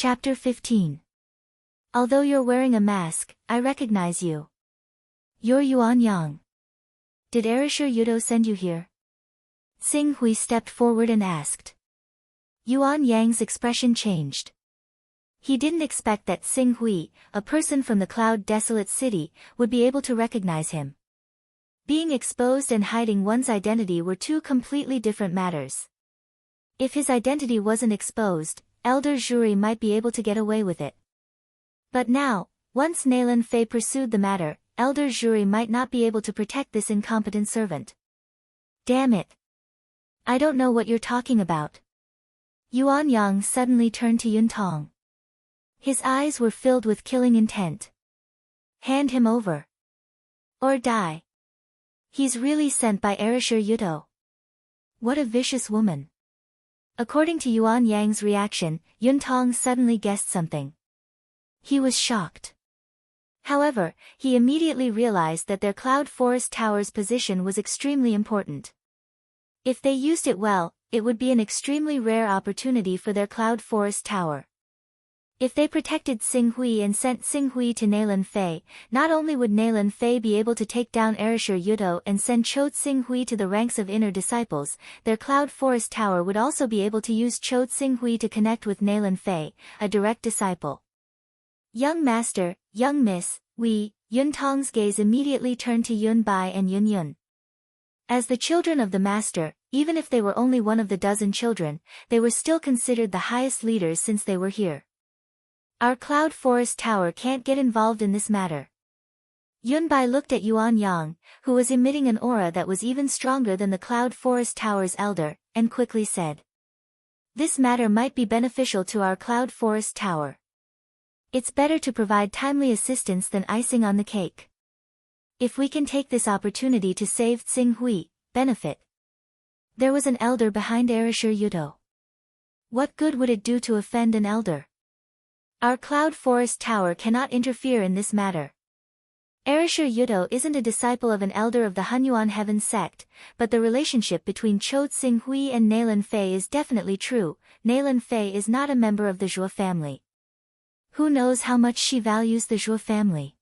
Chapter 15. Although you're wearing a mask, I recognize you. You're Yuan Yang. Did Erisher Yudo send you here? Xing Hui stepped forward and asked. Yuan Yang's expression changed. He didn't expect that Xing Hui, a person from the cloud-desolate city, would be able to recognize him. Being exposed and hiding one's identity were two completely different matters. If his identity wasn't exposed, Elder Zhuri might be able to get away with it. But now, once Nalan Fei pursued the matter, Elder Zhuri might not be able to protect this incompetent servant. Damn it. I don't know what you're talking about. Yuan Yang suddenly turned to Yun Tong. His eyes were filled with killing intent. Hand him over. Or die. He's really sent by Erisher Yudo. What a vicious woman. According to Yuan Yang's reaction, Yun Tong suddenly guessed something. He was shocked. However, he immediately realized that their Cloud Forest Tower's position was extremely important. If they used it well, it would be an extremely rare opportunity for their Cloud Forest Tower. If they protected Xing Hui and sent Xing Hui to Nalan Fei, not only would Nalan Fei be able to take down Erisher Yudo and send Chode Xing Hui to the ranks of inner disciples, their Cloud Forest Tower would also be able to use Chode Xing Hui to connect with Nalan Fei, a direct disciple. Young Master, Young Miss, Yun Tong's gaze immediately turned to Yun Bai and Yun Yun. As the children of the Master, even if they were only one of the dozen children, they were still considered the highest leaders since they were here. Our Cloud Forest Tower can't get involved in this matter. Yun Bai looked at Yuan Yang, who was emitting an aura that was even stronger than the Cloud Forest Tower's elder, and quickly said. This matter might be beneficial to our Cloud Forest Tower. It's better to provide timely assistance than icing on the cake. If we can take this opportunity to save Xing Hui, benefit. There was an elder behind Erisher Yudo. What good would it do to offend an elder? Our Cloud Forest Tower cannot interfere in this matter. Erisher Yudo isn't a disciple of an elder of the Hunyuan Heaven sect, but the relationship between Chode Xing Hui and Nalan Fei is definitely true. Nalan Fei is not a member of the Zhuo family. Who knows how much she values the Zhuo family?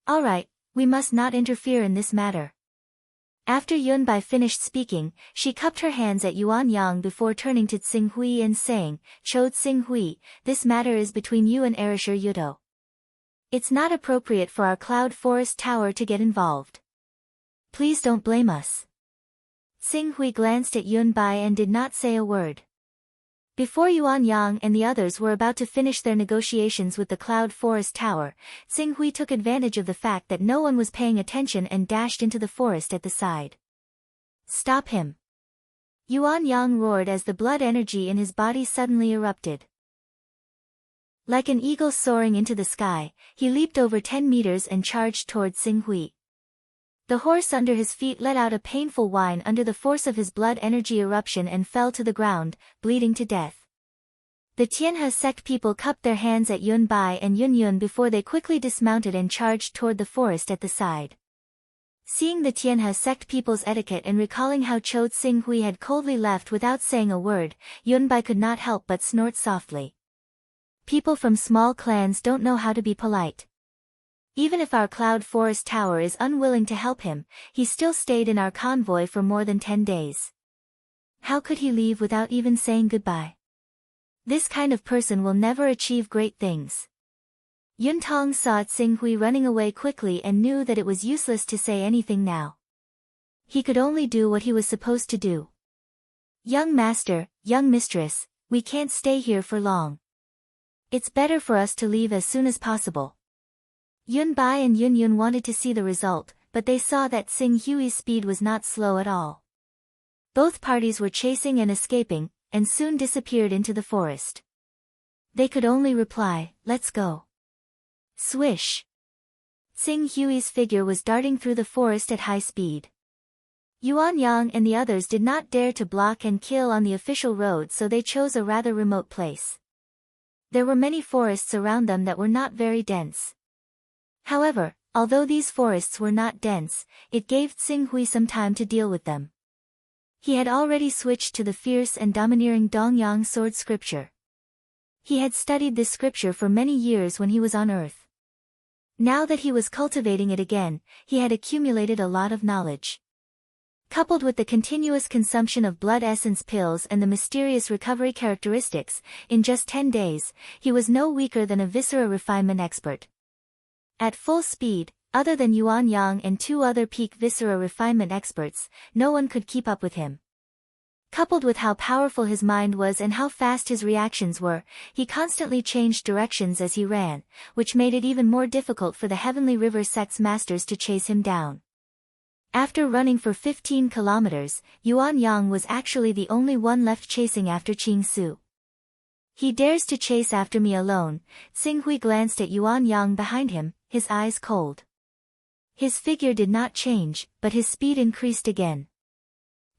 Alright, we must not interfere in this matter. After Yun Bai finished speaking, she cupped her hands at Yuan Yang before turning to Xing Hui and saying, Chode Xing Hui, this matter is between you and Erisher Yudo. It's not appropriate for our Cloud Forest Tower to get involved. Please don't blame us. Xing Hui glanced at Yun Bai and did not say a word. Before Yuan Yang and the others were about to finish their negotiations with the Cloud Forest Tower, Xing Hui took advantage of the fact that no one was paying attention and dashed into the forest at the side. Stop him! Yuan Yang roared as the blood energy in his body suddenly erupted. Like an eagle soaring into the sky, he leaped over 10 meters and charged toward Xing Hui. The horse under his feet let out a painful whine under the force of his blood energy eruption and fell to the ground, bleeding to death. The Tianhe sect people cupped their hands at Yun Bai and Yun Yun before they quickly dismounted and charged toward the forest at the side. Seeing the Tianhe sect people's etiquette and recalling how Chode Xing Hui had coldly left without saying a word, Yun Bai could not help but snort softly. People from small clans don't know how to be polite. Even if our Cloud Forest Tower is unwilling to help him, he still stayed in our convoy for more than 10 days. How could he leave without even saying goodbye? This kind of person will never achieve great things. Yun Tong saw Xing Hui running away quickly and knew that it was useless to say anything now. He could only do what he was supposed to do. Young Master, Young Mistress, we can't stay here for long. It's better for us to leave as soon as possible. Yun Bai and Yun Yun wanted to see the result, but they saw that Xing Hui's speed was not slow at all. Both parties were chasing and escaping, and soon disappeared into the forest. They could only reply, let's go. Swish! Xing Hui's figure was darting through the forest at high speed. Yuan Yang and the others did not dare to block and kill on the official road, so they chose a rather remote place. There were many forests around them that were not very dense. However, although these forests were not dense, it gave Xing Hui some time to deal with them. He had already switched to the fierce and domineering Dongyang sword scripture. He had studied this scripture for many years when he was on Earth. Now that he was cultivating it again, he had accumulated a lot of knowledge. Coupled with the continuous consumption of blood essence pills and the mysterious recovery characteristics, in just 10 days, he was no weaker than a viscera refinement expert. At full speed, other than Yuan Yang and 2 other peak viscera refinement experts, no one could keep up with him. Coupled with how powerful his mind was and how fast his reactions were, he constantly changed directions as he ran, which made it even more difficult for the Heavenly River sect's masters to chase him down. After running for 15 kilometers, Yuan Yang was actually the only one left chasing after Qing Su. He dares to chase after me alone. Xing Hui glanced at Yuan Yang behind him, his eyes cold. His figure did not change, but his speed increased again.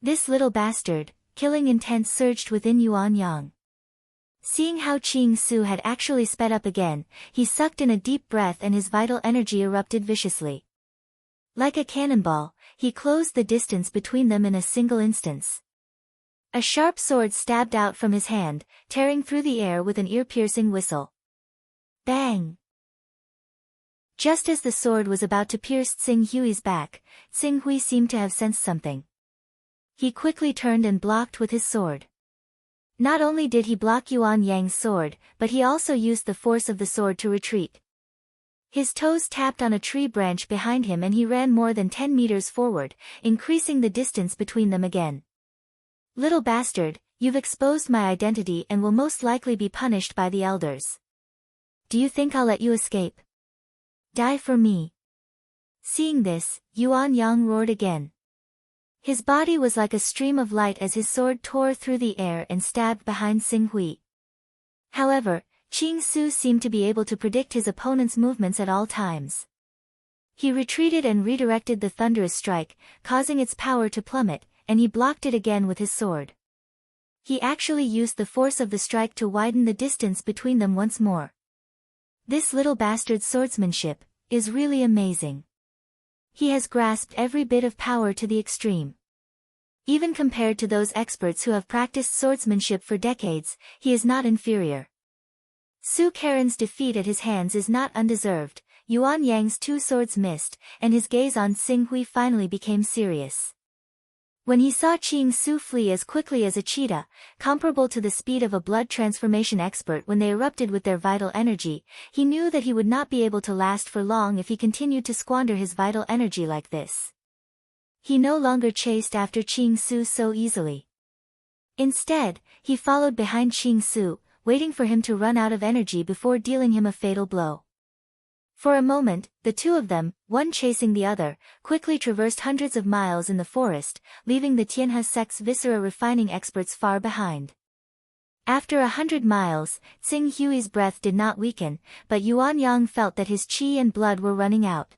This little bastard, killing intent surged within Yuan Yang. Seeing how Qing Su had actually sped up again, he sucked in a deep breath and his vital energy erupted viciously. Like a cannonball, he closed the distance between them in a single instance. A sharp sword stabbed out from his hand, tearing through the air with an ear-piercing whistle. Bang! Just as the sword was about to pierce Xing Hui's back, Xing Hui seemed to have sensed something. He quickly turned and blocked with his sword. Not only did he block Yuan Yang's sword, but he also used the force of the sword to retreat. His toes tapped on a tree branch behind him and he ran more than 10 meters forward, increasing the distance between them again. Little bastard, you've exposed my identity and will most likely be punished by the elders. Do you think I'll let you escape? Die for me. Seeing this, Yuan Yang roared again. His body was like a stream of light as his sword tore through the air and stabbed behind Xing Hui. However, Qing Su seemed to be able to predict his opponent's movements at all times. He retreated and redirected the thunderous strike, causing its power to plummet, and he blocked it again with his sword. He actually used the force of the strike to widen the distance between them once more. This little bastard's swordsmanship is really amazing. He has grasped every bit of power to the extreme. Even compared to those experts who have practiced swordsmanship for decades, he is not inferior. Su Karen's defeat at his hands is not undeserved. Yuan Yang's 2 swords missed, and his gaze on Xing Hui finally became serious. When he saw Qing Su flee as quickly as a cheetah, comparable to the speed of a blood transformation expert when they erupted with their vital energy, he knew that he would not be able to last for long if he continued to squander his vital energy like this. He no longer chased after Qing Su so easily. Instead, he followed behind Qing Su, waiting for him to run out of energy before dealing him a fatal blow. For a moment, the two of them, one chasing the other, quickly traversed hundreds of miles in the forest, leaving the Tianhe sect's viscera refining experts far behind. After 100 miles, Xing Hui's breath did not weaken, but Yuan Yang felt that his qi and blood were running out.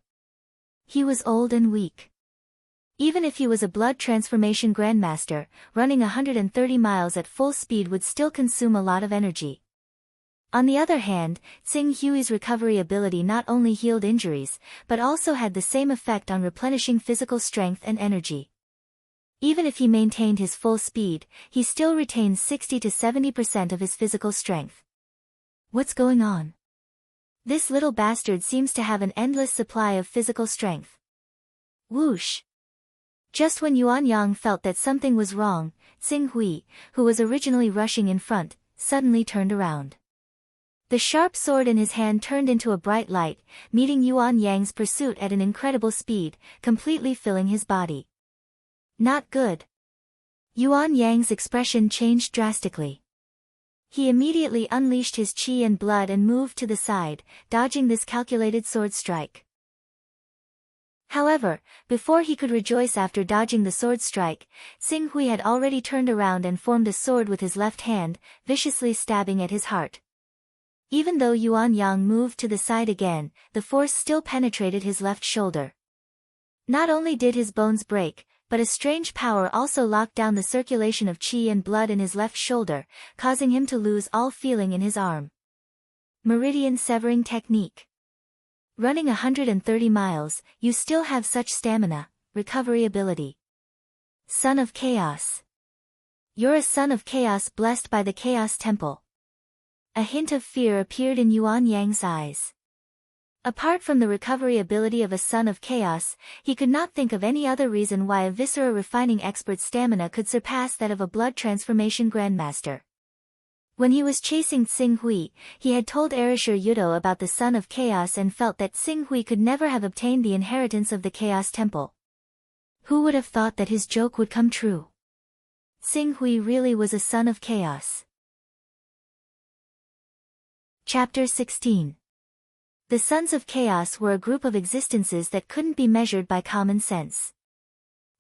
He was old and weak. Even if he was a blood transformation grandmaster, running 130 miles at full speed would still consume a lot of energy. On the other hand, Xing Hui's recovery ability not only healed injuries, but also had the same effect on replenishing physical strength and energy. Even if he maintained his full speed, he still retained 60 to 70% of his physical strength. What's going on? This little bastard seems to have an endless supply of physical strength. Whoosh! Just when Yuan Yang felt that something was wrong, Xing Hui, who was originally rushing in front, suddenly turned around. The sharp sword in his hand turned into a bright light, meeting Yuan Yang's pursuit at an incredible speed, completely filling his body. Not good. Yuan Yang's expression changed drastically. He immediately unleashed his qi and blood and moved to the side, dodging this calculated sword strike. However, before he could rejoice after dodging the sword strike, Xing Hui had already turned around and formed a sword with his left hand, viciously stabbing at his heart. Even though Yuan Yang moved to the side again, the force still penetrated his left shoulder. Not only did his bones break, but a strange power also locked down the circulation of qi and blood in his left shoulder, causing him to lose all feeling in his arm. Meridian severing technique. Running 130 miles, you still have such stamina, recovery ability. Son of Chaos. You're a son of chaos blessed by the Chaos Temple. a hint of fear appeared in Yuan Yang's eyes. Apart from the recovery ability of a son of chaos, he could not think of any other reason why a viscera refining expert's stamina could surpass that of a blood transformation grandmaster. When he was chasing Xing Hui, he had told Erasure Yudo about the son of chaos and felt that Xing Hui could never have obtained the inheritance of the Chaos Temple. Who would have thought that his joke would come true? Xing Hui really was a son of chaos. Chapter 16. The Sons of Chaos were a group of existences that couldn't be measured by common sense.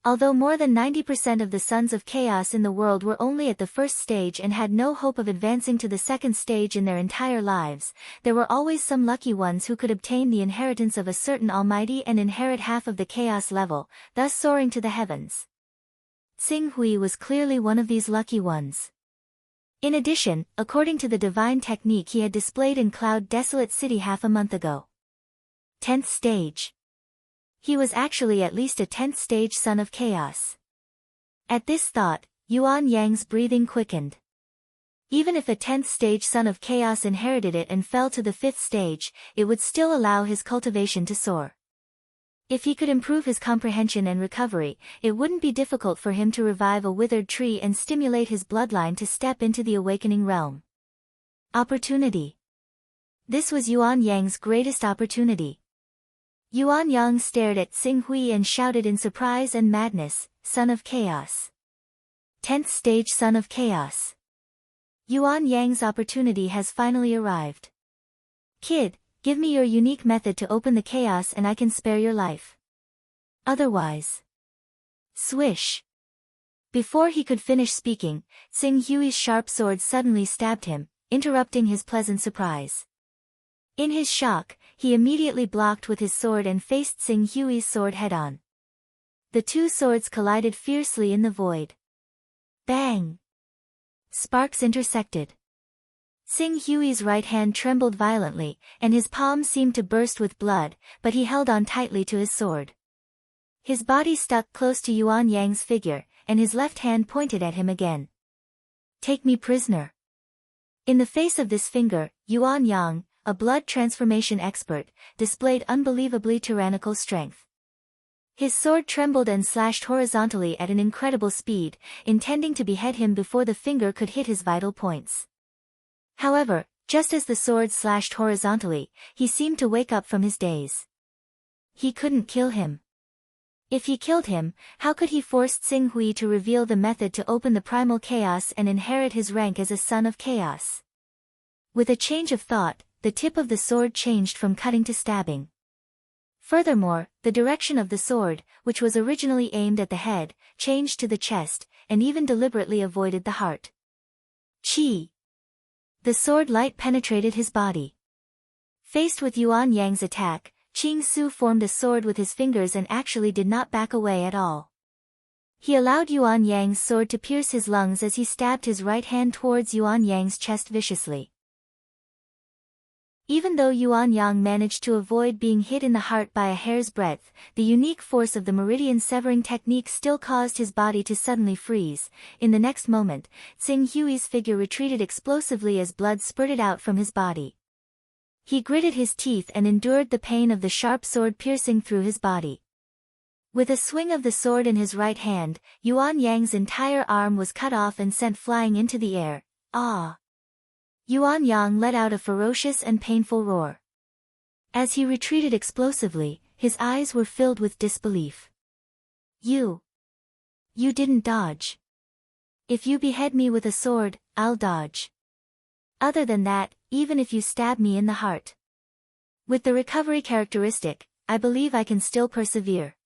Although more than 90% of the Sons of Chaos in the world were only at the first stage and had no hope of advancing to the second stage in their entire lives, there were always some lucky ones who could obtain the inheritance of a certain almighty and inherit half of the chaos level, thus soaring to the heavens. Xing Hui was clearly one of these lucky ones. In addition, according to the divine technique he had displayed in Cloud Desolate City half a month ago. 10th stage. He was actually at least a 10th stage son of chaos. At this thought, Yuan Yang's breathing quickened. Even if a 10th stage son of chaos inherited it and fell to the 5th stage, it would still allow his cultivation to soar. If he could improve his comprehension and recovery, it wouldn't be difficult for him to revive a withered tree and stimulate his bloodline to step into the awakening realm. Opportunity. This was Yuan Yang's greatest opportunity. Yuan Yang stared at Xing Hui and shouted in surprise and madness, "Son of Chaos! 10th stage Son of Chaos! Yuan Yang's opportunity has finally arrived. Kid, give me your unique method to open the chaos and I can spare your life. Otherwise..." Swish! Before he could finish speaking, Xing Hui's sharp sword suddenly stabbed him, interrupting his pleasant surprise. In his shock, he immediately blocked with his sword and faced Xing Hui's sword head-on. The two swords collided fiercely in the void. Bang! Sparks intersected. Xing Hui's right hand trembled violently, and his palm seemed to burst with blood, but he held on tightly to his sword. His body stuck close to Yuan Yang's figure, and his left hand pointed at him again. "Take me prisoner." In the face of this finger, Yuan Yang, a blood transformation expert, displayed unbelievably tyrannical strength. His sword trembled and slashed horizontally at an incredible speed, intending to behead him before the finger could hit his vital points. However, just as the sword slashed horizontally, he seemed to wake up from his daze. He couldn't kill him. If he killed him, how could he force Xing Hui to reveal the method to open the primal chaos and inherit his rank as a son of chaos? With a change of thought, the tip of the sword changed from cutting to stabbing. Furthermore, the direction of the sword, which was originally aimed at the head, changed to the chest, and even deliberately avoided the heart. Chi! The sword light penetrated his body. Faced with Yuan Yang's attack, Qing Su formed a sword with his fingers and actually did not back away at all. He allowed Yuan Yang's sword to pierce his lungs as he stabbed his right hand towards Yuan Yang's chest viciously. Even though Yuan Yang managed to avoid being hit in the heart by a hair's breadth, the unique force of the meridian severing technique still caused his body to suddenly freeze. In the next moment, Xing Hui's figure retreated explosively as blood spurted out from his body. He gritted his teeth and endured the pain of the sharp sword piercing through his body. With a swing of the sword in his right hand, Yuan Yang's entire arm was cut off and sent flying into the air. Ah! Yuan Yang let out a ferocious and painful roar. As he retreated explosively, his eyes were filled with disbelief. You didn't dodge. If you behead me with a sword, I'll dodge. Other than that, even if you stab me in the heart. With the recovery characteristic, I believe I can still persevere.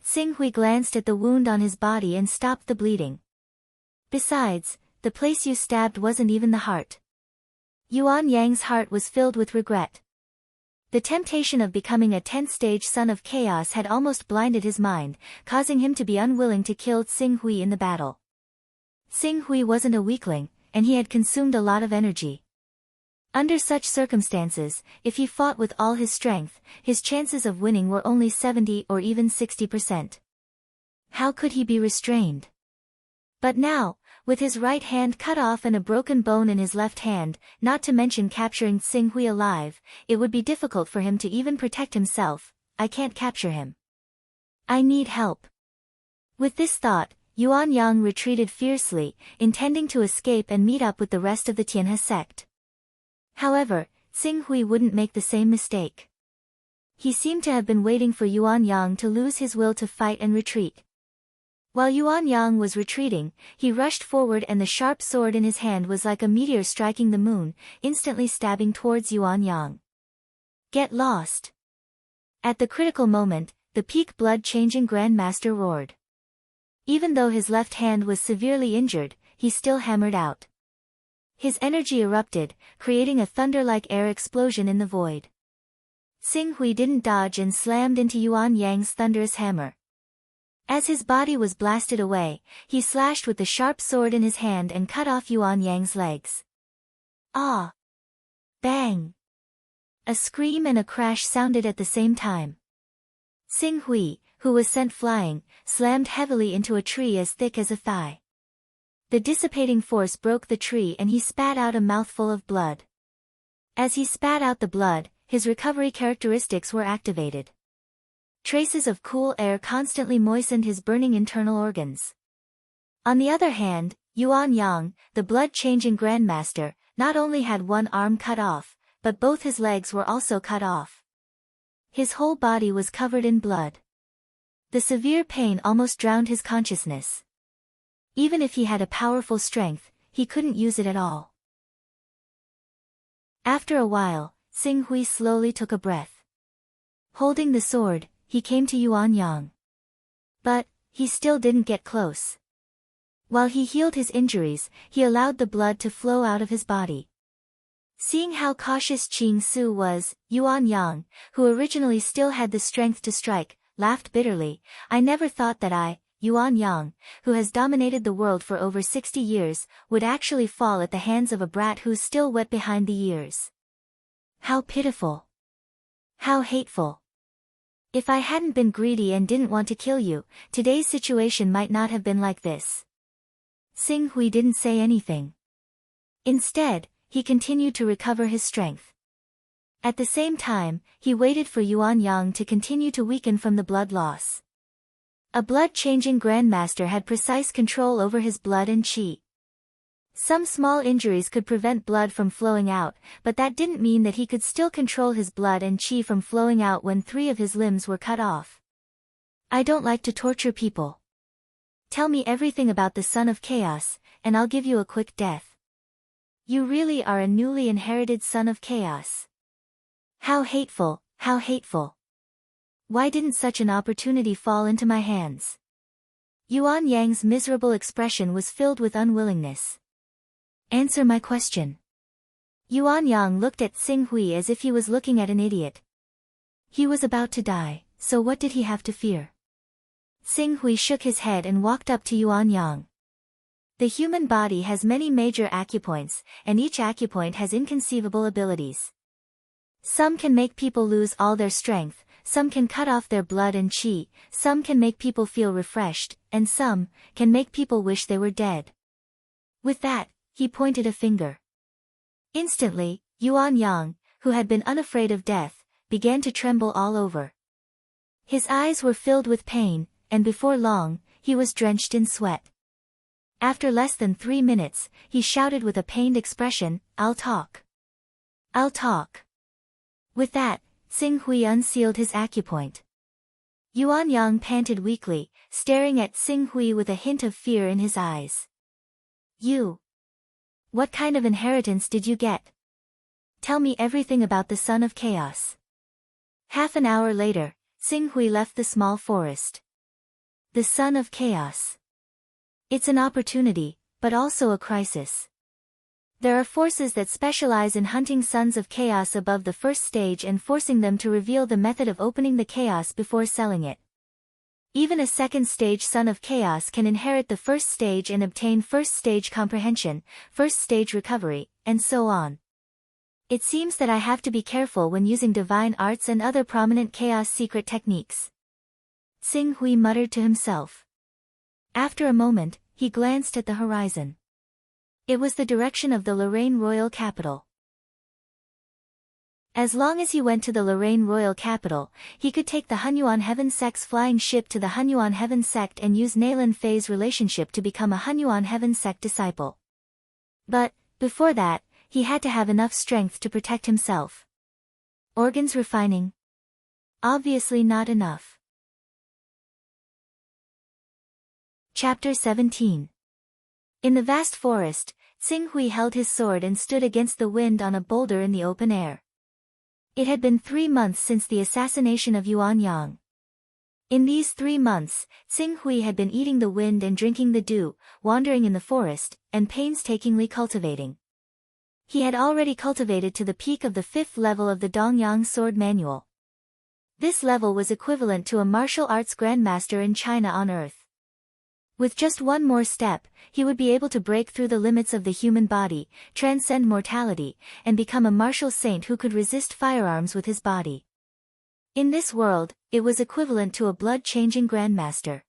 Xing Hui glanced at the wound on his body and stopped the bleeding. Besides, the place you stabbed wasn't even the heart. Yuan Yang's heart was filled with regret. The temptation of becoming a 10th stage son of chaos had almost blinded his mind, causing him to be unwilling to kill Xing Hui in the battle. Xing Hui wasn't a weakling, and he had consumed a lot of energy. Under such circumstances, if he fought with all his strength, his chances of winning were only 70 or even 60%. How could he be restrained? But now, With his right hand cut off and a broken bone in his left hand, not to mention capturing Xing Hui alive, it would be difficult for him to even protect himself. I can't capture him. I need help. With this thought, Yuan Yang retreated fiercely, intending to escape and meet up with the rest of the Tianhe sect. However, Xing Hui wouldn't make the same mistake. He seemed to have been waiting for Yuan Yang to lose his will to fight and retreat. While Yuan Yang was retreating, he rushed forward and the sharp sword in his hand was like a meteor striking the moon, instantly stabbing towards Yuan Yang. Get lost! At the critical moment, the peak blood-changing Grandmaster roared. Even though his left hand was severely injured, he still hammered out. His energy erupted, creating a thunder-like air explosion in the void. Xing Hui didn't dodge and slammed into Yuan Yang's thunderous hammer. As his body was blasted away, he slashed with the sharp sword in his hand and cut off Yuan Yang's legs. Ah! Bang! A scream and a crash sounded at the same time. Xing Hui, who was sent flying, slammed heavily into a tree as thick as a thigh. The dissipating force broke the tree and he spat out a mouthful of blood. As he spat out the blood, his recovery characteristics were activated. Traces of cool air constantly moistened his burning internal organs. On the other hand, Yuan Yang, the blood-changing Grandmaster, not only had one arm cut off, but both his legs were also cut off. His whole body was covered in blood. The severe pain almost drowned his consciousness. Even if he had a powerful strength, he couldn't use it at all. After a while, Xing Hui slowly took a breath. Holding the sword, he came to Yuan Yang. But, he still didn't get close. While he healed his injuries, he allowed the blood to flow out of his body. Seeing how cautious Qing Su was, Yuan Yang, who originally still had the strength to strike, laughed bitterly. I never thought that I, Yuan Yang, who has dominated the world for over 60 years, would actually fall at the hands of a brat who's still wet behind the ears. How pitiful. How hateful. If I hadn't been greedy and didn't want to kill you, today's situation might not have been like this. Xing Hui didn't say anything. Instead, he continued to recover his strength. At the same time, he waited for Yuan Yang to continue to weaken from the blood loss. A blood-changing Grandmaster had precise control over his blood and qi. Some small injuries could prevent blood from flowing out, but that didn't mean that he could still control his blood and qi from flowing out when 3 of his limbs were cut off. I don't like to torture people. Tell me everything about the Son of Chaos, and I'll give you a quick death. You really are a newly inherited Son of Chaos. How hateful, how hateful. Why didn't such an opportunity fall into my hands? Yuan Yang's miserable expression was filled with unwillingness. Answer my question. Yuan Yang looked at Xing Hui as if he was looking at an idiot. He was about to die, so what did he have to fear? Xing Hui shook his head and walked up to Yuan Yang. The human body has many major acupoints, and each acupoint has inconceivable abilities. Some can make people lose all their strength, some can cut off their blood and qi, some can make people feel refreshed, and some can make people wish they were dead. With that, he pointed a finger. Instantly, Yuan Yang, who had been unafraid of death, began to tremble all over. His eyes were filled with pain, and before long, he was drenched in sweat. After less than 3 minutes, he shouted with a pained expression, "I'll talk. I'll talk." With that, Xing Hui unsealed his acupoint. Yuan Yang panted weakly, staring at Xing Hui with a hint of fear in his eyes. You. What kind of inheritance did you get? Tell me everything about the Son of Chaos. Half an hour later, Xing Hui left the small forest. The Son of Chaos. It's an opportunity, but also a crisis. There are forces that specialize in hunting Sons of Chaos above the first stage and forcing them to reveal the method of opening the chaos before selling it. Even a second stage Son of Chaos can inherit the first stage and obtain first stage comprehension, first stage recovery, and so on. It seems that I have to be careful when using divine arts and other prominent chaos secret techniques. Xing Hui muttered to himself. After a moment, he glanced at the horizon. It was the direction of the Lorraine royal capital. As long as he went to the Lorraine royal capital, he could take the Hunyuan Heaven Sect's flying ship to the Hunyuan Heaven Sect and use Nalan Fei's relationship to become a Hunyuan Heaven Sect disciple. But, before that, he had to have enough strength to protect himself. Organs refining? Obviously not enough. Chapter 17. In the vast forest, Tsing Hui held his sword and stood against the wind on a boulder in the open air. It had been 3 months since the assassination of Yuan Yang. In these 3 months, Tsing Hui had been eating the wind and drinking the dew, wandering in the forest, and painstakingly cultivating. He had already cultivated to the peak of the 5th level of the Dongyang Sword Manual. This level was equivalent to a martial arts grandmaster in China on Earth. With just one more step, he would be able to break through the limits of the human body, transcend mortality, and become a martial saint who could resist firearms with his body. In this world, it was equivalent to a blood-changing grandmaster.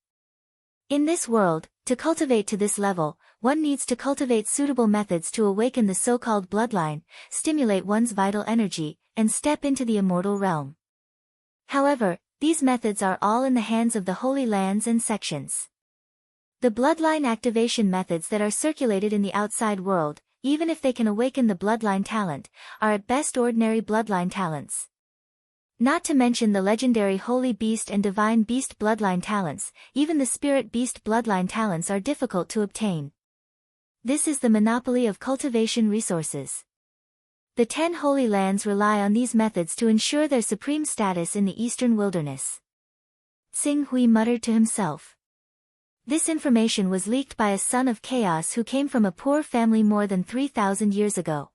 In this world, to cultivate to this level, one needs to cultivate suitable methods to awaken the so-called bloodline, stimulate one's vital energy, and step into the immortal realm. However, these methods are all in the hands of the Holy Lands and sections. The bloodline activation methods that are circulated in the outside world, even if they can awaken the bloodline talent, are at best ordinary bloodline talents. Not to mention the legendary Holy Beast and Divine Beast bloodline talents, even the Spirit Beast bloodline talents are difficult to obtain. This is the monopoly of cultivation resources. The 10 Holy Lands rely on these methods to ensure their supreme status in the eastern wilderness. Tsing Hui muttered to himself. This information was leaked by a son of chaos who came from a poor family more than 3,000 years ago.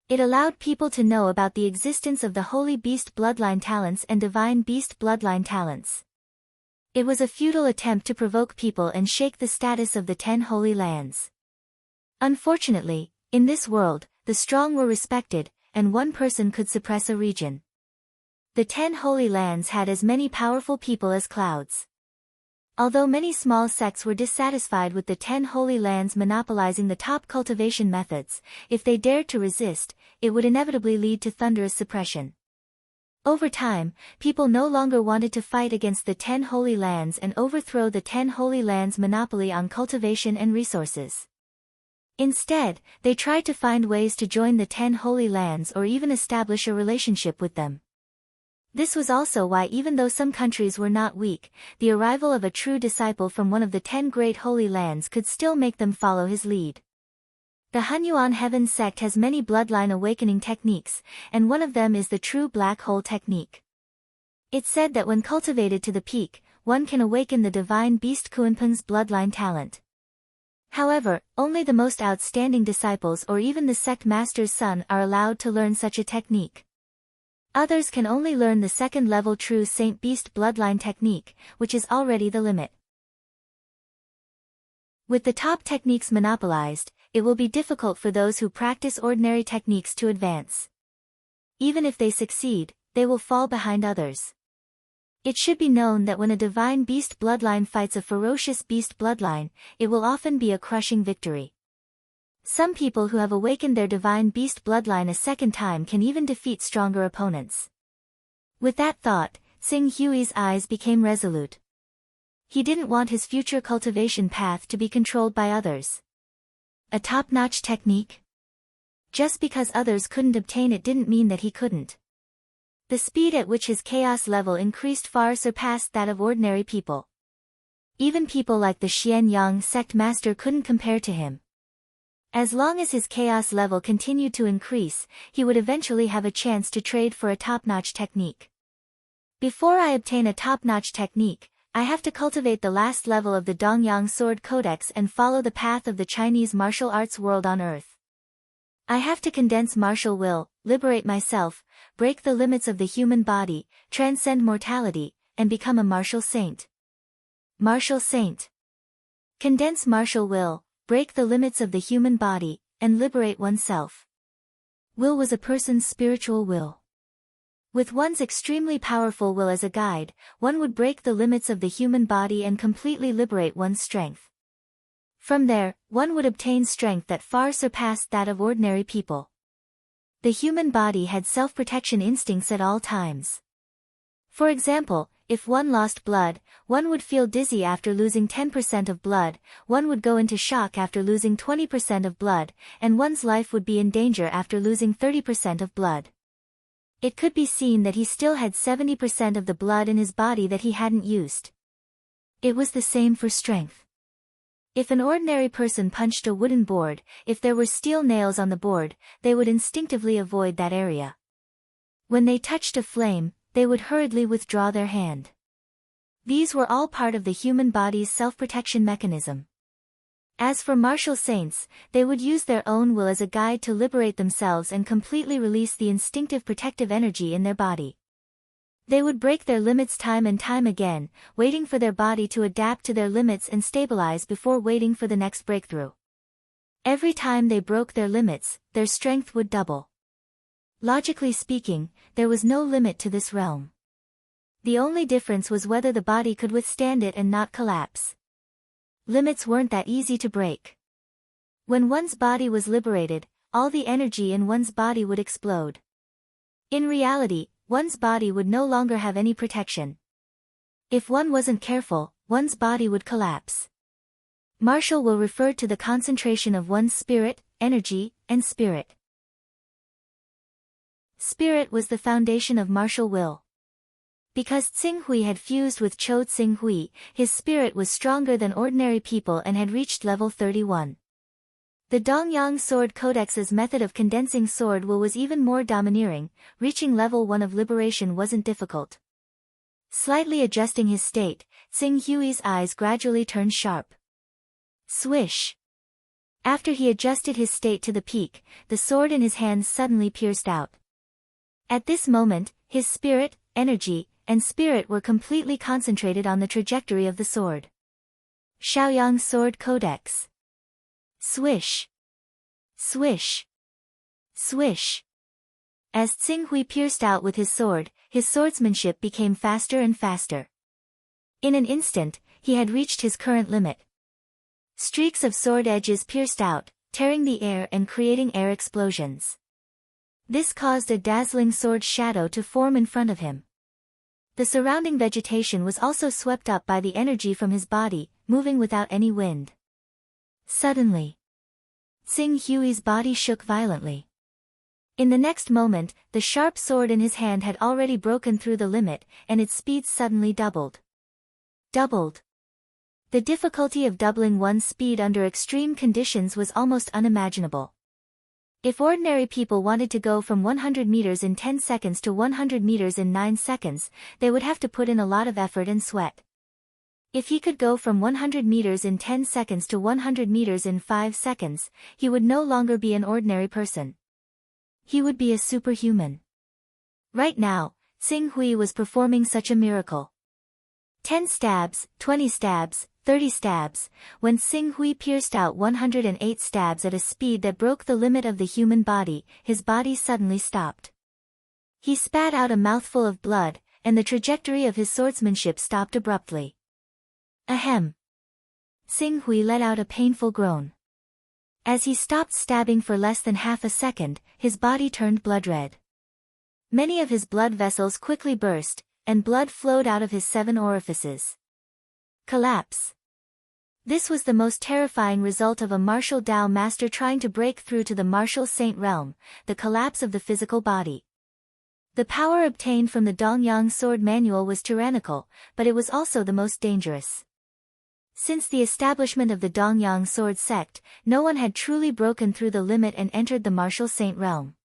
It allowed people to know about the existence of the Holy Beast bloodline talents and Divine Beast bloodline talents. It was a futile attempt to provoke people and shake the status of the 10 Holy Lands. Unfortunately, in this world, the strong were respected, and one person could suppress a region. The 10 Holy Lands had as many powerful people as clouds. Although many small sects were dissatisfied with the 10 Holy Lands monopolizing the top cultivation methods, if they dared to resist, it would inevitably lead to thunderous suppression. Over time, people no longer wanted to fight against the 10 Holy Lands and overthrow the 10 Holy Lands' monopoly on cultivation and resources. Instead, they tried to find ways to join the 10 Holy Lands or even establish a relationship with them. This was also why, even though some countries were not weak, the arrival of a true disciple from one of the 10 great Holy Lands could still make them follow his lead. The Hunyuan Heaven Sect has many bloodline awakening techniques, and one of them is the true black hole technique. It's said that when cultivated to the peak, one can awaken the Divine Beast Kuanpeng's bloodline talent. However, only the most outstanding disciples or even the sect master's son are allowed to learn such a technique. Others can only learn the second-level True Saint Beast bloodline technique, which is already the limit. With the top techniques monopolized, it will be difficult for those who practice ordinary techniques to advance. Even if they succeed, they will fall behind others. It should be known that when a Divine Beast bloodline fights a ferocious beast bloodline, it will often be a crushing victory. Some people who have awakened their Divine Beast bloodline a second time can even defeat stronger opponents. With that thought, Tsing Hui's eyes became resolute. He didn't want his future cultivation path to be controlled by others. A top-notch technique? Just because others couldn't obtain it didn't mean that he couldn't. The speed at which his chaos level increased far surpassed that of ordinary people. Even people like the Xian Yang sect master couldn't compare to him. As long as his chaos level continued to increase, he would eventually have a chance to trade for a top-notch technique. Before I obtain a top-notch technique, I have to cultivate the last level of the Dongyang Sword Codex and follow the path of the Chinese martial arts world on Earth. I have to condense martial will, liberate myself, break the limits of the human body, transcend mortality, and become a martial saint. Martial saint. Condense martial will, break the limits of the human body, and liberate oneself. Will was a person's spiritual will. With one's extremely powerful will as a guide, one would break the limits of the human body and completely liberate one's strength. From there, one would obtain strength that far surpassed that of ordinary people. The human body had self-protection instincts at all times. For example, if one lost blood, one would feel dizzy after losing 10% of blood, one would go into shock after losing 20% of blood, and one's life would be in danger after losing 30% of blood. It could be seen that he still had 70% of the blood in his body that he hadn't used. It was the same for strength. If an ordinary person punched a wooden board, if there were steel nails on the board, they would instinctively avoid that area. When they touched a flame, they would hurriedly withdraw their hand. These were all part of the human body's self-protection mechanism. As for martial saints, they would use their own will as a guide to liberate themselves and completely release the instinctive protective energy in their body. They would break their limits time and time again, waiting for their body to adapt to their limits and stabilize before waiting for the next breakthrough. Every time they broke their limits, their strength would double. Logically speaking, there was no limit to this realm. The only difference was whether the body could withstand it and not collapse. Limits weren't that easy to break. When one's body was liberated, all the energy in one's body would explode. In reality, one's body would no longer have any protection. If one wasn't careful, one's body would collapse. Martial will refer to the concentration of one's spirit, energy, and spirit. Spirit was the foundation of martial will. Because Tsing Hui had fused with Cho Tsing Hui, his spirit was stronger than ordinary people and had reached level 31. The Dongyang Sword Codex's method of condensing sword will was even more domineering. Reaching level 1 of liberation wasn't difficult. Slightly adjusting his state, Tsing Hui's eyes gradually turned sharp. Swish! After he adjusted his state to the peak, the sword in his hands suddenly pierced out. At this moment, his spirit, energy, and spirit were completely concentrated on the trajectory of the sword. Shaoyang Sword Codex. Swish! Swish! Swish! As Tsing Hui pierced out with his sword, his swordsmanship became faster and faster. In an instant, he had reached his current limit. Streaks of sword edges pierced out, tearing the air and creating air explosions. This caused a dazzling sword shadow to form in front of him. The surrounding vegetation was also swept up by the energy from his body, moving without any wind. Suddenly, Tsing Hui's body shook violently. In the next moment, the sharp sword in his hand had already broken through the limit, and its speed suddenly doubled. Doubled. The difficulty of doubling one's speed under extreme conditions was almost unimaginable. If ordinary people wanted to go from 100 meters in 10 seconds to 100 meters in 9 seconds, they would have to put in a lot of effort and sweat. If he could go from 100 meters in 10 seconds to 100 meters in 5 seconds, he would no longer be an ordinary person. He would be a superhuman. Right now, Tsing Hui was performing such a miracle. 10 stabs, 20 stabs, 30 stabs, when Tsing Hui pierced out 108 stabs at a speed that broke the limit of the human body, his body suddenly stopped. He spat out a mouthful of blood, and the trajectory of his swordsmanship stopped abruptly. Ahem! Tsing Hui let out a painful groan. As he stopped stabbing for less than half a second, his body turned blood red. Many of his blood vessels quickly burst, and blood flowed out of his 7 orifices. Collapse. This was the most terrifying result of a martial Dao master trying to break through to the martial saint realm, the collapse of the physical body. The power obtained from the Dongyang Sword Manual was tyrannical, but it was also the most dangerous. Since the establishment of the Dongyang Sword sect, no one had truly broken through the limit and entered the martial saint realm.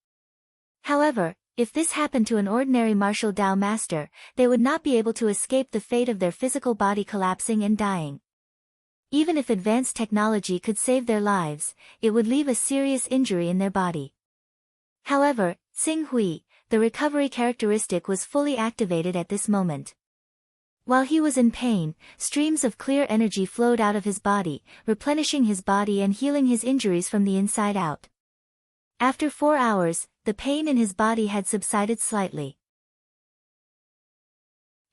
However, if this happened to an ordinary martial Dao master, they would not be able to escape the fate of their physical body collapsing and dying. Even if advanced technology could save their lives, it would leave a serious injury in their body. However, Tsing Hui, the recovery characteristic was fully activated at this moment. While he was in pain, streams of clear energy flowed out of his body, replenishing his body and healing his injuries from the inside out. After 4 hours, the pain in his body had subsided slightly.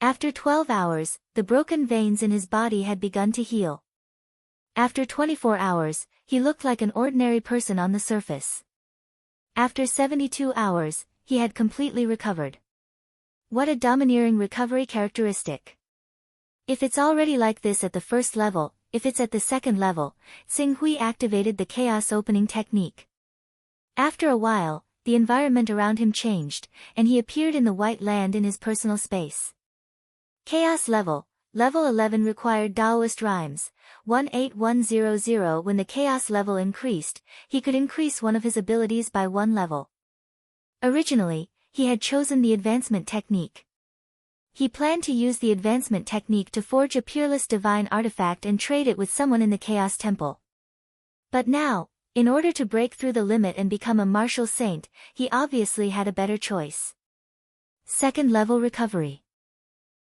After 12 hours, the broken veins in his body had begun to heal. After 24 hours, he looked like an ordinary person on the surface. After 72 hours, he had completely recovered. What a domineering recovery characteristic. If it's already like this at the first level, if it's at the second level, Xing Hui activated the chaos opening technique. After a while, the environment around him changed, and he appeared in the white land in his personal space. Chaos level, level 11 required Taoist rhymes, 18100. When the chaos level increased, he could increase one of his abilities by one level. Originally, he had chosen the advancement technique. He planned to use the advancement technique to forge a peerless divine artifact and trade it with someone in the Chaos Temple. But now, in order to break through the limit and become a martial saint, he obviously had a better choice. Second level recovery.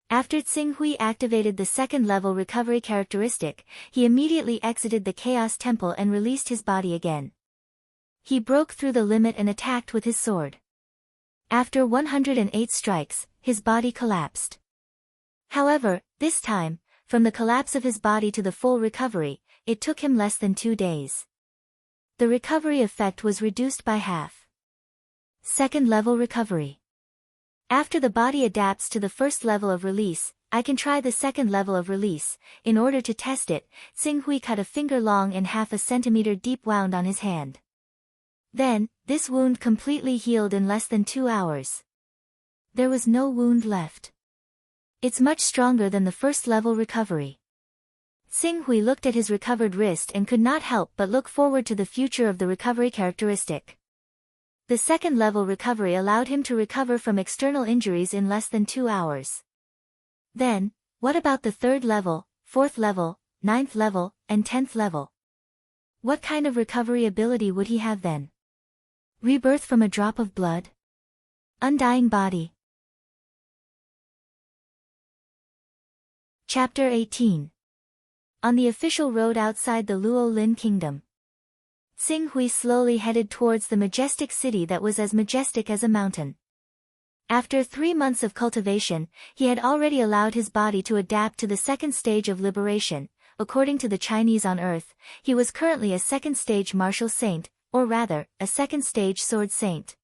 After Xing Hui activated the second level recovery characteristic, he immediately exited the Chaos Temple and released his body again. He broke through the limit and attacked with his sword. After 108 strikes, his body collapsed. However, this time, from the collapse of his body to the full recovery, it took him less than 2 days. The recovery effect was reduced by half. Second level recovery. After the body adapts to the first level of release, I can try the second level of release. In order to test it, Xing Hui cut a finger-long and half a centimeter deep wound on his hand. Then, this wound completely healed in less than 2 hours. There was no wound left. It's much stronger than the first level recovery. Xing Hui looked at his recovered wrist and could not help but look forward to the future of the recovery characteristic. The second level recovery allowed him to recover from external injuries in less than 2 hours. Then, what about the third level, fourth level, ninth level, and 10th level? What kind of recovery ability would he have then? Rebirth from a drop of blood? Undying body. Chapter 18. On the official road outside the Luo Lin Kingdom. Xing Hui slowly headed towards the majestic city that was as majestic as a mountain. After 3 months of cultivation, he had already allowed his body to adapt to the second stage of liberation. According to the Chinese on Earth, he was currently a second stage martial saint, or rather, a second stage sword saint.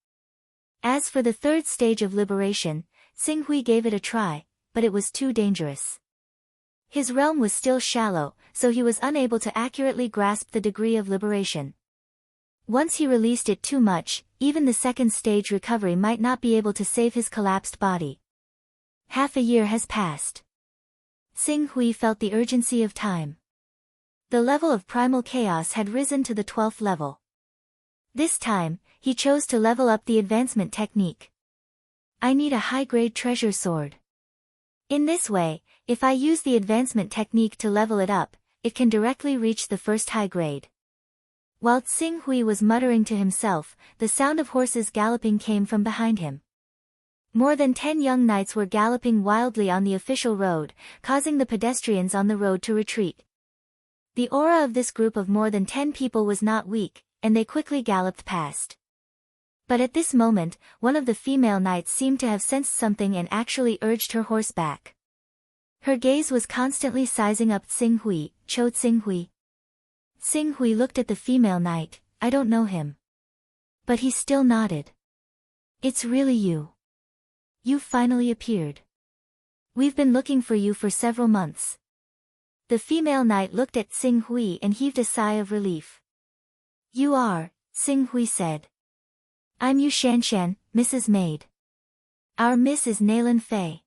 As for the third stage of liberation, Xing Hui gave it a try, but it was too dangerous. His realm was still shallow, so he was unable to accurately grasp the degree of liberation. Once he released it too much, even the second stage recovery might not be able to save his collapsed body. Half a year has passed. Xing Hui felt the urgency of time. The level of primal chaos had risen to the 12th level. This time, he chose to level up the advancement technique. I need a high-grade treasure sword. In this way, if I use the advancement technique to level it up, it can directly reach the first high grade. While Xing Hui was muttering to himself, the sound of horses galloping came from behind him. More than 10 young knights were galloping wildly on the official road, causing the pedestrians on the road to retreat. The aura of this group of more than 10 people was not weak, and they quickly galloped past. But at this moment, one of the female knights seemed to have sensed something and actually urged her horse back. Her gaze was constantly sizing up Xing Hui, Cho Xing Hui. Xing Hui looked at the female knight. I don't know him. But he still nodded. It's really you. You finally appeared. We've been looking for you for several months. The female knight looked at Xing Hui and heaved a sigh of relief. You are, Xing Hui said. I'm Yu Shanshan, Mrs. Maid. Our miss is Nailin Fei.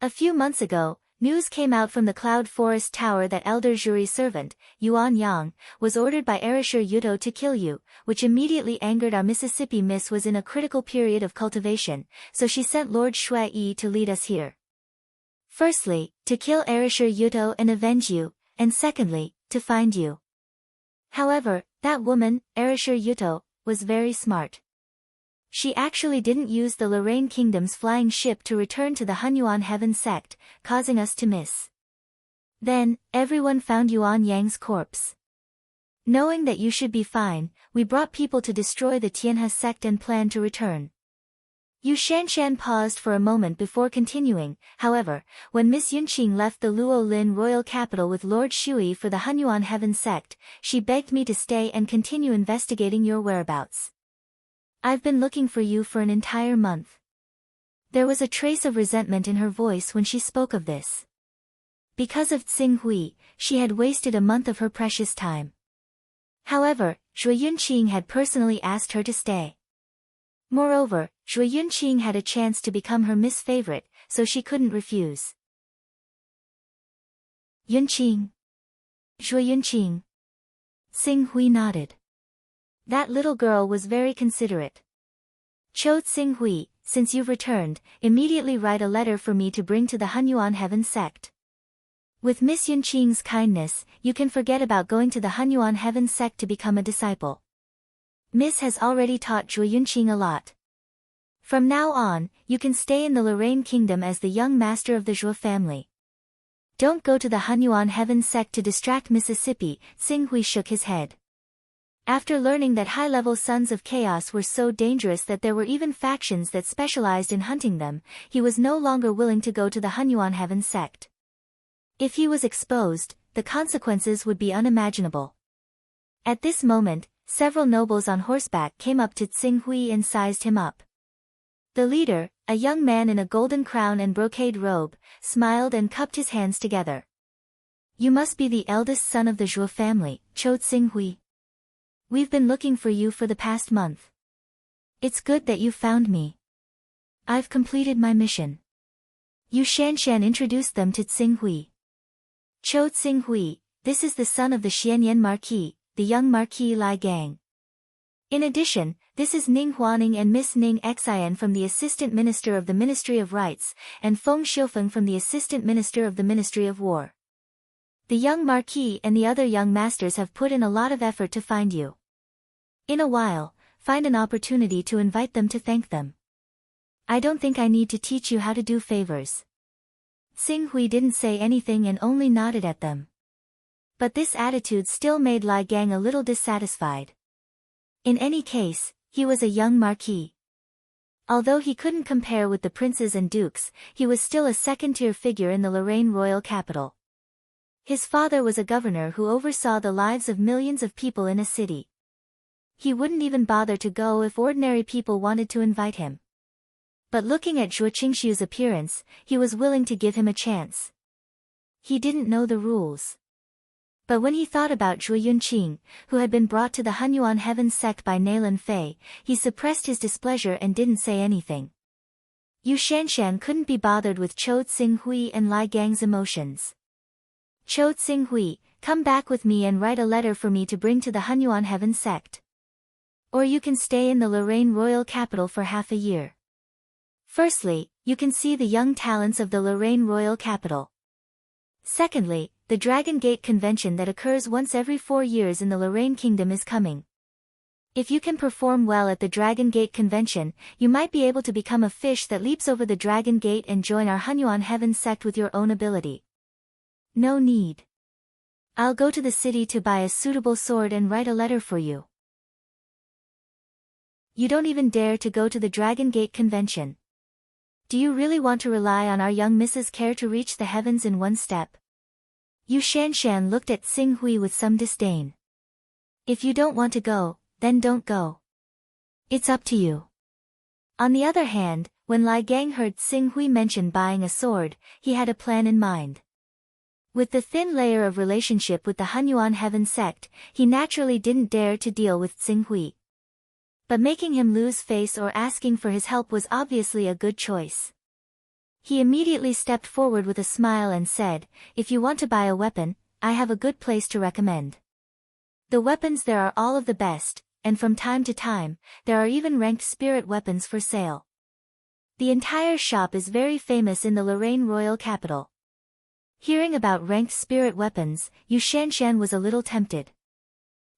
A few months ago, news came out from the Cloud Forest Tower that Elder Jury's servant, Yuan Yang, was ordered by Erasure Yuto to kill you, which immediately angered our Mississippi Miss was in a critical period of cultivation, so she sent Lord Shui Yi to lead us here. Firstly, to kill Erasure Yuto and avenge you, and secondly, to find you. However, that woman, Erasure Yuto, was very smart. She actually didn't use the Lorraine Kingdom's flying ship to return to the Hunyuan Heaven sect, causing us to miss. Then, everyone found Yuan Yang's corpse. Knowing that you should be fine, we brought people to destroy the Tianhe sect and plan to return. Yu Shanshan paused for a moment before continuing. However, when Miss Yunqing left the Luo Lin royal capital with Lord Shui for the Hunyuan Heaven sect, she begged me to stay and continue investigating your whereabouts. I've been looking for you for an entire month. There was a trace of resentment in her voice when she spoke of this. Because of Tsing Hui, she had wasted a month of her precious time. However, Zhui Yunqing had personally asked her to stay. Moreover, Zhui Yunqing had a chance to become her Miss Favorite, so she couldn't refuse. Yunqing. Zhui Yunqing. Tsing Hui nodded. That little girl was very considerate. Cho Tsing Hui, since you've returned, immediately write a letter for me to bring to the Hunyuan Heaven sect. With Miss Yunqing's kindness, you can forget about going to the Hunyuan Heaven sect to become a disciple. Miss has already taught Zhui Yunqing a lot. From now on, you can stay in the Lorraine Kingdom as the young master of the Zhuo family. Don't go to the Hunyuan Heaven sect to distract Mississippi. Tsing Hui shook his head. After learning that high-level sons of chaos were so dangerous that there were even factions that specialized in hunting them, he was no longer willing to go to the Hunyuan Heaven sect. If he was exposed, the consequences would be unimaginable. At this moment, several nobles on horseback came up to Tsing Hui and sized him up. The leader, a young man in a golden crown and brocade robe, smiled and cupped his hands together. You must be the eldest son of the Zhuo family, Cho Tsing Hui. We've been looking for you for the past month. It's good that you found me. I've completed my mission. Yu Shanshan introduced them to Tsing Hui. Cho Tsing Hui, this is the son of the Xianyan Marquis, the young Marquis Lai Gang. In addition, this is Ning Huaning and Miss Ning Xian from the Assistant Minister of the Ministry of Rights, and Feng Xiufeng from the Assistant Minister of the Ministry of War. The young Marquis and the other young masters have put in a lot of effort to find you. In a while, find an opportunity to invite them to thank them. I don't think I need to teach you how to do favors. Tsing Hui didn't say anything and only nodded at them. But this attitude still made Lai Gang a little dissatisfied. In any case, he was a young marquis. Although he couldn't compare with the princes and dukes, he was still a second-tier figure in the Lorraine royal capital. His father was a governor who oversaw the lives of millions of people in a city. He wouldn't even bother to go if ordinary people wanted to invite him. But looking at Zhuo Qingxiu's appearance, he was willing to give him a chance. He didn't know the rules. But when he thought about Zhuo Yunqing, who had been brought to the Hunyuan Heaven sect by Nailan Fei, he suppressed his displeasure and didn't say anything. Yu Shanshan couldn't be bothered with Cho Tsing Hui and Lai Gang's emotions. Cho Tsing Hui, come back with me and write a letter for me to bring to the Hunyuan Heaven sect. Or you can stay in the Lorraine royal capital for half a year. Firstly, you can see the young talents of the Lorraine royal capital. Secondly, the Dragon Gate convention that occurs once every 4 years in the Lorraine Kingdom is coming. If you can perform well at the Dragon Gate convention, you might be able to become a fish that leaps over the Dragon Gate and join our Hunyuan Heaven sect with your own ability. No need. I'll go to the city to buy a suitable sword and write a letter for you. You don't even dare to go to the Dragon Gate convention. Do you really want to rely on our young Mrs. Care to reach the heavens in one step? Yu Shanshan looked at Tsing Hui with some disdain. If you don't want to go, then don't go. It's up to you. On the other hand, when Lai Gang heard Tsing Hui mention buying a sword, he had a plan in mind. With the thin layer of relationship with the Hunyuan Heaven sect, he naturally didn't dare to deal with Tsing Hui. But making him lose face or asking for his help was obviously a good choice. He immediately stepped forward with a smile and said, if you want to buy a weapon, I have a good place to recommend. The weapons there are all of the best, and from time to time, there are even ranked spirit weapons for sale. The entire shop is very famous in the Lorraine royal capital. Hearing about ranked spirit weapons, Yu Shanshan was a little tempted.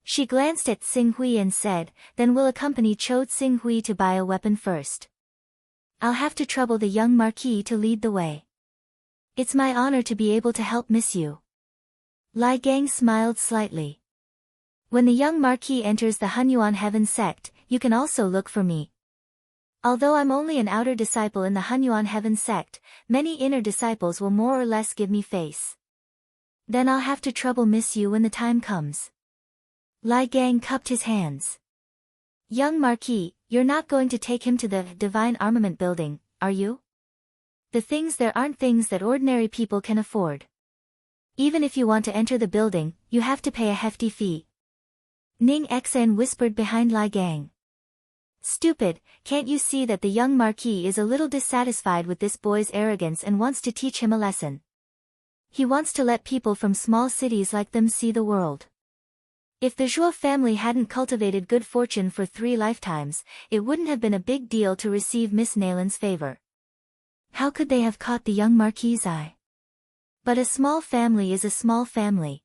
She glanced at Tsing Hui and said, then we'll accompany Cho Tsing Hui to buy a weapon first. I'll have to trouble the young Marquis to lead the way. It's my honor to be able to help Miss Yu. Lai Gang smiled slightly. When the young Marquis enters the Hunyuan Heaven sect, you can also look for me. Although I'm only an outer disciple in the Hunyuan Heaven sect, many inner disciples will more or less give me face. Then I'll have to trouble miss you when the time comes. Lai Gang cupped his hands. Young Marquis, you're not going to take him to the Divine Armament Building, are you? The things there aren't things that ordinary people can afford. Even if you want to enter the building, you have to pay a hefty fee. Ning Xen whispered behind Lai Gang. Stupid, can't you see that the young Marquis is a little dissatisfied with this boy's arrogance and wants to teach him a lesson? He wants to let people from small cities like them see the world. If the Zhuo family hadn't cultivated good fortune for 3 lifetimes, it wouldn't have been a big deal to receive Miss Nalin's favor. How could they have caught the young Marquis' eye? But a small family is a small family.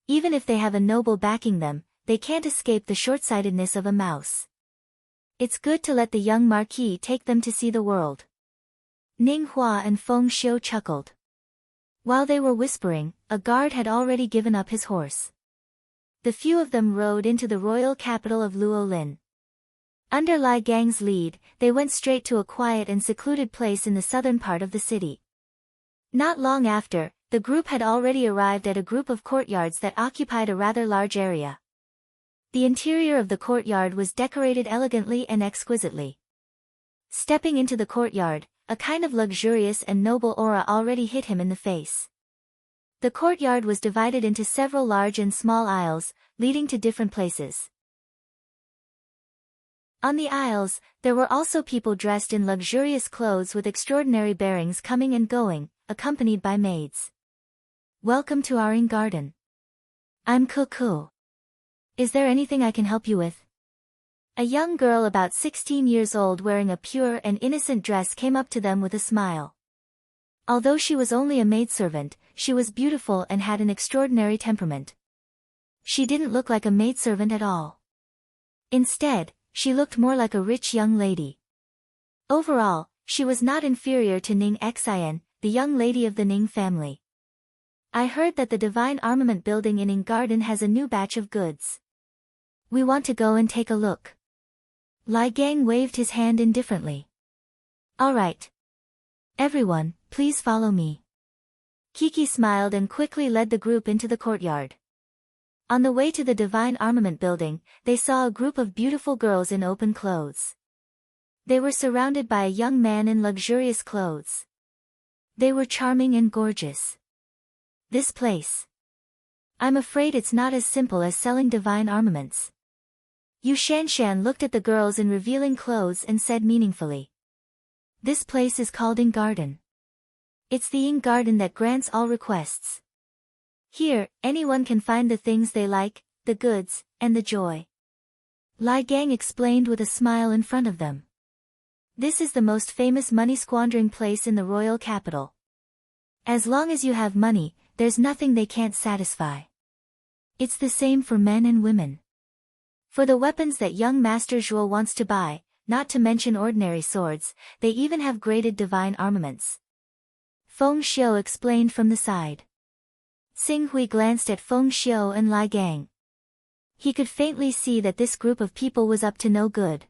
Even if they have a noble backing them, they can't escape the short-sightedness of a mouse. It's good to let the young Marquis take them to see the world. Ning Hua and Feng Xiu chuckled. While they were whispering, a guard had already given up his horse. The few of them rode into the royal capital of Luolin. Under Lai Gang's lead, they went straight to a quiet and secluded place in the southern part of the city. Not long after, the group had already arrived at a group of courtyards that occupied a rather large area. The interior of the courtyard was decorated elegantly and exquisitely. Stepping into the courtyard, a kind of luxurious and noble aura already hit him in the face. The courtyard was divided into several large and small aisles, leading to different places. On the aisles, there were also people dressed in luxurious clothes with extraordinary bearings coming and going, accompanied by maids. Welcome to our Ing Garden. I'm Cuckoo. Is there anything I can help you with? A young girl about 16 years old wearing a pure and innocent dress came up to them with a smile. Although she was only a maidservant, she was beautiful and had an extraordinary temperament. She didn't look like a maidservant at all. Instead, she looked more like a rich young lady. Overall, she was not inferior to Ning Xian, the young lady of the Ning family. I heard that the Divine Armament Building in Ing Garden has a new batch of goods. We want to go and take a look. Lai Gang waved his hand indifferently. All right. Everyone, please follow me. Kiki smiled and quickly led the group into the courtyard. On the way to the Divine Armament Building, they saw a group of beautiful girls in open clothes. They were surrounded by a young man in luxurious clothes. They were charming and gorgeous. This place. I'm afraid it's not as simple as selling divine armaments. Yu Shanshan looked at the girls in revealing clothes and said meaningfully. This place is called Ing Garden. It's the Ing Garden that grants all requests. Here, anyone can find the things they like, the goods, and the joy. Lai Gang explained with a smile in front of them. This is the most famous money-squandering place in the royal capital. As long as you have money, there's nothing they can't satisfy. It's the same for men and women. For the weapons that young Master Zhuo wants to buy, not to mention ordinary swords, they even have graded divine armaments. Feng Xiu explained from the side. Xing Hui glanced at Feng Xiu and Lai Gang. He could faintly see that this group of people was up to no good.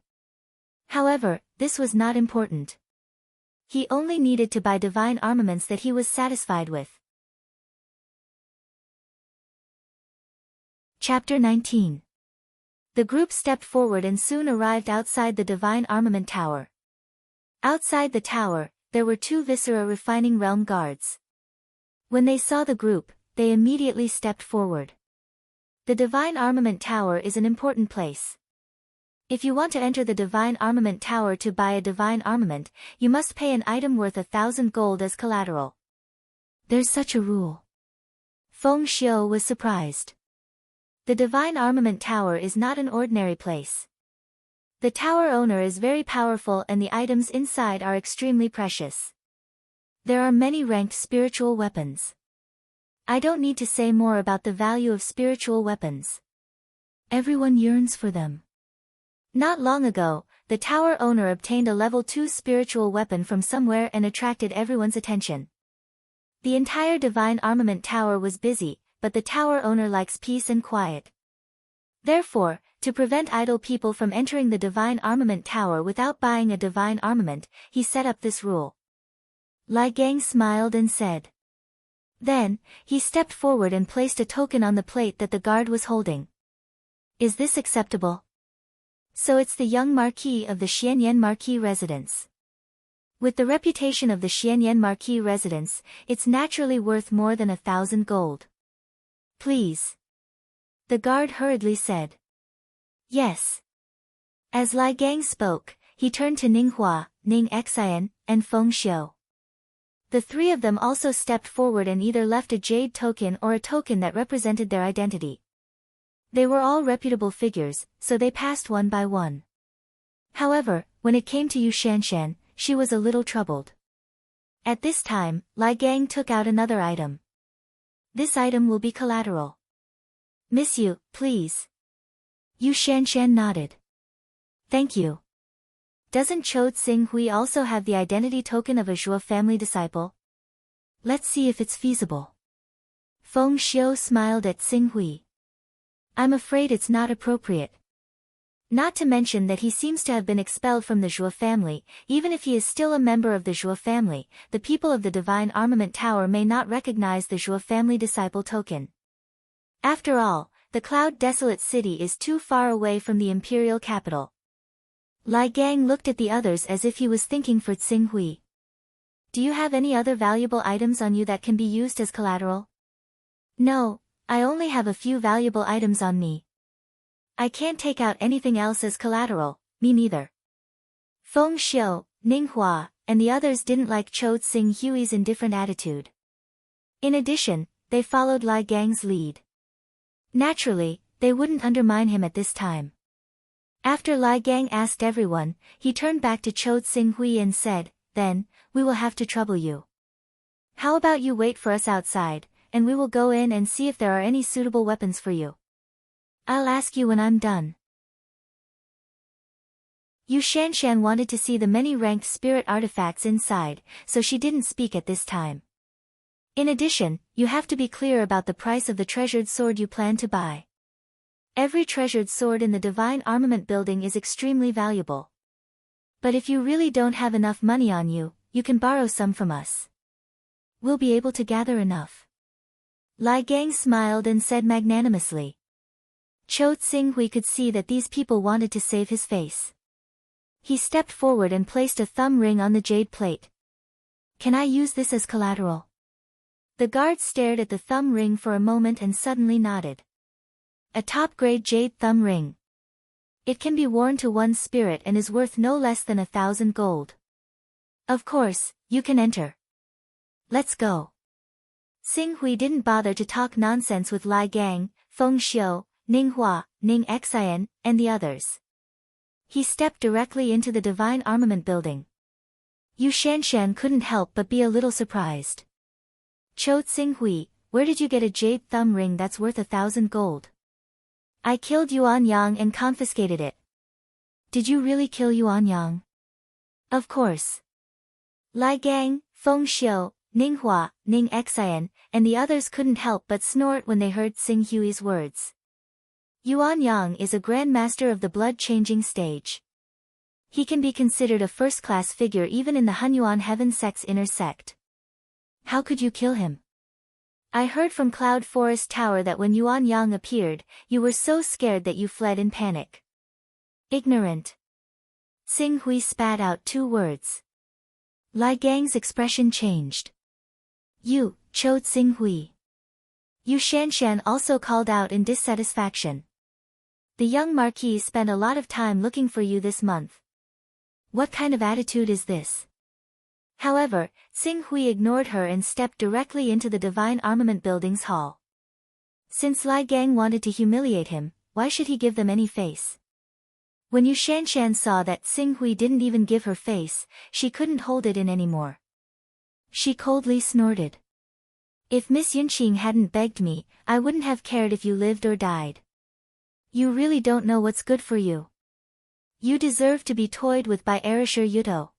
However, this was not important. He only needed to buy divine armaments that he was satisfied with. Chapter 19. The group stepped forward and soon arrived outside the Divine Armament Tower. Outside the tower, there were 2 Viscera Refining Realm guards. When they saw the group, they immediately stepped forward. The Divine Armament Tower is an important place. If you want to enter the Divine Armament Tower to buy a divine armament, you must pay an item worth 1,000 gold as collateral. There's such a rule. Feng Xiu was surprised. The Divine Armament Tower is not an ordinary place. The tower owner is very powerful and the items inside are extremely precious. There are many ranked spiritual weapons. I don't need to say more about the value of spiritual weapons. Everyone yearns for them. Not long ago, the tower owner obtained a level 2 spiritual weapon from somewhere and attracted everyone's attention. The entire Divine Armament Tower was busy, but the tower owner likes peace and quiet. Therefore, To prevent idle people from entering the Divine Armament Tower without buying a divine armament, he set up this rule. Lai Gang smiled and said. Then, he stepped forward and placed a token on the plate that the guard was holding. Is this acceptable? So it's the young Marquis of the Xianyan Marquis residence. With the reputation of the Xianyan Marquis residence, it's naturally worth more than 1,000 gold. Please. The guard hurriedly said. Yes. As Lai Gang spoke, he turned to Ning Hua, Ning Xian, and Feng Xiu. The three of them also stepped forward and either left a jade token or a token that represented their identity. They were all reputable figures, so they passed one by one. However, when it came to Yu Shanshan, she was a little troubled. At this time, Lai Gang took out another item. This item will be collateral. Miss Yu, please. Yu Shanshan nodded. Thank you. Doesn't Chou Tsing Hui also have the identity token of a Zhuo family disciple? Let's see if it's feasible. Feng Xiu smiled at Tsing Hui. I'm afraid it's not appropriate. Not to mention that he seems to have been expelled from the Zhuo family. Even if he is still a member of the Zhuo family, the people of the Divine Armament Tower may not recognize the Zhuo family disciple token. After all, the Cloud Desolate City is too far away from the imperial capital. Lai Gang looked at the others as if he was thinking for Tsing Hui. Do you have any other valuable items on you that can be used as collateral? No, I only have a few valuable items on me. I can't take out anything else as collateral, me neither. Feng Xiu, Ning Hua, and the others didn't like Chou Tsing Hui's indifferent attitude. In addition, they followed Lai Gang's lead. Naturally, they wouldn't undermine him at this time. After Lai Gang asked everyone, he turned back to Chou Tsing Hui and said, Then, we will have to trouble you. How about you wait for us outside, and we will go in and see if there are any suitable weapons for you. I'll ask you when I'm done. Yu Shanshan wanted to see the many ranked spirit artifacts inside, so she didn't speak at this time. In addition, you have to be clear about the price of the treasured sword you plan to buy. Every treasured sword in the Divine Armament building is extremely valuable. But if you really don't have enough money on you, you can borrow some from us. We'll be able to gather enough. Lai Gang smiled and said magnanimously. Chou Tsing Hui could see that these people wanted to save his face. He stepped forward and placed a thumb ring on the jade plate. Can I use this as collateral? The guard stared at the thumb ring for a moment and suddenly nodded. A top-grade jade thumb ring. It can be worn to one's spirit and is worth no less than 1,000 gold. Of course, you can enter. Let's go. Tsing Hui didn't bother to talk nonsense with Lai Gang, Feng Xiu, Ning Hua, Ning Xian, and the others. He stepped directly into the Divine Armament building. Yu Shanshan couldn't help but be a little surprised. Chou Tsing Hui, where did you get a jade thumb ring that's worth 1,000 gold? I killed Yuan Yang and confiscated it. Did you really kill Yuan Yang? Of course. Lai Gang, Feng Xiu, Ning Hua, Ning Xian, and the others couldn't help but snort when they heard Tsing Hui's words. Yuan Yang is a grandmaster of the blood-changing stage. He can be considered a first-class figure even in the Hunyuan Heaven Sect's inner sect. How could you kill him? I heard from Cloud Forest Tower that when Yuan Yang appeared, you were so scared that you fled in panic. Ignorant. Tsing Hui spat out 2 words. Lai Gang's expression changed. You, Chou Tsing Hui. Yu Shanshan also called out in dissatisfaction. The young Marquis spent a lot of time looking for you this month. What kind of attitude is this? However, Tsing Hui ignored her and stepped directly into the Divine Armament Building's hall. Since Lai Gang wanted to humiliate him, why should he give them any face? When Yu Shanshan saw that Tsing Hui didn't even give her face, she couldn't hold it in anymore. She coldly snorted. If Miss Yunqing hadn't begged me, I wouldn't have cared if you lived or died. You really don't know what's good for you. You deserve to be toyed with by Erasure Yudo.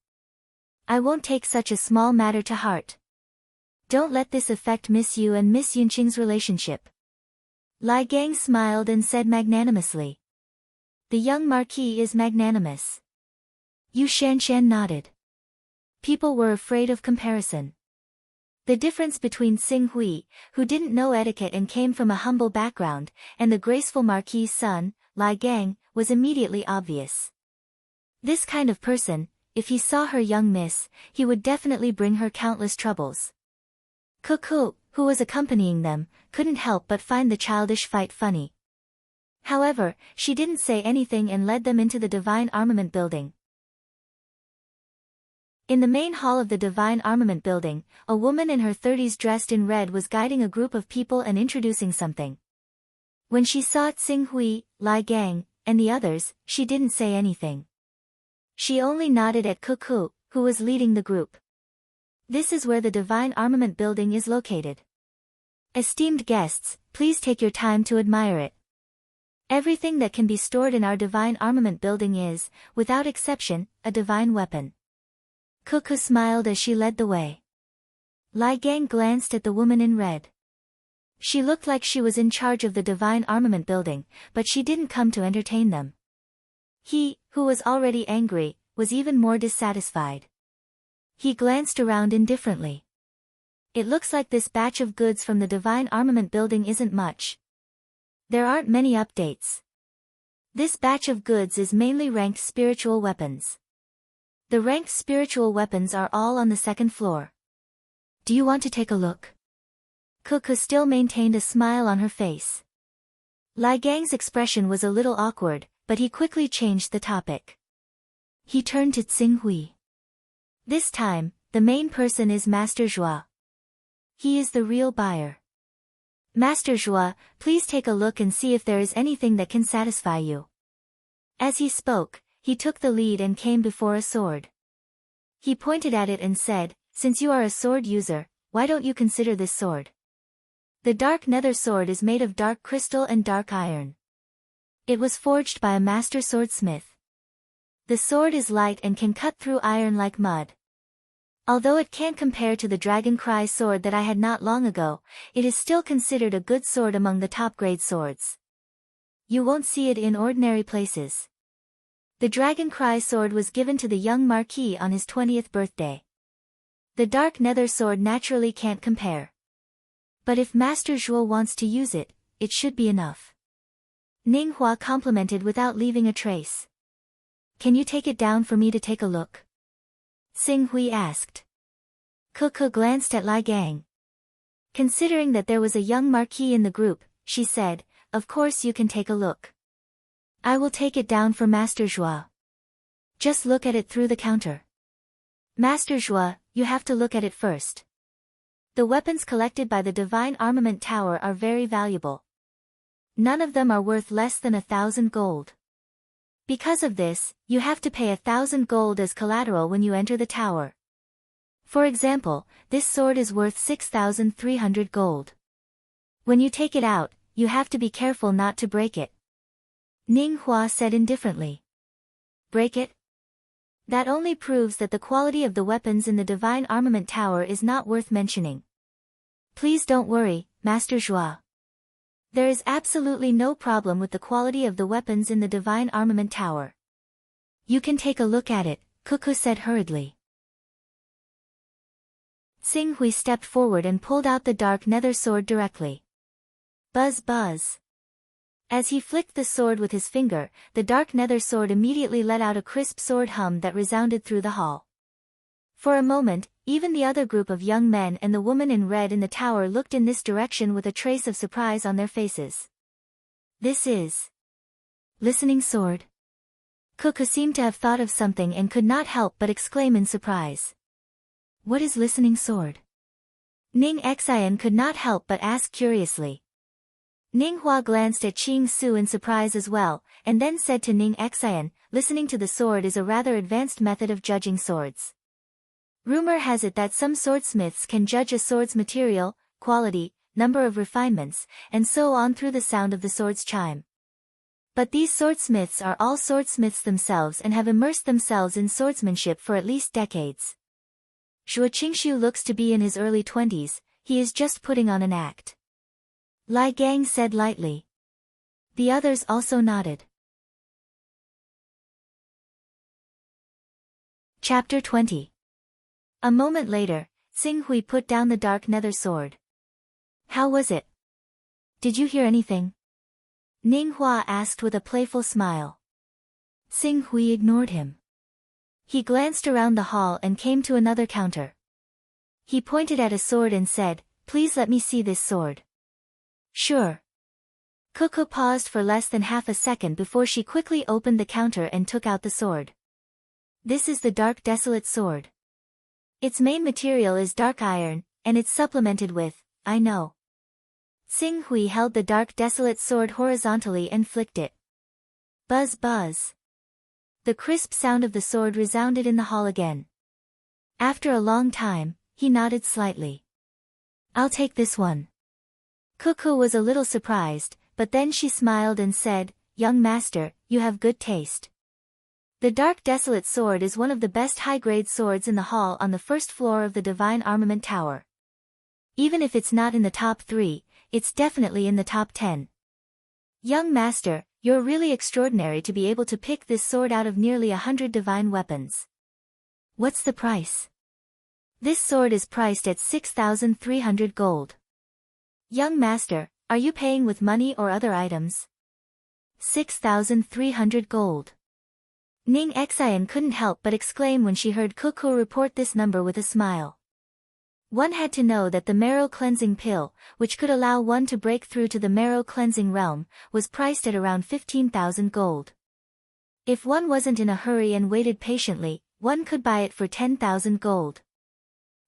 I won't take such a small matter to heart. Don't let this affect Miss Yu and Miss Yunqing's relationship. Lai Gang smiled and said magnanimously. The young marquis is magnanimous. Yu Shanshan nodded. People were afraid of comparison. The difference between Xing Hui, who didn't know etiquette and came from a humble background, and the graceful marquis' son, Lai Gang, was immediately obvious. This kind of person, if he saw her young miss, he would definitely bring her countless troubles. Cuckoo, who was accompanying them, couldn't help but find the childish fight funny. However, she didn't say anything and led them into the Divine Armament Building. In the main hall of the Divine Armament Building, a woman in her 30s dressed in red was guiding a group of people and introducing something. When she saw Xing Hui, Lai Gang, and the others, she didn't say anything. She only nodded at Cuckoo, who was leading the group. This is where the Divine Armament Building is located. Esteemed guests, please take your time to admire it. Everything that can be stored in our Divine Armament Building is, without exception, a divine weapon. Cuckoo smiled as she led the way. Lai Gang glanced at the woman in red. She looked like she was in charge of the Divine Armament Building, but she didn't come to entertain them. He, who was already angry, was even more dissatisfied. He glanced around indifferently. It looks like this batch of goods from the Divine Armament Building isn't much. There aren't many updates. This batch of goods is mainly ranked spiritual weapons. The ranked spiritual weapons are all on the second floor. Do you want to take a look? Cuckoo still maintained a smile on her face. Lai Gang's expression was a little awkward, but he quickly changed the topic. He turned to Xing Hui. This time, the main person is Master Zhua. He is the real buyer. Master Zhua, please take a look and see if there is anything that can satisfy you. As he spoke, he took the lead and came before a sword. He pointed at it and said, "Since you are a sword user, why don't you consider this sword?" The dark nether sword is made of dark crystal and dark iron. It was forged by a master swordsmith. The sword is light and can cut through iron like mud. Although it can't compare to the Dragon Cry sword that I had not long ago, it is still considered a good sword among the top-grade swords. You won't see it in ordinary places. The Dragon Cry sword was given to the young marquis on his 20th birthday. The dark nether sword naturally can't compare. But if Master Zhuo wants to use it, it should be enough. Ning Hua complimented without leaving a trace. Can you take it down for me to take a look? Xing Hui asked. Cuckoo glanced at Lai Gang. Considering that there was a young marquis in the group, she said, "Of course you can take a look. I will take it down for Master Zhua. Just look at it through the counter." Master Zhua, you have to look at it first. The weapons collected by the Divine Armament Tower are very valuable. None of them are worth less than 1,000 gold. Because of this, you have to pay 1,000 gold as collateral when you enter the tower. For example, this sword is worth 6,300 gold. When you take it out, you have to be careful not to break it. Ning Hua said indifferently. Break it? That only proves that the quality of the weapons in the Divine Armament Tower is not worth mentioning. Please don't worry, Master Zhua. There is absolutely no problem with the quality of the weapons in the Divine Armament Tower. You can take a look at it, Cuckoo said hurriedly. Xing Hui stepped forward and pulled out the dark nether sword directly. Buzz buzz. As he flicked the sword with his finger, the dark nether sword immediately let out a crisp sword hum that resounded through the hall. For a moment, even the other group of young men and the woman in red in the tower looked in this direction with a trace of surprise on their faces. This is Listening Sword. Cuckoo seemed to have thought of something and could not help but exclaim in surprise. What is Listening Sword? Ning Xian could not help but ask curiously. Ning Hua glanced at Qing Su in surprise as well, and then said to Ning Xian, listening to the sword is a rather advanced method of judging swords. Rumor has it that some swordsmiths can judge a sword's material, quality, number of refinements, and so on through the sound of the sword's chime. But these swordsmiths are all swordsmiths themselves and have immersed themselves in swordsmanship for at least decades. Zhuo Qingshu looks to be in his early 20s, he is just putting on an act. Lai Gang said lightly. The others also nodded. Chapter 20. A moment later, Xing Hui put down the dark nether sword. How was it? Did you hear anything? Ning Hua asked with a playful smile. Xing Hui ignored him. He glanced around the hall and came to another counter. He pointed at a sword and said, "Please let me see this sword." Sure. Coco paused for less than half a second before she quickly opened the counter and took out the sword. This is the Dark Desolate Sword. Its main material is dark iron, and it's supplemented with, I know. Xing Hui held the Dark Desolate Sword horizontally and flicked it. Buzz buzz. The crisp sound of the sword resounded in the hall again. After a long time, he nodded slightly. I'll take this one. Cuckoo was a little surprised, but then she smiled and said, Young master, you have good taste. The Dark Desolate Sword is one of the best high-grade swords in the hall on the first floor of the Divine Armament Tower. Even if it's not in the top 3, it's definitely in the top 10. Young master, you're really extraordinary to be able to pick this sword out of nearly 100 divine weapons. What's the price? This sword is priced at 6,300 gold. Young master, are you paying with money or other items? 6,300 gold. Ning Xian couldn't help but exclaim when she heard Cuckoo report this number with a smile. One had to know that the marrow cleansing pill, which could allow one to break through to the marrow cleansing realm, was priced at around 15,000 gold. If one wasn't in a hurry and waited patiently, one could buy it for 10,000 gold.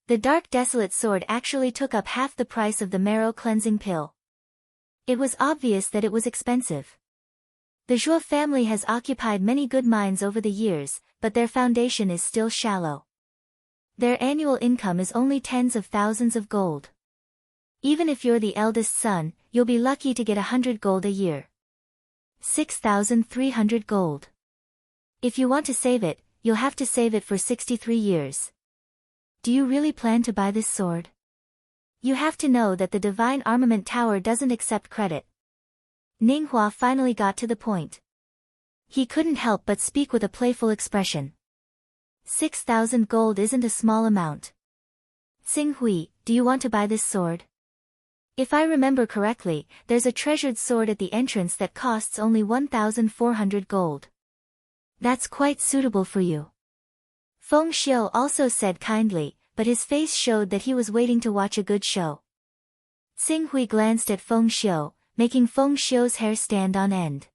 The Dark Desolate Sword actually took up half the price of the marrow cleansing pill. It was obvious that it was expensive. The Zhuo family has occupied many good mines over the years, but their foundation is still shallow. Their annual income is only tens of thousands of gold. Even if you're the eldest son, you'll be lucky to get 100 gold a year. 6,300 gold. If you want to save it, you'll have to save it for 63 years. Do you really plan to buy this sword? You have to know that the Divine Armament Tower doesn't accept credit. Ning Hua finally got to the point. He couldn't help but speak with a playful expression. 6,000 gold isn't a small amount. Xing Hui, do you want to buy this sword? If I remember correctly, there's a treasured sword at the entrance that costs only 1,400 gold. That's quite suitable for you. Feng Xiu also said kindly, but his face showed that he was waiting to watch a good show. Xing Hui glanced at Feng Xiu, making Feng Xiu's hair stand on end.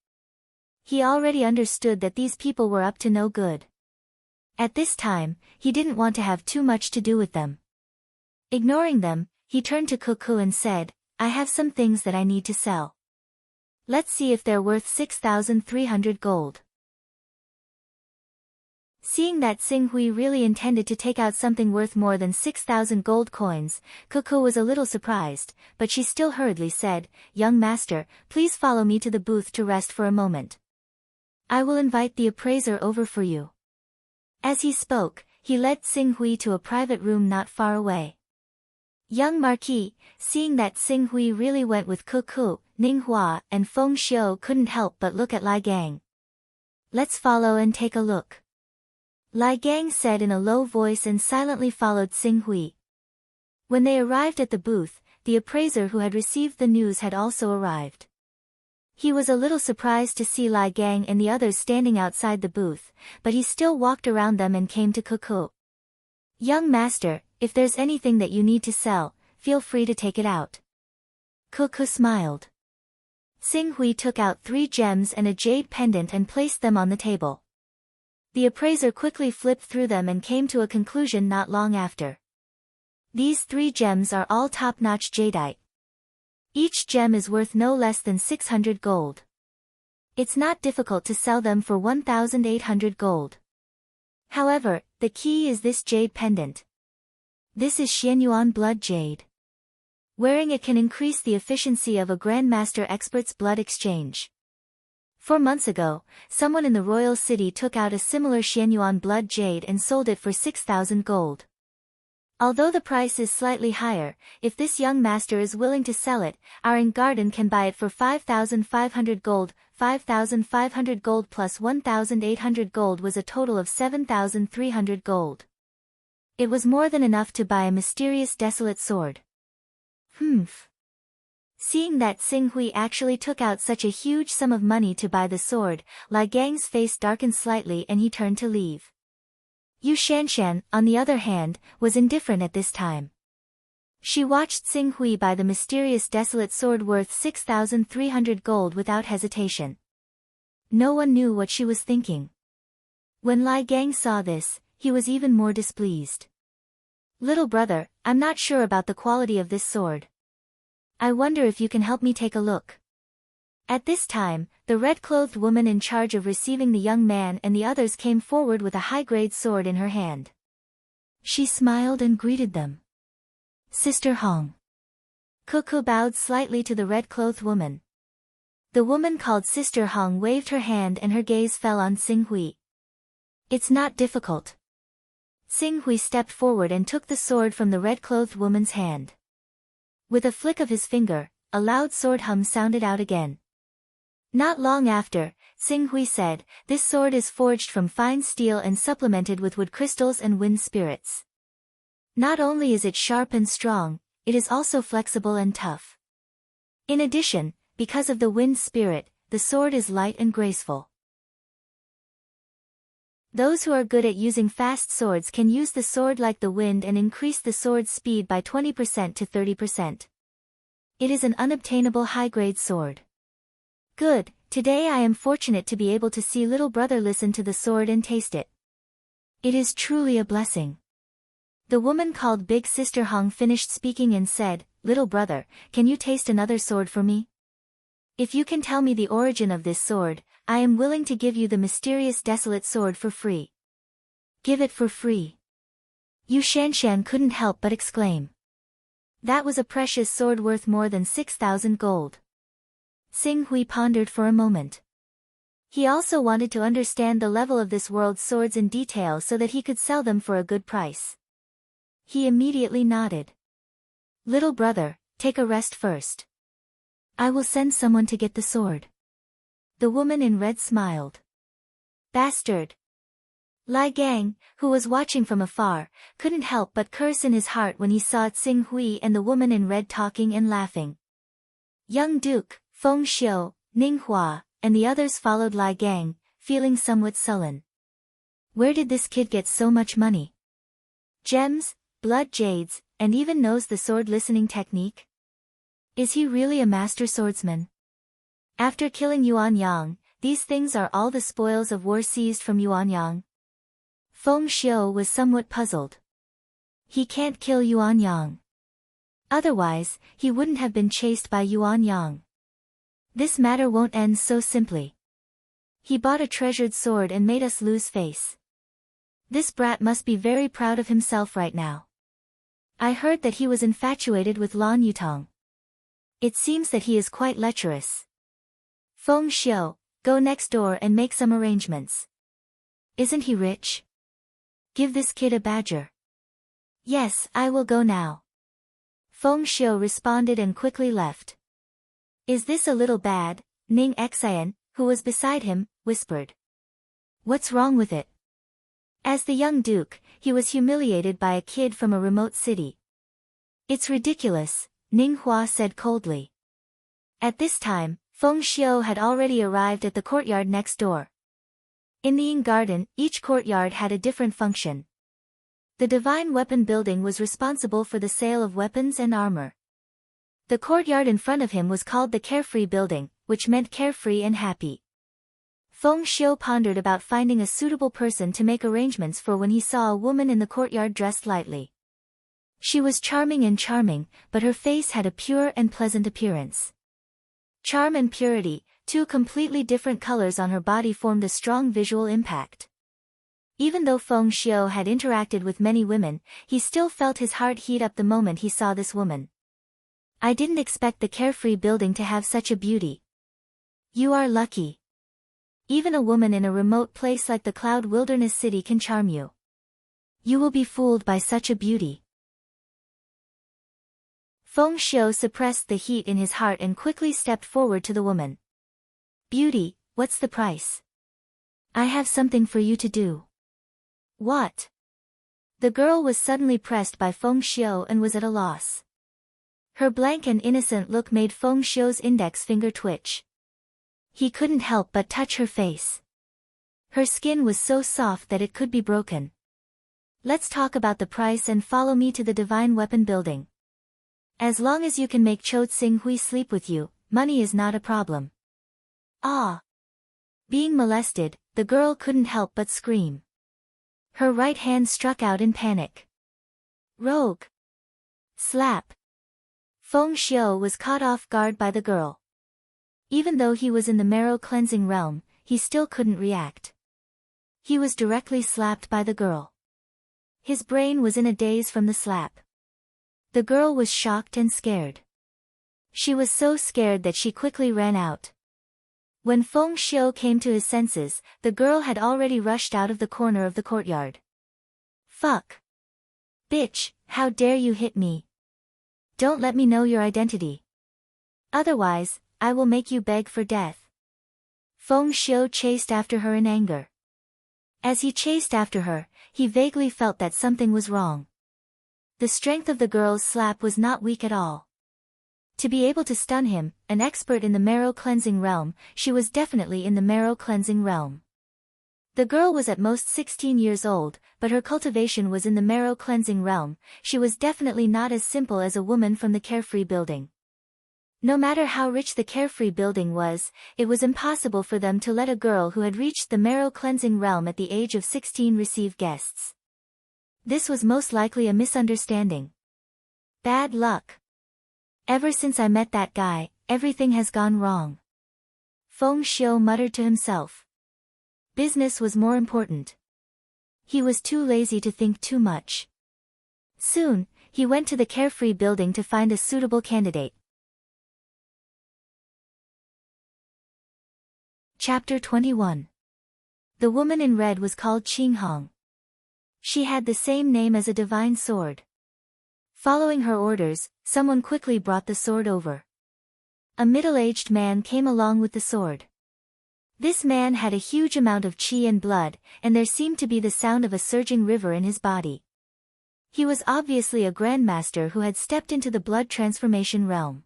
He already understood that these people were up to no good. At this time, he didn't want to have too much to do with them. Ignoring them, he turned to Cuckoo and said, I have some things that I need to sell. Let's see if they're worth 6,300 gold. Seeing that Xing Hui really intended to take out something worth more than 6,000 gold coins, Cuckoo was a little surprised, but she still hurriedly said, Young master, please follow me to the booth to rest for a moment. I will invite the appraiser over for you. As he spoke, he led Xing Hui to a private room not far away. Young Marquis, seeing that Xing Hui really went with Cuckoo, Ning Hua and Feng Xiu couldn't help but look at Lai Gang. Let's follow and take a look. Lai Gang said in a low voice and silently followed Xing Hui. When they arrived at the booth, the appraiser who had received the news had also arrived. He was a little surprised to see Lai Gang and the others standing outside the booth, but he still walked around them and came to Cuckoo. Young master, if there's anything that you need to sell, feel free to take it out. Cuckoo smiled. Xing Hui took out 3 gems and a jade pendant and placed them on the table. The appraiser quickly flipped through them and came to a conclusion not long after. These 3 gems are all top-notch jadeite. Each gem is worth no less than 600 gold. It's not difficult to sell them for 1,800 gold. However, the key is this jade pendant. This is Xianyuan blood jade. Wearing it can increase the efficiency of a Grandmaster expert's blood exchange. 4 months ago, someone in the royal city took out a similar Xianyuan blood jade and sold it for 6,000 gold. Although the price is slightly higher, if this young master is willing to sell it, our garden can buy it for 5,500 gold. 5,500 gold plus 1,800 gold was a total of 7,300 gold. It was more than enough to buy a mysterious desolate sword. Humph. Seeing that Xing Hui actually took out such a huge sum of money to buy the sword, Lai Gang's face darkened slightly and he turned to leave. Yu Shanshan, on the other hand, was indifferent at this time. She watched Xing Hui buy the mysterious desolate sword worth 6,300 gold without hesitation. No one knew what she was thinking. When Lai Gang saw this, he was even more displeased. "Little brother, I'm not sure about the quality of this sword. I wonder if you can help me take a look." At this time, the red-clothed woman in charge of receiving the young man and the others came forward with a high-grade sword in her hand. She smiled and greeted them. "Sister Hong." Cuckoo bowed slightly to the red-clothed woman. The woman called Sister Hong waved her hand and her gaze fell on Xing Hui. "It's not difficult." Xing Hui stepped forward and took the sword from the red-clothed woman's hand. With a flick of his finger, a loud sword hum sounded out again. Not long after, Xing Hui said, "This sword is forged from fine steel and supplemented with wood crystals and wind spirits. Not only is it sharp and strong, it is also flexible and tough. In addition, because of the wind spirit, the sword is light and graceful." Those who are good at using fast swords can use the sword like the wind and increase the sword's speed by 20% to 30%. It is an unobtainable high-grade sword. Good, today I am fortunate to be able to see little brother listen to the sword and taste it. It is truly a blessing. The woman called Big Sister Hong finished speaking and said, "Little brother, can you taste another sword for me? If you can tell me the origin of this sword, I am willing to give you the mysterious desolate sword for free." "Give it for free." Yu Shanshan couldn't help but exclaim. That was a precious sword worth more than 6,000 gold. Xing Hui pondered for a moment. He also wanted to understand the level of this world's swords in detail so that he could sell them for a good price. He immediately nodded. "Little brother, take a rest first. I will send someone to get the sword." The woman in red smiled. "Bastard." Lai Gang, who was watching from afar, couldn't help but curse in his heart when he saw Xing Hui and the woman in red talking and laughing. Young Duke, Feng Xiu, Ning Hua, and the others followed Lai Gang, feeling somewhat sullen. Where did this kid get so much money? Gems, blood jades, and even knows the sword listening technique? Is he really a master swordsman? After killing Yuan Yang, these things are all the spoils of war seized from Yuan Yang? Feng Xiu was somewhat puzzled. He can't kill Yuan Yang. Otherwise, he wouldn't have been chased by Yuan Yang. This matter won't end so simply. He bought a treasured sword and made us lose face. This brat must be very proud of himself right now. I heard that he was infatuated with Lan Yutong. It seems that he is quite lecherous. Feng Xiu, go next door and make some arrangements. Isn't he rich? Give this kid a badger. Yes, I will go now. Feng Xiu responded and quickly left. Is this a little bad? Ning Xian, who was beside him, whispered. What's wrong with it? As the young duke, he was humiliated by a kid from a remote city. It's ridiculous, Ning Hua said coldly. At this time, Feng Xiu had already arrived at the courtyard next door. In the Ying Garden, each courtyard had a different function. The Divine Weapon Building was responsible for the sale of weapons and armor. The courtyard in front of him was called the Carefree Building, which meant carefree and happy. Feng Xiu pondered about finding a suitable person to make arrangements for when he saw a woman in the courtyard dressed lightly. She was charming, but her face had a pure and pleasant appearance. Charm and purity, two completely different colors on her body, formed a strong visual impact. Even though Feng Xiu had interacted with many women, he still felt his heart heat up the moment he saw this woman. I didn't expect the Carefree Building to have such a beauty. You are lucky. Even a woman in a remote place like the Cloud Wilderness City can charm you. You will be fooled by such a beauty. Feng Xiu suppressed the heat in his heart and quickly stepped forward to the woman. Beauty, what's the price? I have something for you to do. What? The girl was suddenly pressed by Feng Xiu and was at a loss. Her blank and innocent look made Feng Xiu's index finger twitch. He couldn't help but touch her face. Her skin was so soft that it could be broken. Let's talk about the price and follow me to the Divine Weapon Building. As long as you can make Cho Tsing Hui sleep with you, money is not a problem. Ah! Being molested, the girl couldn't help but scream. Her right hand struck out in panic. Rogue! Slap! Feng Xiu was caught off guard by the girl. Even though he was in the marrow cleansing realm, he still couldn't react. He was directly slapped by the girl. His brain was in a daze from the slap. The girl was shocked and scared. She was so scared that she quickly ran out. When Feng Xiu came to his senses, the girl had already rushed out of the corner of the courtyard. Fuck! Bitch, how dare you hit me? Don't let me know your identity. Otherwise, I will make you beg for death. Feng Xiu chased after her in anger. As he chased after her, he vaguely felt that something was wrong. The strength of the girl's slap was not weak at all. To be able to stun him, an expert in the marrow cleansing realm, she was definitely in the marrow cleansing realm. The girl was at most 16 years old, but her cultivation was in the marrow cleansing realm. She was definitely not as simple as a woman from the Carefree Building. No matter how rich the Carefree Building was, it was impossible for them to let a girl who had reached the marrow cleansing realm at the age of 16 receive guests. This was most likely a misunderstanding. Bad luck. Ever since I met that guy, everything has gone wrong. Feng Xiu muttered to himself. Business was more important. He was too lazy to think too much. Soon, he went to the Carefree Building to find a suitable candidate. Chapter 21. The woman in red was called Qing Hong. She had the same name as a divine sword. Following her orders, someone quickly brought the sword over. A middle-aged man came along with the sword. This man had a huge amount of qi and blood, and there seemed to be the sound of a surging river in his body. He was obviously a grandmaster who had stepped into the blood transformation realm.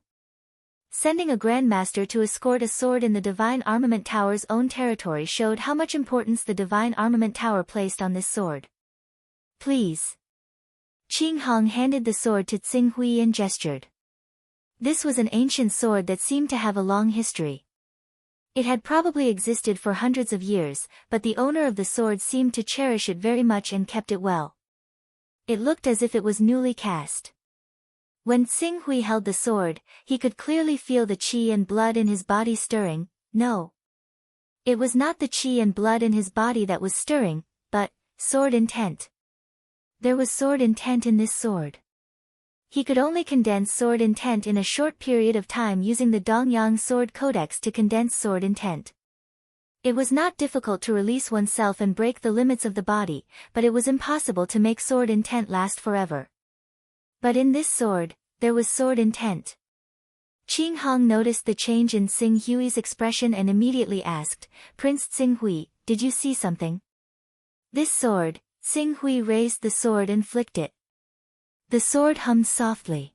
Sending a grandmaster to escort a sword in the Divine Armament Tower's own territory showed how much importance the Divine Armament Tower placed on this sword. Please. Qing Hong handed the sword to Tsing Hui and gestured. This was an ancient sword that seemed to have a long history. It had probably existed for hundreds of years, but the owner of the sword seemed to cherish it very much and kept it well. It looked as if it was newly cast. When Tsing Hui held the sword, he could clearly feel the qi and blood in his body stirring. No. It was not the qi and blood in his body that was stirring, but sword intent. There was sword intent in this sword. He could only condense sword intent in a short period of time using the Dongyang Sword Codex to condense sword intent. It was not difficult to release oneself and break the limits of the body, but it was impossible to make sword intent last forever. But in this sword, there was sword intent. Qing Hong noticed the change in Tsing Hui's expression and immediately asked, Prince Tsing Hui, did you see something? This sword, Tsing Hui raised the sword and flicked it. The sword hummed softly.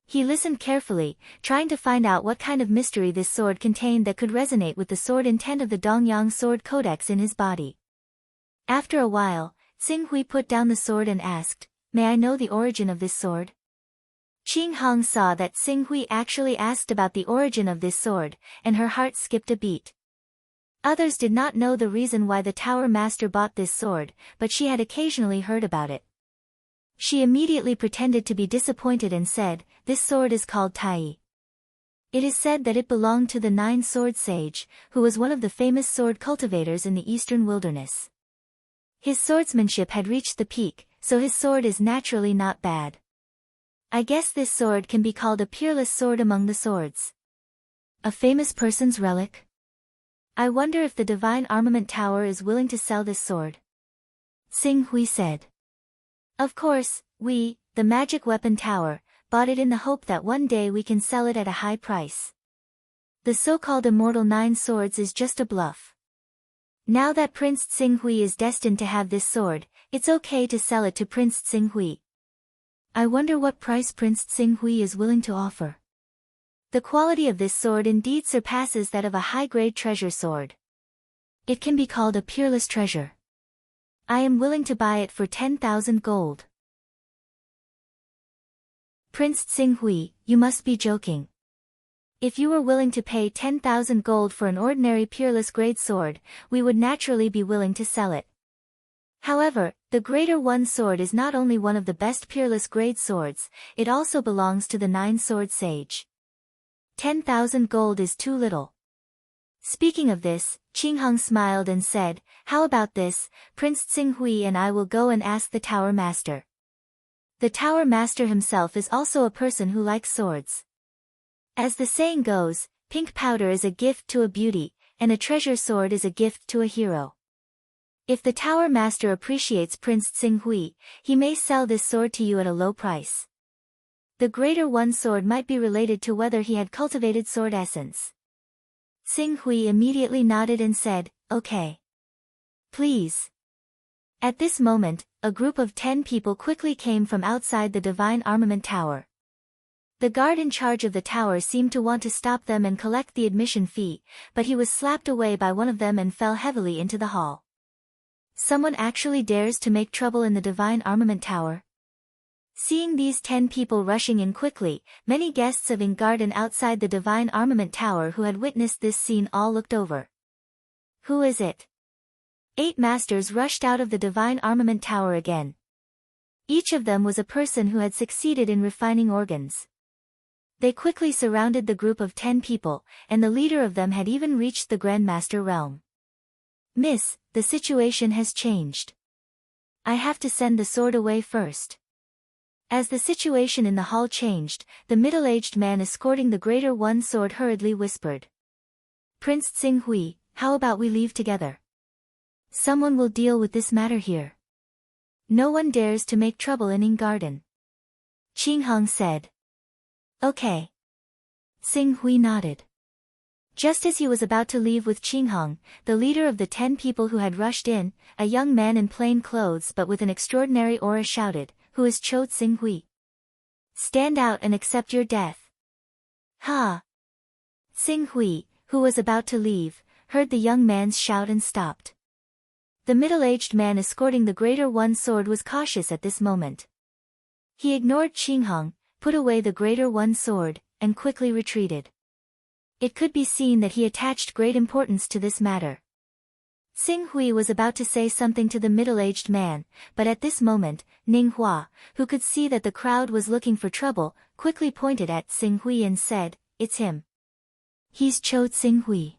He listened carefully, trying to find out what kind of mystery this sword contained that could resonate with the sword intent of the Dongyang Sword Codex in his body. After a while, Tsing Hui put down the sword and asked, May I know the origin of this sword? Qing Hong saw that Tsing Hui actually asked about the origin of this sword, and her heart skipped a beat. Others did not know the reason why the Tower Master bought this sword, but she had occasionally heard about it. She immediately pretended to be disappointed and said, This sword is called Tai. It is said that it belonged to the Nine-Sword Sage, who was one of the famous sword cultivators in the eastern wilderness. His swordsmanship had reached the peak, so his sword is naturally not bad. I guess this sword can be called a peerless sword among the swords. A famous person's relic? I wonder if the Divine Armament Tower is willing to sell this sword. Tsing Hui said. Of course, we, the Magic Weapon Tower, bought it in the hope that one day we can sell it at a high price. The so-called immortal 9 swords is just a bluff. Now that Prince Tsinghui is destined to have this sword, it's okay to sell it to Prince Tsinghui. I wonder what price Prince Tsinghui is willing to offer. The quality of this sword indeed surpasses that of a high-grade treasure sword. It can be called a peerless treasure. I am willing to buy it for 10,000 gold. Prince Tsinghui, you must be joking. If you were willing to pay 10,000 gold for an ordinary peerless grade sword, we would naturally be willing to sell it. However, the Greater One sword is not only one of the best peerless grade swords, it also belongs to the 9-sword sage. 10,000 gold is too little. Speaking of this, Qinghong smiled and said, how about this, Prince Tsinghui and I will go and ask the Tower Master. The Tower Master himself is also a person who likes swords. As the saying goes, pink powder is a gift to a beauty, and a treasure sword is a gift to a hero. If the Tower Master appreciates Prince Tsinghui, he may sell this sword to you at a low price. The Greater One sword might be related to whether he had cultivated sword essence. Tsinghui immediately nodded and said, okay. Please. At this moment, a group of 10 people quickly came from outside the Divine Armament Tower. The guard in charge of the tower seemed to want to stop them and collect the admission fee, but he was slapped away by one of them and fell heavily into the hall. Someone actually dares to make trouble in the Divine Armament Tower? Seeing these 10 people rushing in quickly, many guests of Ingarden outside the Divine Armament Tower who had witnessed this scene all looked over. Who is it? 8 masters rushed out of the Divine Armament Tower again. Each of them was a person who had succeeded in refining organs. They quickly surrounded the group of 10 people, and the leader of them had even reached the Grandmaster realm. Miss, the situation has changed. I have to send the sword away first. As the situation in the hall changed, the middle-aged man escorting the Greater One sword hurriedly whispered. Prince Tsinghui, how about we leave together? Someone will deal with this matter here. No one dares to make trouble in Ingarden. Qinghong said. Okay. Tsinghui nodded. Just as he was about to leave with Qinghong, the leader of the 10 people who had rushed in, a young man in plain clothes but with an extraordinary aura shouted, who is Cho Tsinghui? Stand out and accept your death. Ha! Tsinghui, who was about to leave, heard the young man's shout and stopped. The middle-aged man escorting the Greater One sword was cautious at this moment. He ignored Qinghong, put away the Greater One sword, and quickly retreated. It could be seen that he attached great importance to this matter. Tsinghui was about to say something to the middle-aged man, but at this moment, Ning Hua, who could see that the crowd was looking for trouble, quickly pointed at Tsinghui and said, it's him. He's Cho Tsinghui.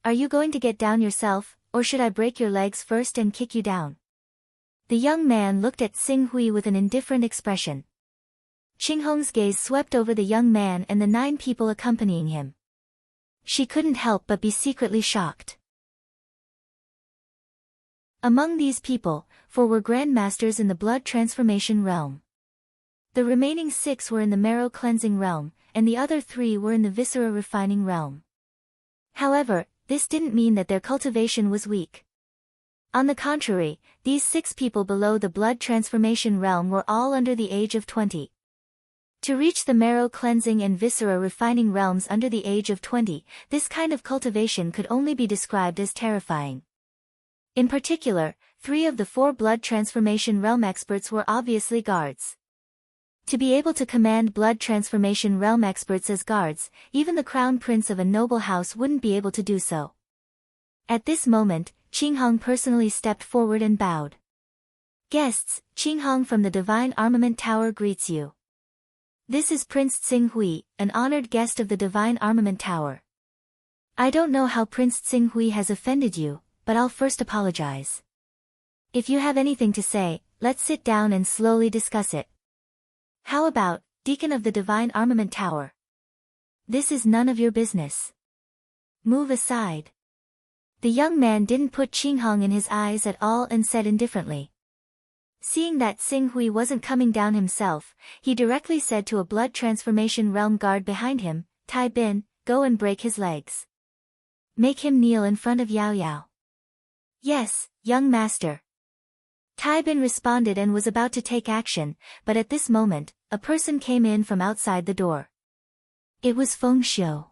Are you going to get down yourself, or should I break your legs first and kick you down? The young man looked at Tsinghui with an indifferent expression. Qinghong's gaze swept over the young man and the 9 people accompanying him. She couldn't help but be secretly shocked. Among these people, 4 were grandmasters in the blood transformation realm. The remaining 6 were in the marrow cleansing realm, and the other 3 were in the viscera refining realm. However, this didn't mean that their cultivation was weak. On the contrary, these 6 people below the blood transformation realm were all under the age of 20. To reach the marrow cleansing and viscera refining realms under the age of 20, this kind of cultivation could only be described as terrifying. In particular, 3 of the 4 blood transformation realm experts were obviously guards. To be able to command blood transformation realm experts as guards, even the crown prince of a noble house wouldn't be able to do so. At this moment, Qinghong personally stepped forward and bowed. Guests, Qinghong from the Divine Armament Tower greets you. This is Prince Tsinghui, an honored guest of the Divine Armament Tower. I don't know how Prince Tsinghui has offended you, but I'll first apologize. If you have anything to say, let's sit down and slowly discuss it. How about, Deacon of the Divine Armament Tower? This is none of your business. Move aside. The young man didn't put Qinghong in his eyes at all and said indifferently. Seeing that Tsinghui wasn't coming down himself, he directly said to a blood transformation realm guard behind him, Tai Bin, go and break his legs. Make him kneel in front of Yao Yao. Yes, young master. Tai Bin responded and was about to take action, but at this moment, a person came in from outside the door. It was Feng Xiu.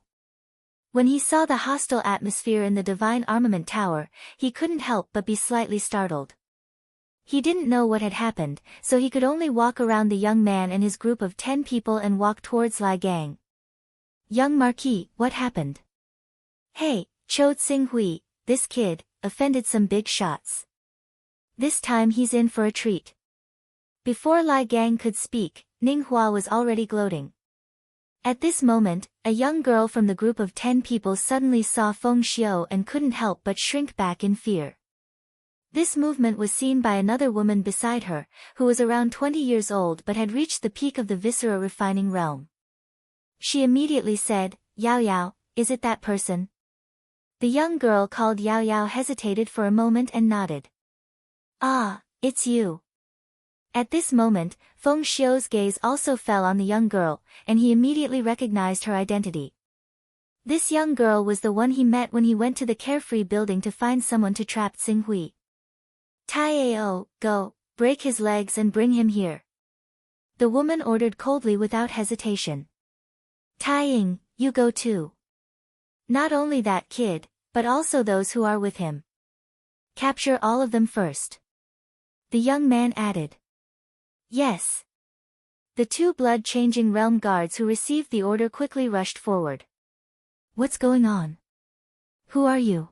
When he saw the hostile atmosphere in the Divine Armament Tower, he couldn't help but be slightly startled. He didn't know what had happened, so he could only walk around the young man and his group of 10 people and walk towards Lai Gang. Young Marquis, what happened? Hey, Chou Tsinghui, this kid, offended some big shots. This time he's in for a treat. Before Lai Gang could speak, Ning Hua was already gloating. At this moment, a young girl from the group of 10 people suddenly saw Feng Xiu and couldn't help but shrink back in fear. This movement was seen by another woman beside her, who was around 20 years old but had reached the peak of the viscera refining realm. She immediately said, Yao Yao, is it that person? The young girl called Yao Yao hesitated for a moment and nodded. Ah, it's you. At this moment, Feng Xiu's gaze also fell on the young girl, and he immediately recognized her identity. This young girl was the one he met when he went to the Carefree building to find someone to trap Tsinghui. Tai Ao, go, break his legs and bring him here. The woman ordered coldly without hesitation. Tai Ying, you go too. Not only that kid, but also those who are with him. Capture all of them first. The young man added. Yes. The 2 blood-changing realm guards who received the order quickly rushed forward. What's going on? Who are you?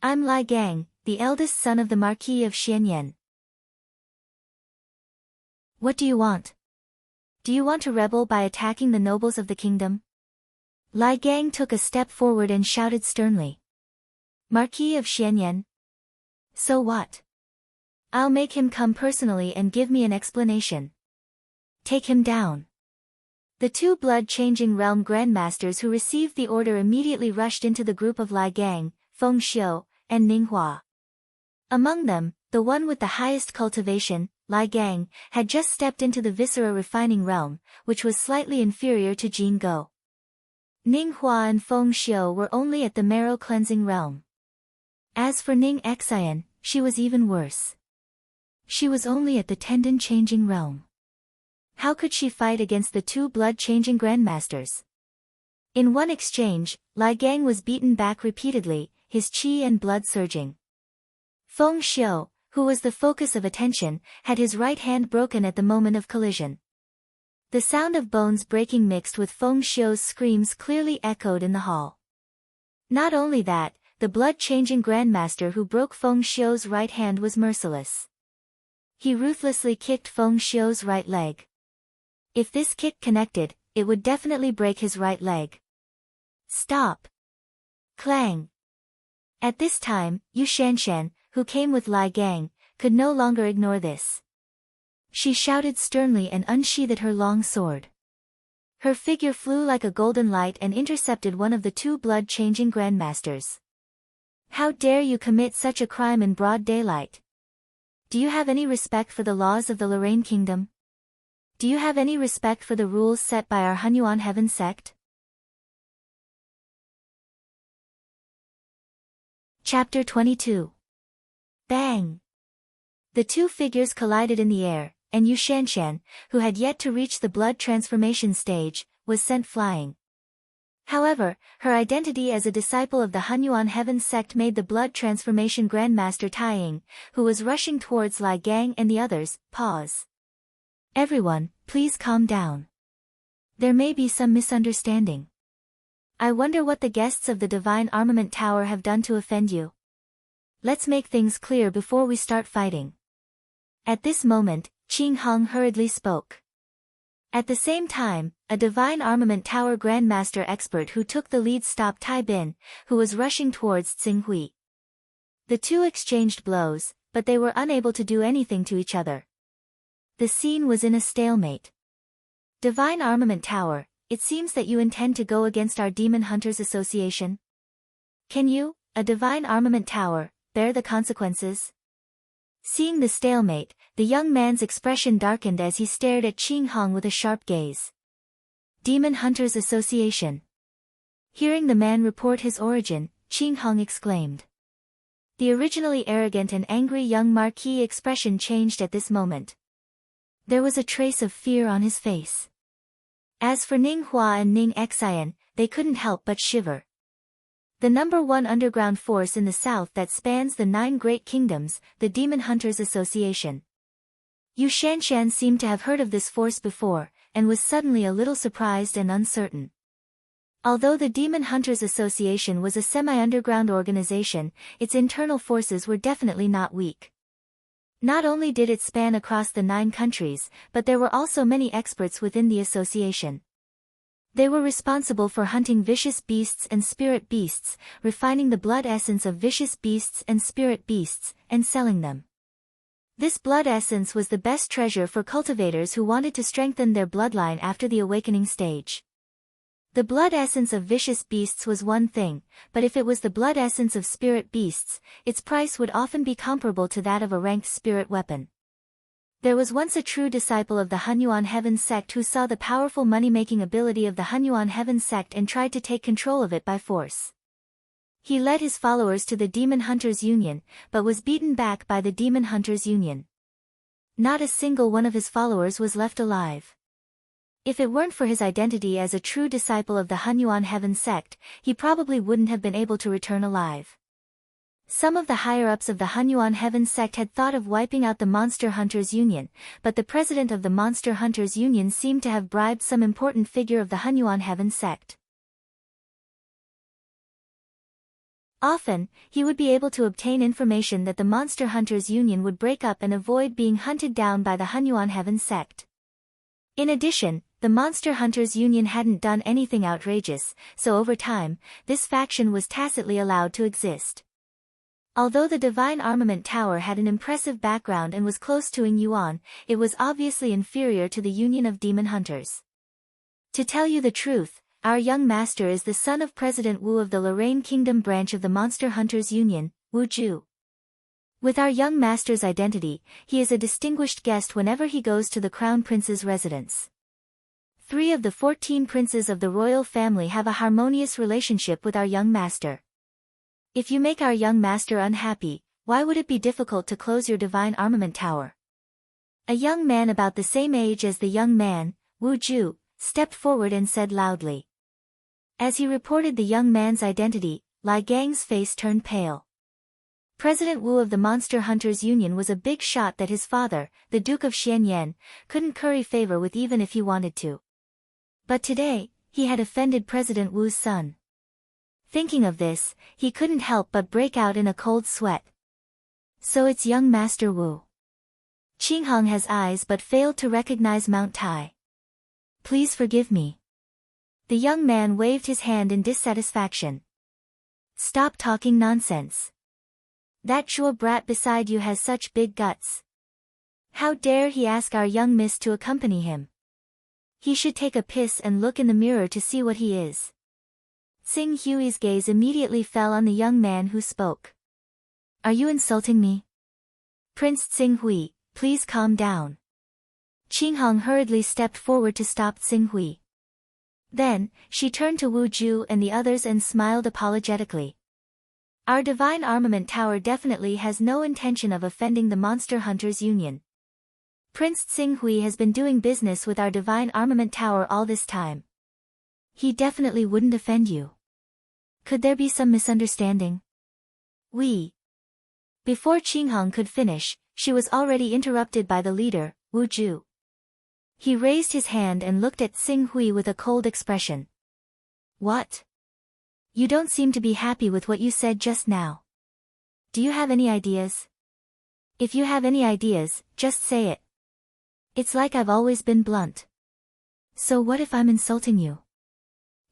I'm Lai Gang, the eldest son of the Marquis of Xianyan. What do you want? Do you want to rebel by attacking the nobles of the kingdom? Lai Gang took a step forward and shouted sternly. Marquis of Xianyan? So what? I'll make him come personally and give me an explanation. Take him down. The 2 blood-changing realm grandmasters who received the order immediately rushed into the group of Lai Gang, Feng Xiu, and Ning Hua. Among them, the one with the highest cultivation, Lai Gang, had just stepped into the viscera refining realm, which was slightly inferior to Jin Go. Ning Hua and Feng Xiu were only at the marrow cleansing realm. As for Ning Xian, she was even worse. She was only at the tendon-changing realm. How could she fight against the 2 blood-changing grandmasters? In one exchange, Lai Gang was beaten back repeatedly, his qi and blood surging. Feng Xiu, who was the focus of attention, had his right hand broken at the moment of collision. The sound of bones breaking mixed with Feng Xiu's screams clearly echoed in the hall. Not only that, the blood-changing grandmaster who broke Feng Xiu's right hand was merciless. He ruthlessly kicked Feng Xiu's right leg. If this kick connected, it would definitely break his right leg. Stop! Clang! At this time, Yu Shanshan, who came with Lai Gang, could no longer ignore this. She shouted sternly and unsheathed her long sword. Her figure flew like a golden light and intercepted one of the 2 blood-changing grandmasters. How dare you commit such a crime in broad daylight? Do you have any respect for the laws of the Lorraine Kingdom? Do you have any respect for the rules set by our Hunyuan Heaven sect? Chapter 22. Bang! The 2 figures collided in the air, and Yu Shanshan, who had yet to reach the blood transformation stage, was sent flying. However, her identity as a disciple of the Hunyuan Heaven sect made the blood transformation grandmaster Tai Ying, who was rushing towards Lai Gang and the others, pause. Everyone, please calm down. There may be some misunderstanding. I wonder what the guests of the Divine Armament Tower have done to offend you. Let's make things clear before we start fighting. At this moment, Qing Hong hurriedly spoke. At the same time, a Divine Armament Tower Grandmaster expert who took the lead stopped Tai Bin, who was rushing towards Tsinghui. The 2 exchanged blows, but they were unable to do anything to each other. The scene was in a stalemate. Divine Armament Tower, it seems that you intend to go against our Demon Hunters Association? Can you, a Divine Armament Tower, bear the consequences? Seeing the stalemate, the young man's expression darkened as he stared at Qing Hong with a sharp gaze. Demon Hunters Association. Hearing the man report his origin, Qing Hong exclaimed. The originally arrogant and angry young marquis expression changed at this moment. There was a trace of fear on his face. As for Ning Hua and Ning Xian, they couldn't help but shiver. The #1 underground force in the south that spans the 9 great kingdoms, the Demon Hunters Association. Yu Shanshan seemed to have heard of this force before, and was suddenly a little surprised and uncertain. Although the Demon Hunters Association was a semi-underground organization, its internal forces were definitely not weak. Not only did it span across the 9 countries, but there were also many experts within the association. They were responsible for hunting vicious beasts and spirit beasts, refining the blood essence of vicious beasts and spirit beasts, and selling them. This blood essence was the best treasure for cultivators who wanted to strengthen their bloodline after the awakening stage. The blood essence of vicious beasts was one thing, but if it was the blood essence of spirit beasts, its price would often be comparable to that of a ranked spirit weapon. There was once a true disciple of the Hunyuan Heaven sect who saw the powerful money-making ability of the Hunyuan Heaven sect and tried to take control of it by force. He led his followers to the Demon Hunters Union, but was beaten back by the Demon Hunters Union. Not a single one of his followers was left alive. If it weren't for his identity as a true disciple of the Hunyuan Heaven sect, he probably wouldn't have been able to return alive. Some of the higher-ups of the Hunyuan Heaven sect had thought of wiping out the Monster Hunters Union, but the president of the Monster Hunters Union seemed to have bribed some important figure of the Hunyuan Heaven sect. Often, he would be able to obtain information that the Monster Hunters Union would break up and avoid being hunted down by the Hunyuan Heaven sect. In addition, the Monster Hunters Union hadn't done anything outrageous, so over time, this faction was tacitly allowed to exist. Although the Divine Armament Tower had an impressive background and was close to Ying Yuan, it was obviously inferior to the Union of Demon Hunters. To tell you the truth, our young master is the son of President Wu of the Lorraine Kingdom branch of the Monster Hunters Union, Wu Ju. With our young master's identity, he is a distinguished guest whenever he goes to the Crown Prince's residence. 3 of the 14 princes of the royal family have a harmonious relationship with our young master. If you make our young master unhappy, why would it be difficult to close your Divine Armament Tower? A young man about the same age as the young man, Wu Ju, stepped forward and said loudly. As he reported the young man's identity, Lai Gang's face turned pale. President Wu of the Monster Hunters Union was a big shot that his father, the Duke of Xianyan, couldn't curry favor with even if he wanted to. But today, he had offended President Wu's son. Thinking of this, he couldn't help but break out in a cold sweat. So it's young Master Wu. Qing Hong has eyes but failed to recognize Mount Tai. Please forgive me. The young man waved his hand in dissatisfaction. Stop talking nonsense. That Zhuo brat beside you has such big guts. How dare he ask our young miss to accompany him? He should take a piss and look in the mirror to see what he is. Tsing Hui's gaze immediately fell on the young man who spoke. Are you insulting me? Prince Tsing Hui, please calm down. Qing Hong hurriedly stepped forward to stop Tsing Hui. Then, she turned to Wu Ju and the others and smiled apologetically. Our Divine Armament Tower definitely has no intention of offending the Monster Hunters Union. Prince Tsing Hui has been doing business with our Divine Armament Tower all this time. He definitely wouldn't offend you. Could there be some misunderstanding? Before Qing Hong could finish, she was already interrupted by the leader, Wu Ju. He raised his hand and looked at Tsing Hui with a cold expression. What? You don't seem to be happy with what you said just now. Do you have any ideas? If you have any ideas, just say it. It's like I've always been blunt. So what if I'm insulting you?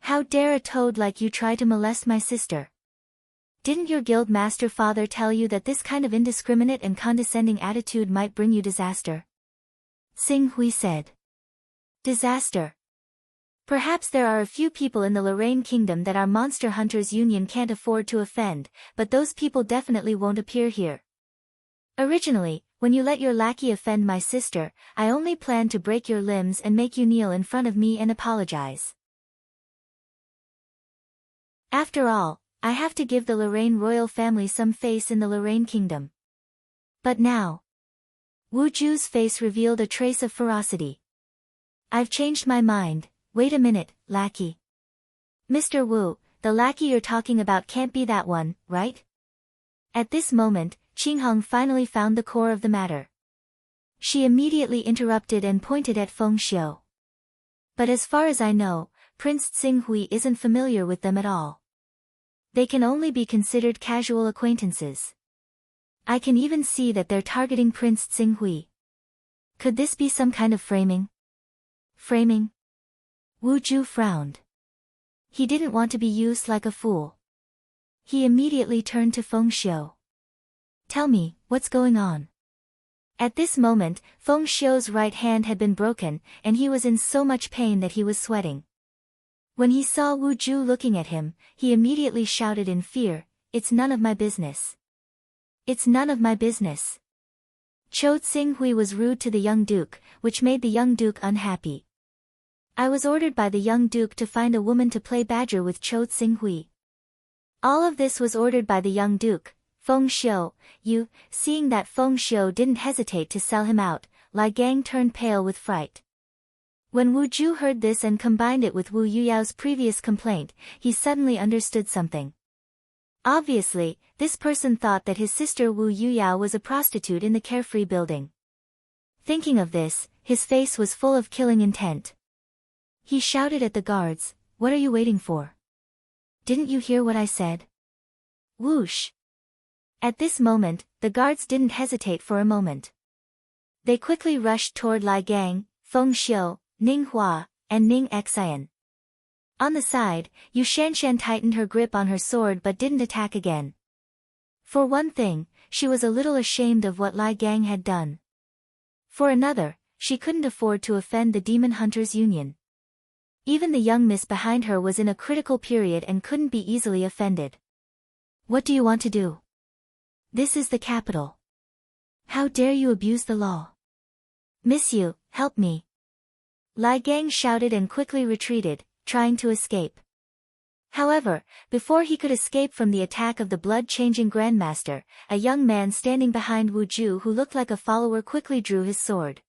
How dare a toad like you try to molest my sister? Didn't your guild master father tell you that this kind of indiscriminate and condescending attitude might bring you disaster? Tsing Hui said. Disaster. Perhaps there are a few people in the Lorraine Kingdom that our Monster Hunters Union can't afford to offend, but those people definitely won't appear here. Originally, when you let your lackey offend my sister, I only planned to break your limbs and make you kneel in front of me and apologize. After all, I have to give the Lorraine royal family some face in the Lorraine kingdom. But now, Wu Ju's face revealed a trace of ferocity. I've changed my mind. Wait a minute, lackey. Mr. Wu, the lackey you're talking about can't be that one, right? At this moment, Qingheng finally found the core of the matter. She immediately interrupted and pointed at Feng Xiu. But as far as I know, Prince Xinghui isn't familiar with them at all. They can only be considered casual acquaintances. I can even see that they're targeting Prince Xinghui. Could this be some kind of framing? Framing? Wu Ju frowned. He didn't want to be used like a fool. He immediately turned to Feng Xiu. Tell me, what's going on? At this moment, Feng Xiu's right hand had been broken, and he was in so much pain that he was sweating. When he saw Wu Ju looking at him, he immediately shouted in fear, "It's none of my business. It's none of my business." Chou Xinghui was rude to the young duke, which made the young duke unhappy. I was ordered by the young duke to find a woman to play badger with Chou Xinghui. All of this was ordered by the young duke, Feng Xiu. Seeing that Feng Xiu didn't hesitate to sell him out, Lai Gang turned pale with fright. When Wu Ju heard this and combined it with Wu Yuyao's previous complaint, he suddenly understood something. Obviously, this person thought that his sister Wu Yuyao was a prostitute in the Carefree building. Thinking of this, his face was full of killing intent. He shouted at the guards, "What are you waiting for? Didn't you hear what I said?" Whoosh! At this moment, the guards didn't hesitate for a moment. They quickly rushed toward Lai Gang, Feng Xiu, Ning Hua, and Ning Xian. On the side, Yu Shanshan tightened her grip on her sword but didn't attack again. For one thing, she was a little ashamed of what Lai Gang had done. For another, she couldn't afford to offend the Demon Hunters Union. Even the young miss behind her was in a critical period and couldn't be easily offended. "What do you want to do? This is the capital. How dare you abuse the law? Miss Yu, help me." Lai Gang shouted and quickly retreated, trying to escape. However, before he could escape from the attack of the blood-changing Grandmaster, a young man standing behind Wu Ju who looked like a follower quickly drew his sword.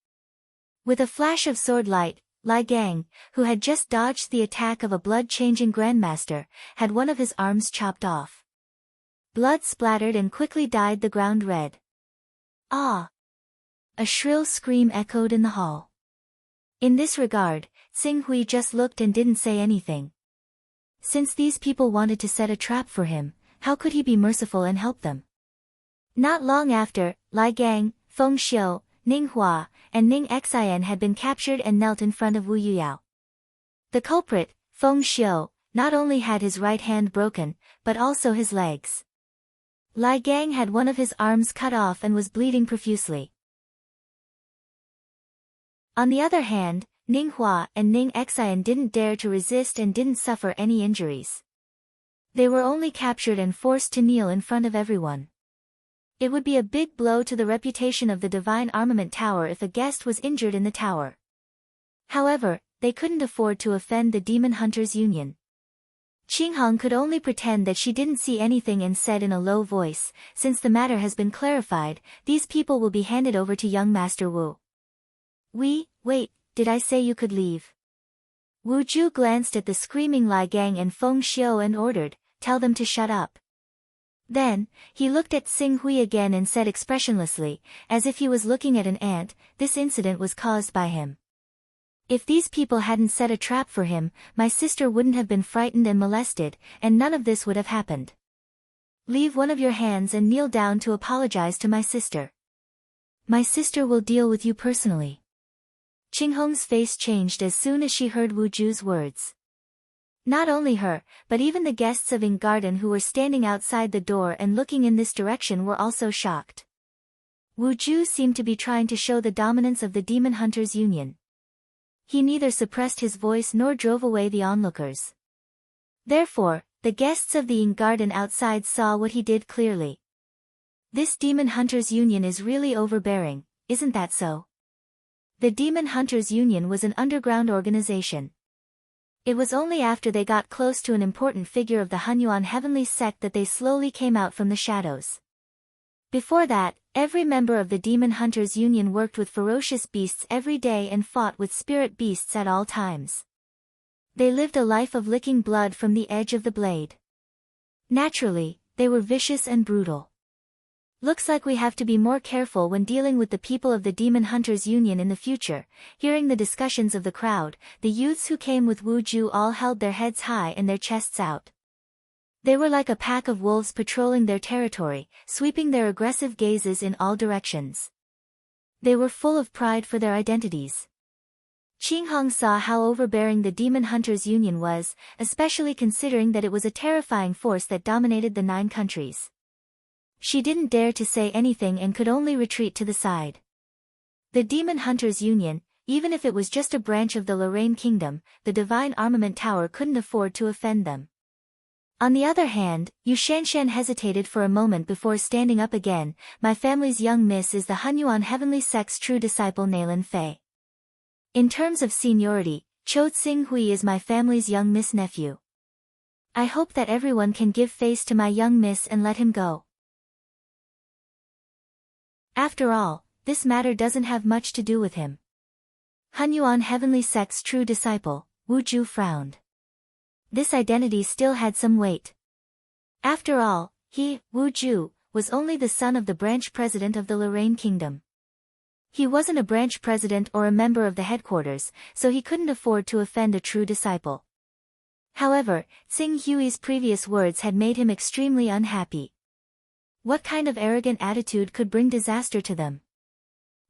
With a flash of sword light, Lai Gang, who had just dodged the attack of a blood-changing Grandmaster, had one of his arms chopped off. Blood splattered and quickly dyed the ground red. Ah! A shrill scream echoed in the hall. In this regard, Xinghui just looked and didn't say anything. Since these people wanted to set a trap for him, how could he be merciful and help them? Not long after, Lai Gang, Feng Xiu, Ning Hua, and Ning Xian had been captured and knelt in front of Wu Yuyao. The culprit, Feng Xiu, not only had his right hand broken, but also his legs. Lai Gang had one of his arms cut off and was bleeding profusely. On the other hand, Ning Hua and Ning Xian didn't dare to resist and didn't suffer any injuries. They were only captured and forced to kneel in front of everyone. It would be a big blow to the reputation of the Divine Armament Tower if a guest was injured in the tower. However, they couldn't afford to offend the Demon Hunters Union. Qingheng could only pretend that she didn't see anything and said in a low voice, "Since the matter has been clarified, these people will be handed over to young Master Wu." Wait, did I say you could leave? Wu Ju glanced at the screaming Lai Gang and Feng Xiu and ordered, "Tell them to shut up." Then, he looked at Xinghui again and said expressionlessly, as if he was looking at an ant, "This incident was caused by him. If these people hadn't set a trap for him, my sister wouldn't have been frightened and molested, and none of this would have happened. Leave one of your hands and kneel down to apologize to my sister. My sister will deal with you personally." Qingheng's face changed as soon as she heard Wu Ju's words. Not only her, but even the guests of Ing Garden who were standing outside the door and looking in this direction were also shocked. Wu Ju seemed to be trying to show the dominance of the Demon Hunters Union. He neither suppressed his voice nor drove away the onlookers. Therefore, the guests of the Ing Garden outside saw what he did clearly. This Demon Hunters Union is really overbearing, isn't that so? The Demon Hunters Union was an underground organization. It was only after they got close to an important figure of the Hunyuan heavenly sect that they slowly came out from the shadows. Before that, every member of the Demon Hunters Union worked with ferocious beasts every day and fought with spirit beasts at all times. They lived a life of licking blood from the edge of the blade. Naturally, they were vicious and brutal. Looks like we have to be more careful when dealing with the people of the Demon Hunters Union in the future. Hearing the discussions of the crowd, the youths who came with Wu Ju all held their heads high and their chests out. They were like a pack of wolves patrolling their territory, sweeping their aggressive gazes in all directions. They were full of pride for their identities. Qinghong saw how overbearing the Demon Hunters Union was, especially considering that it was a terrifying force that dominated the 9 countries. She didn't dare to say anything and could only retreat to the side. The Demon Hunters Union, even if it was just a branch of the Lorraine Kingdom, the Divine Armament Tower couldn't afford to offend them. On the other hand, Yu Shanshan hesitated for a moment before standing up again. My family's young miss is the Hunyuan Heavenly Sect's true disciple Nailin Fei. In terms of seniority, Cho Tsing Hui is my family's young miss nephew. I hope that everyone can give face to my young miss and let him go. After all, this matter doesn't have much to do with him. Hunyuan Heavenly Sect's true disciple, Wu Ju frowned. This identity still had some weight. After all, he, Wu Ju, was only the son of the branch president of the Lorraine Kingdom. He wasn't a branch president or a member of the headquarters, so he couldn't afford to offend a true disciple. However, Tsing Hui's previous words had made him extremely unhappy. What kind of arrogant attitude could bring disaster to them?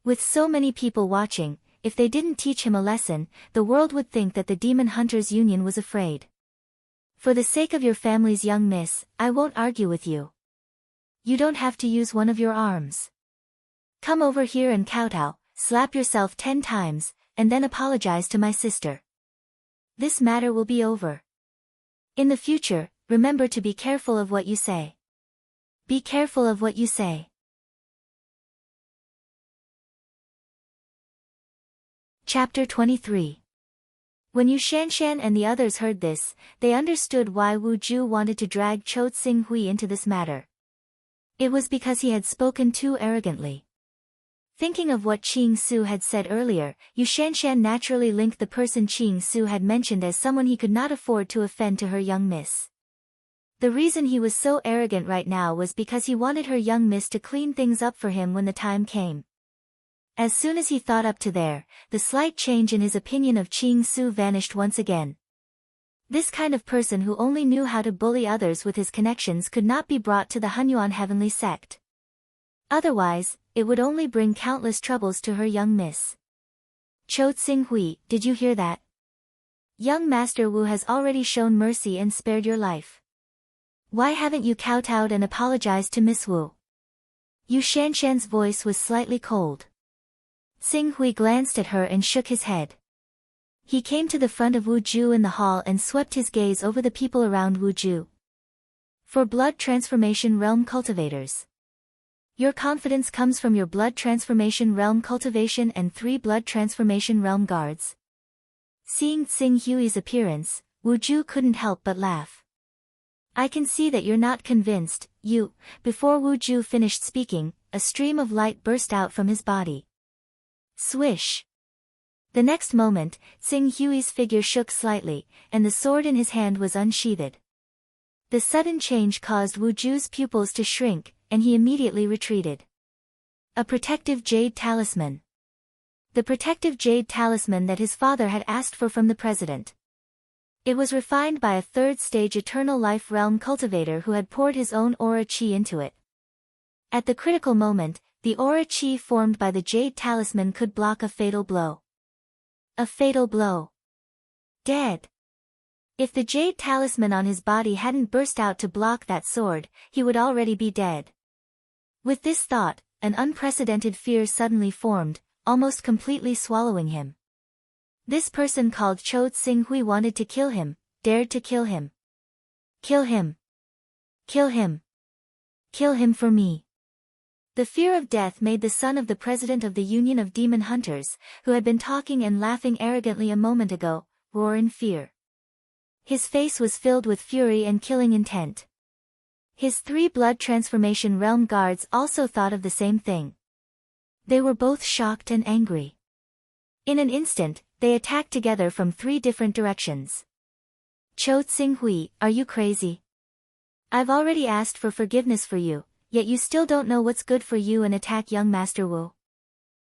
With so many people watching, if they didn't teach him a lesson, the world would think that the Demon Hunters Union was afraid. For the sake of your family's young miss, I won't argue with you. You don't have to use one of your arms. Come over here and kowtow, slap yourself 10 times, and then apologize to my sister. This matter will be over. In the future, remember to be careful of what you say. Be careful of what you say. Chapter 23. When Yu Shanshan and the others heard this, they understood why Wu Ju wanted to drag Cho Tsing Hui into this matter. It was because he had spoken too arrogantly. Thinking of what Qing Su had said earlier, Yu Shanshan naturally linked the person Qing Su had mentioned as someone he could not afford to offend to her young miss. The reason he was so arrogant right now was because he wanted her young miss to clean things up for him when the time came. As soon as he thought up to there, the slight change in his opinion of Qing Su vanished once again. This kind of person who only knew how to bully others with his connections could not be brought to the Hunyuan Heavenly Sect. Otherwise, it would only bring countless troubles to her young miss. Cho Tsing Hui, did you hear that? Young Master Wu has already shown mercy and spared your life. Why haven't you kowtowed and apologized to Miss Wu? Yu Shanshan's voice was slightly cold. Tsing Hui glanced at her and shook his head. He came to the front of Wu Ju in the hall and swept his gaze over the people around Wu Ju. For Blood Transformation Realm Cultivators. Your confidence comes from your Blood Transformation Realm Cultivation and 3 Blood Transformation Realm Guards. Seeing Tsing Hui's appearance, Wu Ju couldn't help but laugh. I can see that you're not convinced, you. Before Wu Ju finished speaking, a stream of light burst out from his body. Swish! The next moment, Tsing Hui's figure shook slightly, and the sword in his hand was unsheathed. The sudden change caused Wu Ju's pupils to shrink, and he immediately retreated. A protective jade talisman. The protective jade talisman that his father had asked for from the president. It was refined by a 3rd-stage Eternal Life Realm cultivator who had poured his own aura chi into it. At the critical moment, the aura chi formed by the jade talisman could block a fatal blow. A fatal blow. Dead. If the jade talisman on his body hadn't burst out to block that sword, he would already be dead. With this thought, an unprecedented fear suddenly formed, almost completely swallowing him. This person called Cho Tsing Hui wanted to kill him, dared to kill him. Kill him. Kill him. Kill him for me. The fear of death made the son of the president of the Union of Demon Hunters, who had been talking and laughing arrogantly a moment ago, roar in fear. His face was filled with fury and killing intent. His 3 blood transformation realm guards also thought of the same thing. They were both shocked and angry. In an instant, they attacked together from 3 different directions. Cho Tsinghui, are you crazy? I've already asked for forgiveness for you, yet you still don't know what's good for you and attack young Master Wu.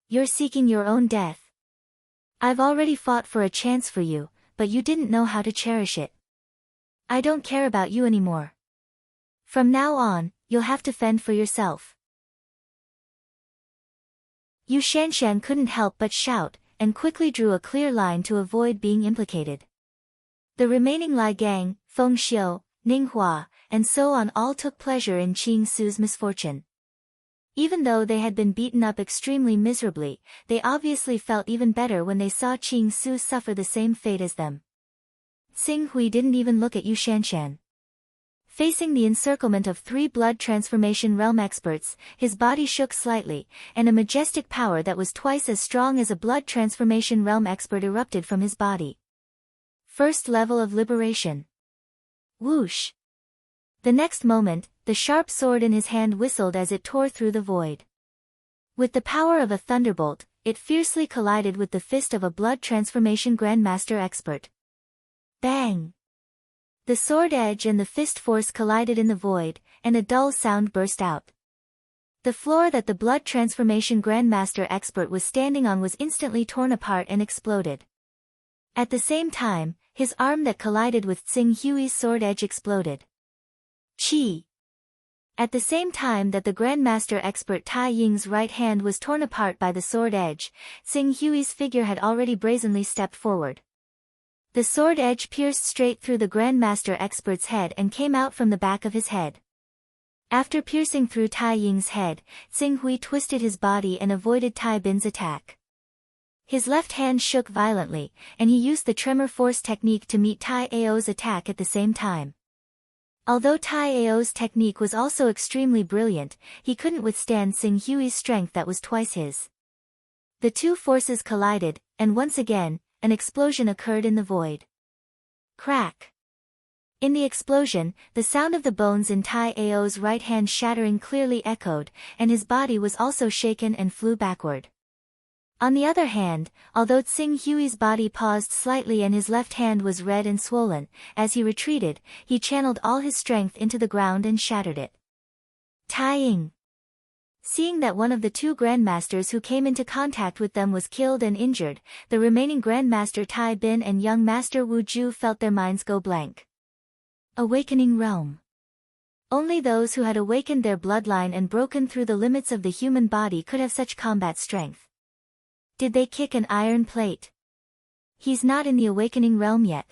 You're seeking your own death. I've already fought for a chance for you, but you didn't know how to cherish it. I don't care about you anymore. From now on, you'll have to fend for yourself. Yu Shanshan couldn't help but shout, and quickly drew a clear line to avoid being implicated. The remaining Lai Gang, Feng Xiu, Ning Hua, and so on all took pleasure in Qing Su's misfortune. Even though they had been beaten up extremely miserably, they obviously felt even better when they saw Qing Su suffer the same fate as them. Tsinghui didn't even look at Yu Shanshan. Facing the encirclement of 3 blood transformation realm experts, his body shook slightly, and a majestic power that was twice as strong as a blood transformation realm expert erupted from his body. First level of liberation. Whoosh! The next moment, the sharp sword in his hand whistled as it tore through the void. With the power of a thunderbolt, it fiercely collided with the fist of a blood transformation grandmaster expert. Bang! The sword edge and the fist force collided in the void, and a dull sound burst out. The floor that the blood transformation grandmaster expert was standing on was instantly torn apart and exploded. At the same time, his arm that collided with Tsing Hui's sword edge exploded. Chi! At the same time that the grandmaster expert Tai Ying's right hand was torn apart by the sword edge, Tsing Hui's figure had already brazenly stepped forward. The sword edge pierced straight through the grandmaster expert's head and came out from the back of his head. After piercing through Tai Ying's head, Tsinghui twisted his body and avoided Tai Bin's attack. His left hand shook violently, and he used the tremor force technique to meet Tai Ao's attack at the same time. Although Tai Ao's technique was also extremely brilliant, he couldn't withstand Tsing Hui's strength that was twice his. The 2 forces collided, and once again, an explosion occurred in the void. Crack! In the explosion, the sound of the bones in Tai Ao's right hand shattering clearly echoed, and his body was also shaken and flew backward. On the other hand, although Tsing Hui's body paused slightly and his left hand was red and swollen, as he retreated, he channeled all his strength into the ground and shattered it. Tai Ying! Seeing that one of the 2 grandmasters who came into contact with them was killed and injured, the remaining grandmaster Tai Bin and young master Wu Ju felt their minds go blank. Awakening Realm. Only those who had awakened their bloodline and broken through the limits of the human body could have such combat strength. Did they kick an iron plate? He's not in the Awakening Realm yet.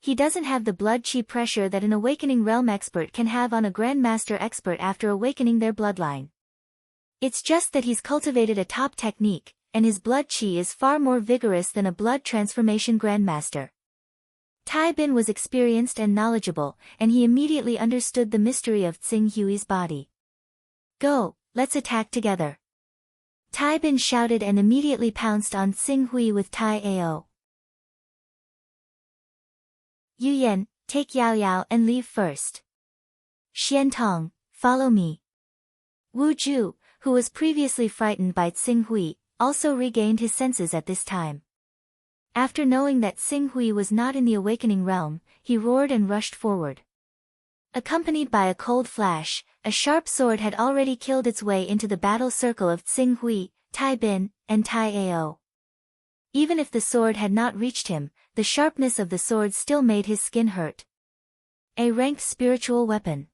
He doesn't have the blood chi pressure that an Awakening Realm expert can have on a grandmaster expert after awakening their bloodline. It's just that he's cultivated a top technique, and his blood chi is far more vigorous than a blood transformation grandmaster. Tai Bin was experienced and knowledgeable, and he immediately understood the mystery of Tsing Hui's body. Go, let's attack together. Tai Bin shouted and immediately pounced on Tsing Hui with Tai Ao. Yu Yan, take Yao Yao and leave first. Xian Tong, follow me. Wu Ju, who was previously frightened by Tsing Hui, also regained his senses at this time. After knowing that Tsing Hui was not in the Awakening Realm, he roared and rushed forward. Accompanied by a cold flash, a sharp sword had already killed its way into the battle circle of Tsing Hui, Tai Bin, and Tai Ao. Even if the sword had not reached him, the sharpness of the sword still made his skin hurt. A ranked spiritual weapon.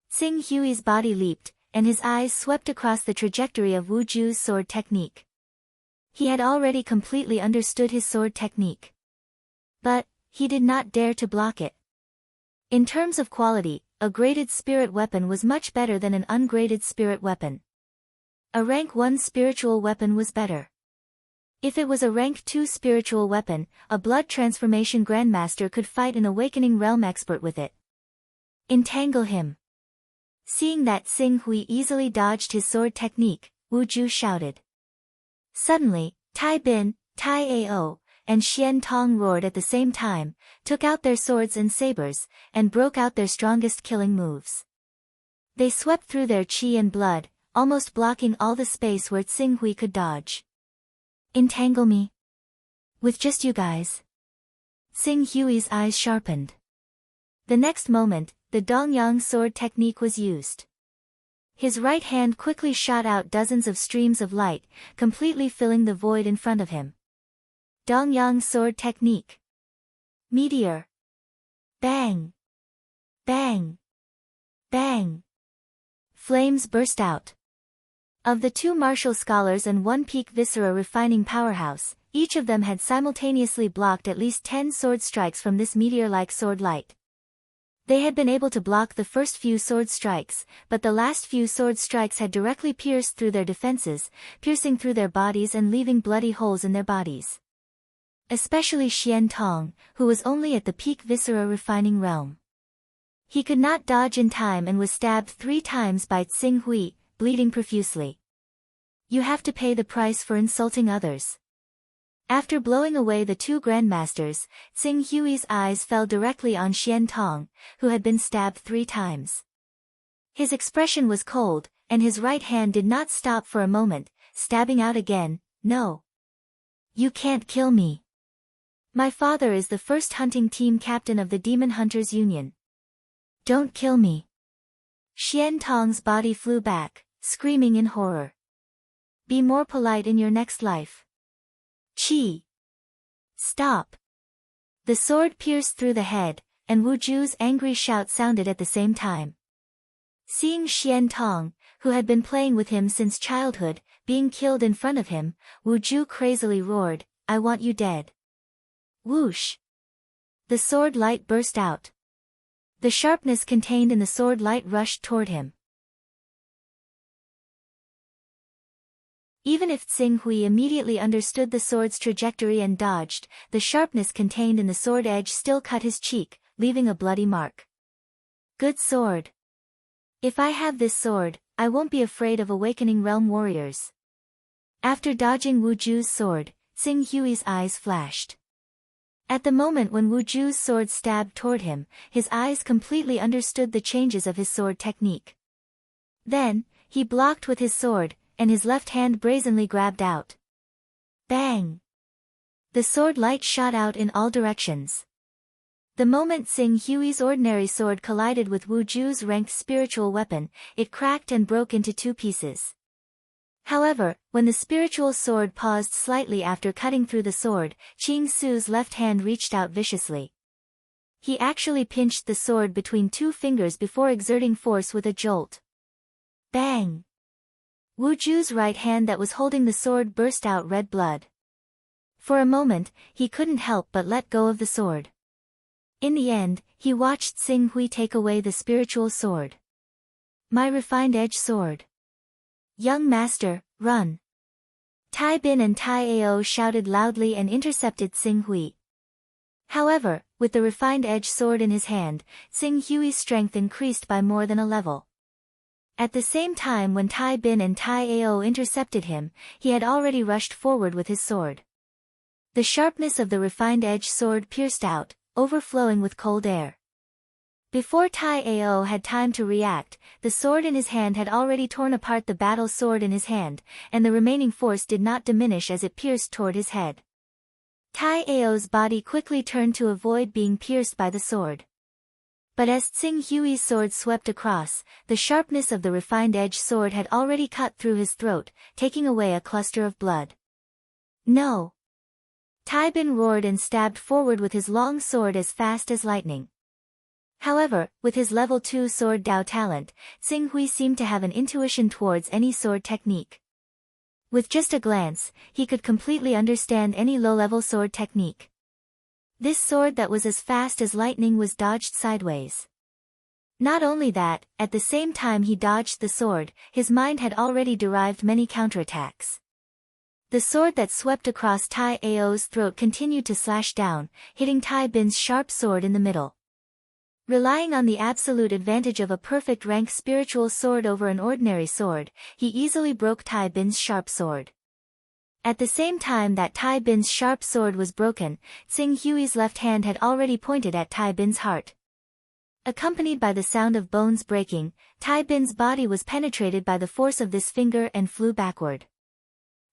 Tsing Hui's body leaped, and his eyes swept across the trajectory of Wu Ju's sword technique. He had already completely understood his sword technique. But, he did not dare to block it. In terms of quality, a graded spirit weapon was much better than an ungraded spirit weapon. A rank 1 spiritual weapon was better. If it was a rank 2 spiritual weapon, a blood transformation grandmaster could fight an Awakening Realm expert with it. Entangle him. Seeing that Tsing Hui easily dodged his sword technique, Wu Ju shouted. Suddenly, Tai Bin, Tai Ao, and Xian Tong roared at the same time, took out their swords and sabers, and broke out their strongest killing moves. They swept through their qi and blood, almost blocking all the space where Tsing Hui could dodge. Entangle me? With just you guys? Tsing Hui's eyes sharpened. The next moment, the Dongyang sword technique was used. His right hand quickly shot out dozens of streams of light, completely filling the void in front of him. Dongyang sword technique. Meteor. Bang. Bang. Bang. Flames burst out. Of the two martial scholars and one peak viscera refining powerhouse, each of them had simultaneously blocked at least 10 sword strikes from this meteor-like sword light. They had been able to block the first few sword strikes, but the last few sword strikes had directly pierced through their defenses, piercing through their bodies and leaving bloody holes in their bodies. Especially Xian Tong, who was only at the peak viscera refining realm. He could not dodge in time and was stabbed 3 times by Tsing Hui, bleeding profusely. You have to pay the price for insulting others. After blowing away the 2 grandmasters, Tsing Hui's eyes fell directly on Xian Tong, who had been stabbed 3 times. His expression was cold, and his right hand did not stop for a moment, stabbing out again. No. You can't kill me. My father is the first hunting team captain of the Demon Hunters Union. Don't kill me. Xian Tong's body flew back, screaming in horror. Be more polite in your next life. Chi. Stop. The sword pierced through the head, and Wu Ju's angry shout sounded at the same time. Seeing Xian Tong, who had been playing with him since childhood, being killed in front of him, Wu Ju crazily roared, I want you dead. Whoosh. The sword light burst out. The sharpness contained in the sword light rushed toward him. Even if Tsing Hui immediately understood the sword's trajectory and dodged, the sharpness contained in the sword edge still cut his cheek, leaving a bloody mark. Good sword. If I have this sword, I won't be afraid of awakening realm warriors. After dodging Wu Ju's sword, Tsing Hui's eyes flashed. At the moment when Wu Ju's sword stabbed toward him, his eyes completely understood the changes of his sword technique. Then, he blocked with his sword, and his left hand brazenly grabbed out. Bang! The sword light shot out in all directions. The moment Tsing Hui's ordinary sword collided with Wu Ju's ranked spiritual weapon, it cracked and broke into 2 pieces. However, when the spiritual sword paused slightly after cutting through the sword, Qing Su's left hand reached out viciously. He actually pinched the sword between 2 fingers before exerting force with a jolt. Bang! Wu Ju's right hand that was holding the sword burst out red blood. For a moment, he couldn't help but let go of the sword. In the end, he watched Tsing Hui take away the spiritual sword. My refined edge sword. Young master, run. Tai Bin and Tai Ao shouted loudly and intercepted Tsing Hui. However, with the refined edge sword in his hand, Tsing Hui's strength increased by more than a level. At the same time when Tai Bin and Tai Ao intercepted him, he had already rushed forward with his sword. The sharpness of the refined edge sword pierced out, overflowing with cold air. Before Tai Ao had time to react, the sword in his hand had already torn apart the battle sword in his hand, and the remaining force did not diminish as it pierced toward his head. Tai Ao's body quickly turned to avoid being pierced by the sword. But as Tsing Hui's sword swept across, the sharpness of the refined edge sword had already cut through his throat, taking away a cluster of blood. No! Tai Bin roared and stabbed forward with his long sword as fast as lightning. However, with his level 2 sword Dao talent, Tsing Hui seemed to have an intuition towards any sword technique. With just a glance, he could completely understand any low-level sword technique. This sword that was as fast as lightning was dodged sideways. Not only that, at the same time he dodged the sword, his mind had already derived many counterattacks. The sword that swept across Tai Ao's throat continued to slash down, hitting Tai Bin's sharp sword in the middle. Relying on the absolute advantage of a perfect rank spiritual sword over an ordinary sword, he easily broke Tai Bin's sharp sword. At the same time that Tai Bin's sharp sword was broken, Tsing Hui's left hand had already pointed at Tai Bin's heart. Accompanied by the sound of bones breaking, Tai Bin's body was penetrated by the force of this finger and flew backward.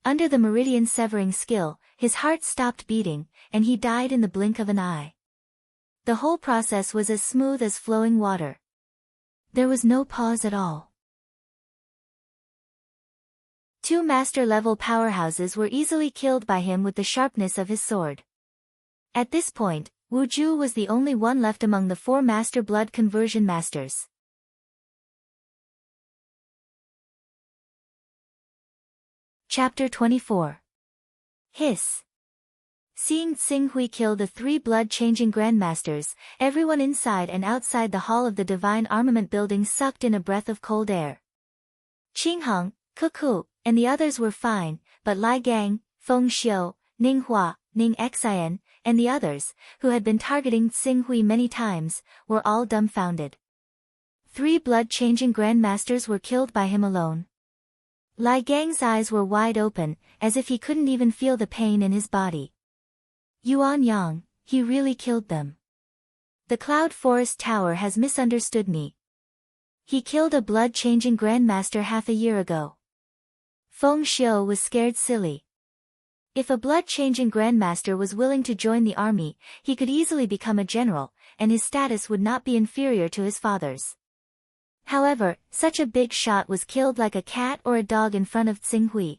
Under the meridian-severing skill, his heart stopped beating, and he died in the blink of an eye. The whole process was as smooth as flowing water. There was no pause at all. Two master-level powerhouses were easily killed by him with the sharpness of his sword. At this point, Wu Ju was the only one left among the four master blood conversion masters. Chapter 24. Hiss. Seeing Tsing Hui kill the three blood-changing grandmasters, everyone inside and outside the hall of the Divine Armament building sucked in a breath of cold air. Qing Heng, Cuckoo, and the others were fine, but Lai Gang, Feng Xiu, Ning Hua, Ning Xian, and the others, who had been targeting Tsing Hui many times, were all dumbfounded. Three blood-changing grandmasters were killed by him alone. Lai Gang's eyes were wide open, as if he couldn't even feel the pain in his body. Yuan Yang, he really killed them. The Cloud Forest Tower has misunderstood me. He killed a blood-changing grandmaster half a year ago. Feng Xiu was scared silly. If a blood-changing grandmaster was willing to join the army, he could easily become a general, and his status would not be inferior to his father's. However, such a big shot was killed like a cat or a dog in front of Tsing Hui.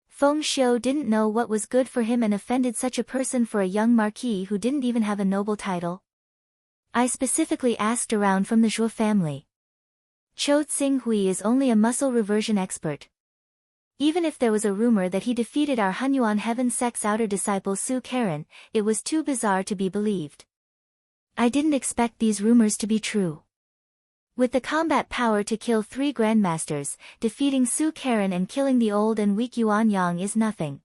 Feng Xiu didn't know what was good for him and offended such a person for a young marquis who didn't even have a noble title. I specifically asked around from the Zhuo family. Cho Tsing Hui is only a muscle reversion expert. Even if there was a rumor that he defeated our Hunyuan Heaven Sect's outer disciple Su Karen, it was too bizarre to be believed. I didn't expect these rumors to be true. With the combat power to kill three grandmasters, defeating Su Karen and killing the old and weak Yuan Yang is nothing.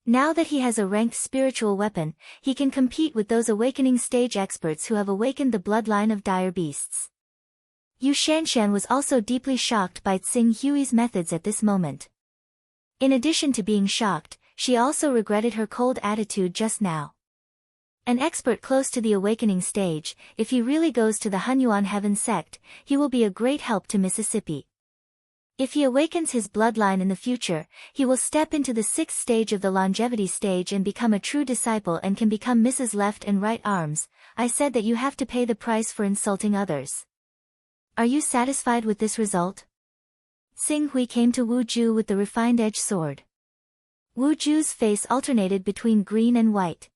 Now that he has a ranked spiritual weapon, he can compete with those awakening stage experts who have awakened the bloodline of dire beasts. Yu Shanshan was also deeply shocked by Tsing Hui's methods at this moment. In addition to being shocked, she also regretted her cold attitude just now. An expert close to the awakening stage, if he really goes to the Hunyuan Heaven Sect, he will be a great help to Mississippi. If he awakens his bloodline in the future, he will step into the 6th stage of the longevity stage and become a true disciple and can become Mrs. Left and Right Arms. I said that you have to pay the price for insulting others. Are you satisfied with this result? Tsing Hui came to Wu Ju with the refined-edged sword. Wu Ju's face alternated between green and white.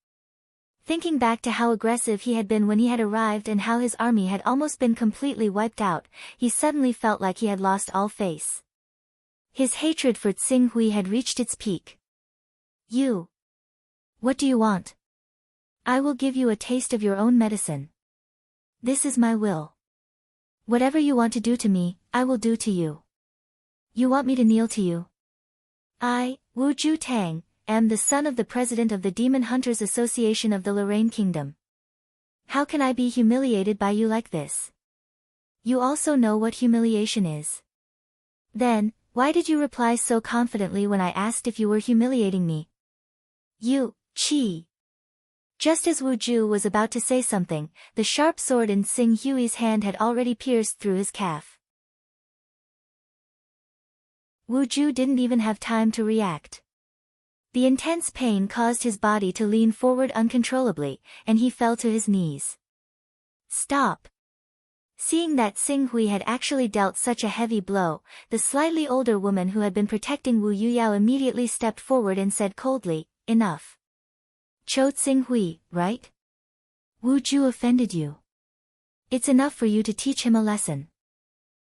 Thinking back to how aggressive he had been when he had arrived and how his army had almost been completely wiped out, he suddenly felt like he had lost all face. His hatred for Tsing Hui had reached its peak. You. What do you want? I will give you a taste of your own medicine. This is my will. Whatever you want to do to me, I will do to you. You want me to kneel to you? I, Wu Ju Tang, am the son of the president of the Demon Hunters Association of the Lorraine Kingdom. How can I be humiliated by you like this? You also know what humiliation is. Then, why did you reply so confidently when I asked if you were humiliating me? You, Qi. Just as Wu Ju was about to say something, the sharp sword in Tsing Hui's hand had already pierced through his calf. Wu Ju didn't even have time to react. The intense pain caused his body to lean forward uncontrollably, and he fell to his knees. Stop! Seeing that Tsing Hui had actually dealt such a heavy blow, the slightly older woman who had been protecting Wu Yuyao immediately stepped forward and said coldly, "Enough. Cho Tsing Hui, right? Wu Ju offended you. It's enough for you to teach him a lesson.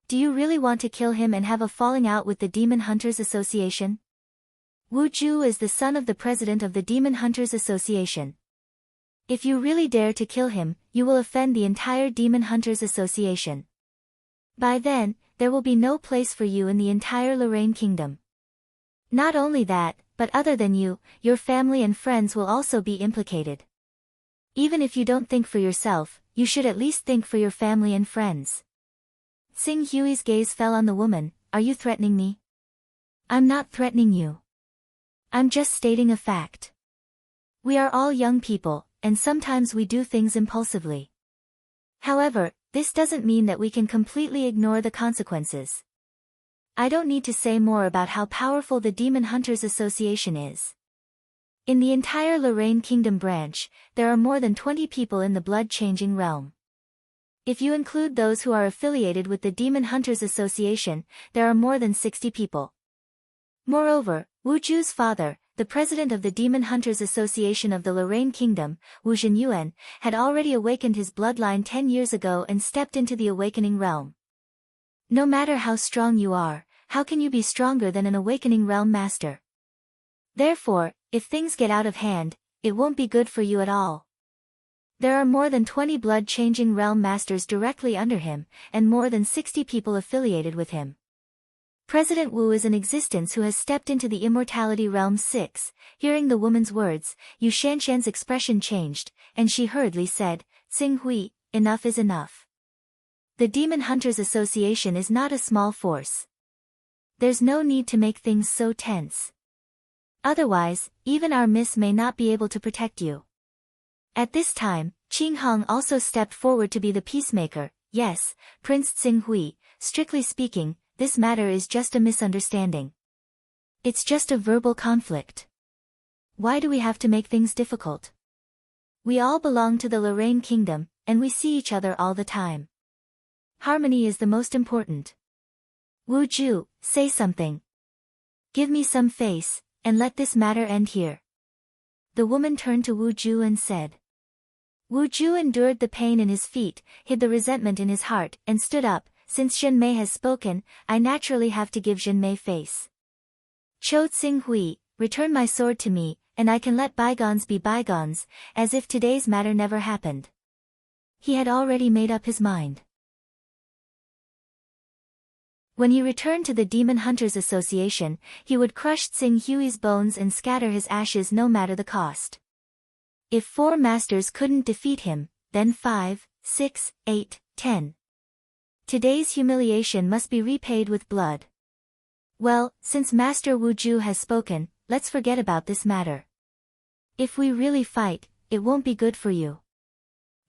Do you really want to kill him and have a falling out with the Demon Hunters Association? Wu Ju is the son of the president of the Demon Hunters Association. If you really dare to kill him, you will offend the entire Demon Hunters Association. By then, there will be no place for you in the entire Lorraine Kingdom. Not only that, but other than you, your family and friends will also be implicated. Even if you don't think for yourself, you should at least think for your family and friends." Tsing Hui's gaze fell on the woman. "Are you threatening me?" "I'm not threatening you. I'm just stating a fact. We are all young people, and sometimes we do things impulsively. However, this doesn't mean that we can completely ignore the consequences. I don't need to say more about how powerful the Demon Hunters Association is. In the entire Lorraine Kingdom branch, there are more than 20 people in the blood-changing realm. If you include those who are affiliated with the Demon Hunters Association, there are more than 60 people. Moreover, Wu Ju's father, the president of the Demon Hunters Association of the Lorraine Kingdom, Wu Zhenyuan, had already awakened his bloodline 10 years ago and stepped into the awakening realm. No matter how strong you are, how can you be stronger than an awakening realm master? Therefore, if things get out of hand, it won't be good for you at all. There are more than 20 blood-changing realm masters directly under him, and more than 60 people affiliated with him. President Wu is in existence who has stepped into the Immortality Realm 6. Hearing the woman's words, Yu Shanshan's expression changed, and she hurriedly said, "Xing Hui, enough is enough. The Demon Hunters Association is not a small force. There's no need to make things so tense. Otherwise, even our miss may not be able to protect you." At this time, Qing Hong also stepped forward to be the peacemaker. "Yes, Prince Xing Hui, strictly speaking, this matter is just a misunderstanding. It's just a verbal conflict. Why do we have to make things difficult? We all belong to the Lorraine Kingdom, and we see each other all the time. Harmony is the most important. Wu Ju, say something. Give me some face, and let this matter end here." The woman turned to Wu Ju and said. Wu Ju endured the pain in his feet, hid the resentment in his heart, and stood up. "Since Zhenmei has spoken, I naturally have to give Zhenmei face. Cho Xing Hui, return my sword to me, and I can let bygones be bygones, as if today's matter never happened." He had already made up his mind. When he returned to the Demon Hunters Association, he would crush Xing Hui's bones and scatter his ashes no matter the cost. If 4 masters couldn't defeat him, then 5, 6, 8, 10. Today's humiliation must be repaid with blood. Well, since Master Wu Ju has spoken, let's forget about this matter. If we really fight, it won't be good for you.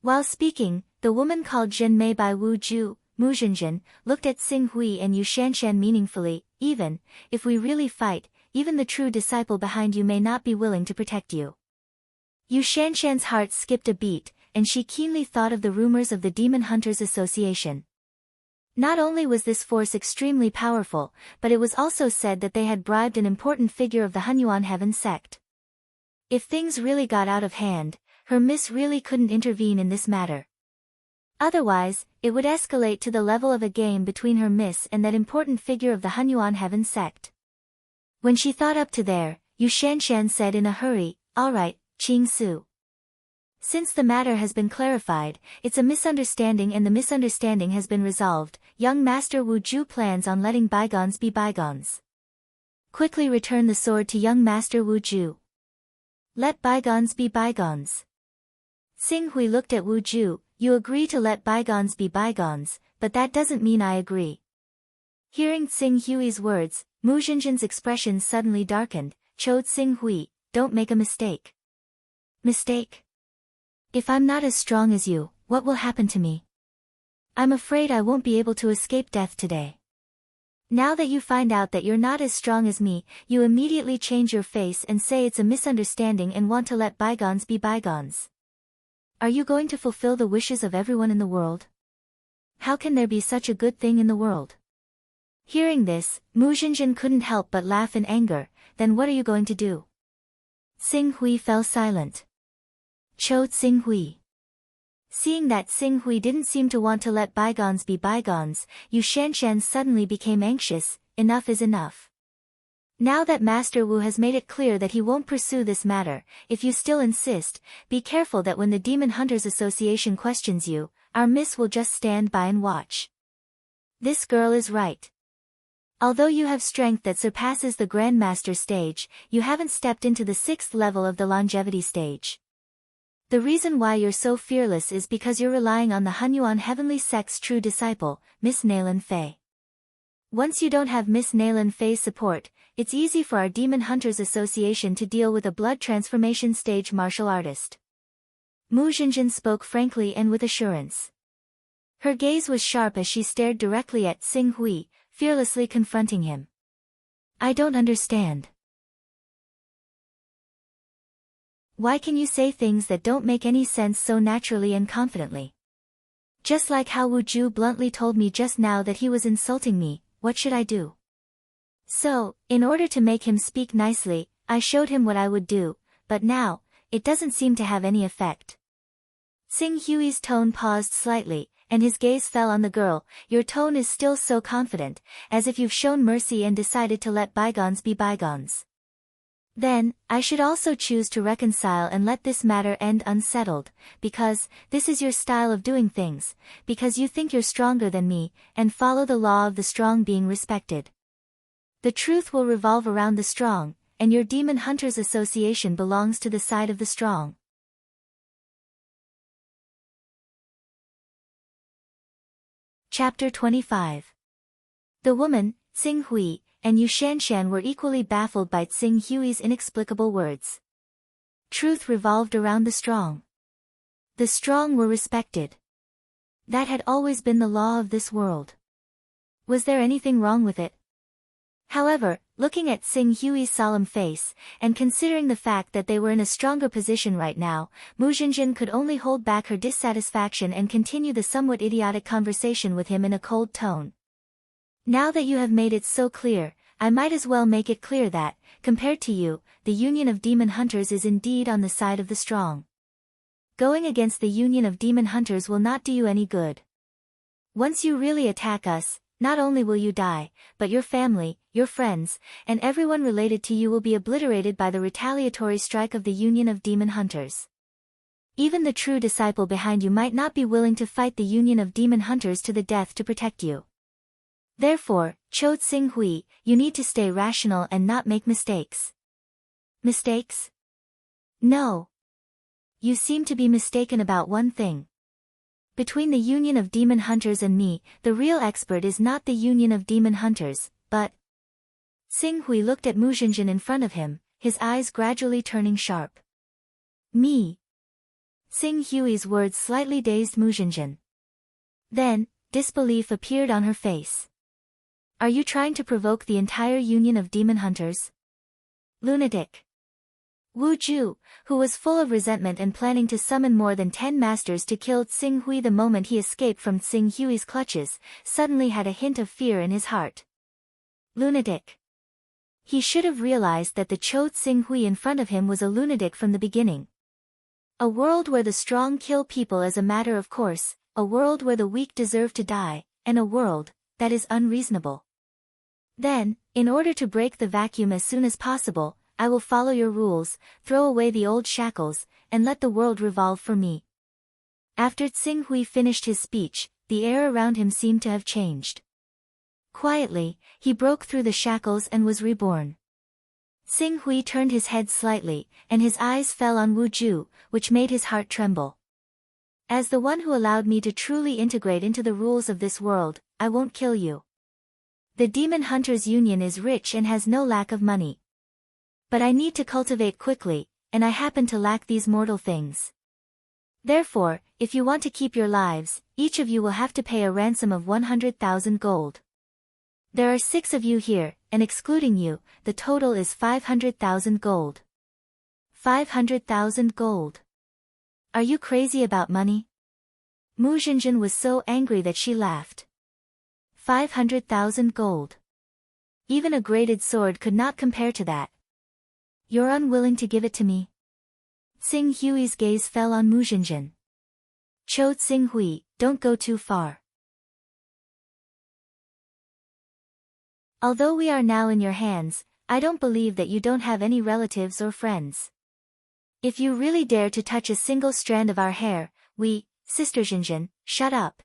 While speaking, the woman called Zhenmei by Wu Ju, Mu Zhenjin, looked at Xing Hui and Yu Shanshan meaningfully. "Even if we really fight, even the true disciple behind you may not be willing to protect you." Yu Shanshan's heart skipped a beat, and she keenly thought of the rumors of the Demon Hunters Association. Not only was this force extremely powerful, but it was also said that they had bribed an important figure of the Hunyuan Heaven sect. If things really got out of hand, her miss really couldn't intervene in this matter. Otherwise, it would escalate to the level of a game between her miss and that important figure of the Hunyuan Heaven sect. When she thought up to there, Yu Shanshan said in a hurry, "All right, Qing Su. Since the matter has been clarified, it's a misunderstanding and the misunderstanding has been resolved. Young Master Wu Ju plans on letting bygones be bygones. Quickly return the sword to young Master Wu Ju. Let bygones be bygones." Xing Hui looked at Wu Ju. "You agree to let bygones be bygones, but that doesn't mean I agree." Hearing Xing Hui's words, Mu Zhenjin's expression suddenly darkened. "Cho Xing Hui, don't make a mistake." "Mistake? If I'm not as strong as you, what will happen to me? I'm afraid I won't be able to escape death today. Now that you find out that you're not as strong as me, you immediately change your face and say it's a misunderstanding and want to let bygones be bygones. Are you going to fulfill the wishes of everyone in the world? How can there be such a good thing in the world?" Hearing this, Mu Zhenjin couldn't help but laugh in anger. "Then what are you going to do?" Xing Hui fell silent. Cho Xing Hui. Seeing that Xing Hui didn't seem to want to let bygones be bygones, Yu Shanshan suddenly became anxious. Enough is enough. Now that Master Wu has made it clear that he won't pursue this matter, if you still insist, be careful that when the Demon Hunters Association questions you, our miss will just stand by and watch. This girl is right. Although you have strength that surpasses the Grandmaster stage, you haven't stepped into the 6th level of the longevity stage. The reason why you're so fearless is because you're relying on the Hunyuan Heavenly Sect's true disciple, Miss Naylan Fei. Once you don't have Miss Nayland Faye's support, it's easy for our Demon Hunters Association to deal with a blood transformation stage martial artist. Mu Jinjin spoke frankly and with assurance. Her gaze was sharp as she stared directly at Xing Hui, fearlessly confronting him. I don't understand. Why can you say things that don't make any sense so naturally and confidently? Just like how Wu Ju bluntly told me just now that he was insulting me, what should I do? So, in order to make him speak nicely, I showed him what I would do, but now, it doesn't seem to have any effect. Xing Hui's tone paused slightly, and his gaze fell on the girl. Your tone is still so confident, as if you've shown mercy and decided to let bygones be bygones. Then, I should also choose to reconcile and let this matter end unsettled, because, this is your style of doing things, because you think you're stronger than me, and follow the law of the strong being respected. The truth will revolve around the strong, and your Demon Hunters Association belongs to the side of the strong. Chapter 25. The woman, Xing Hui, and Yu Shanshan were equally baffled by Xing Hui's inexplicable words. Truth revolved around the strong. The strong were respected. That had always been the law of this world. Was there anything wrong with it? However, looking at Xing Hui's solemn face, and considering the fact that they were in a stronger position right now, Mu Jinjin could only hold back her dissatisfaction and continue the somewhat idiotic conversation with him in a cold tone. Now that you have made it so clear, I might as well make it clear that, compared to you, the Union of Demon Hunters is indeed on the side of the strong. Going against the Union of Demon Hunters will not do you any good. Once you really attack us, not only will you die, but your family, your friends, and everyone related to you will be obliterated by the retaliatory strike of the Union of Demon Hunters. Even the true disciple behind you might not be willing to fight the Union of Demon Hunters to the death to protect you. Therefore, Cho Xing Hui, you need to stay rational and not make mistakes. Mistakes? No. You seem to be mistaken about one thing. Between the Union of Demon Hunters and me, the real expert is not the Union of Demon Hunters, but... Xing Hui looked at Mu Jinjin in front of him, his eyes gradually turning sharp. Me. Xing Hui's words slightly dazed Mu Jinjin. Then, disbelief appeared on her face. Are you trying to provoke the entire Union of Demon Hunters? Lunatic. Wu Ju, who was full of resentment and planning to summon more than 10 masters to kill Xing Hui the moment he escaped from Xing Hui's clutches, suddenly had a hint of fear in his heart. Lunatic. He should have realized that the Cho Xing Hui in front of him was a lunatic from the beginning. A world where the strong kill people as a matter of course, a world where the weak deserve to die, and a world that is unreasonable. Then, in order to break the vacuum as soon as possible, I will follow your rules, throw away the old shackles, and let the world revolve for me. After Xing Hui finished his speech, the air around him seemed to have changed. Quietly, he broke through the shackles and was reborn. Xing Hui turned his head slightly, and his eyes fell on Wu Ju, which made his heart tremble. As the one who allowed me to truly integrate into the rules of this world, I won't kill you. The Demon Hunters Union is rich and has no lack of money. But I need to cultivate quickly, and I happen to lack these mortal things. Therefore, if you want to keep your lives, each of you will have to pay a ransom of 100,000 gold. There are 6 of you here, and excluding you, the total is 500,000 gold. 500,000 gold. Are you crazy about money? Mu Jinjin was so angry that she laughed. 500,000 gold. Even a graded sword could not compare to that. You're unwilling to give it to me? Xing Hui's gaze fell on Mu Jinjin. Cho Xing Hui, don't go too far. Although we are now in your hands, I don't believe that you don't have any relatives or friends. If you really dare to touch a single strand of our hair, Sister Jinjin, shut up.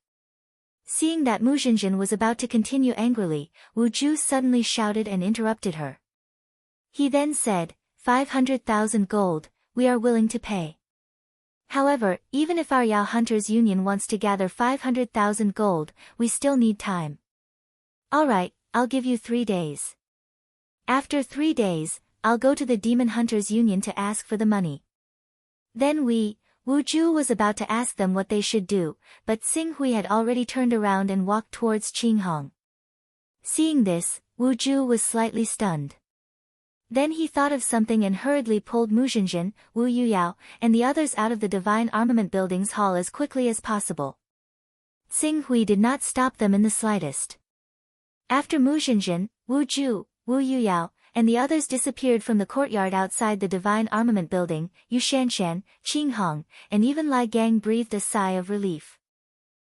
Seeing that Mu Jinjin was about to continue angrily, Wu Ju suddenly shouted and interrupted her. He then said, 500,000 gold, we are willing to pay. However, even if our Yao Hunters Union wants to gather 500,000 gold, we still need time. Alright, I'll give you 3 days. After 3 days, I'll go to the Demon Hunters Union to ask for the money. Then Wu Ju was about to ask them what they should do, but Xing Hui had already turned around and walked towards Qing Hong. Seeing this, Wu Ju was slightly stunned. Then he thought of something and hurriedly pulled Mu Zhenjin, Wu Yuyao, and the others out of the Divine Armament Building's hall as quickly as possible. Xing Hui did not stop them in the slightest. After Mu Zhenjin, Wu Ju, Wu Yuyao, and the others disappeared from the courtyard outside the Divine Armament Building, Yu Shanshan, Qing Hong, and even Lai Gang breathed a sigh of relief.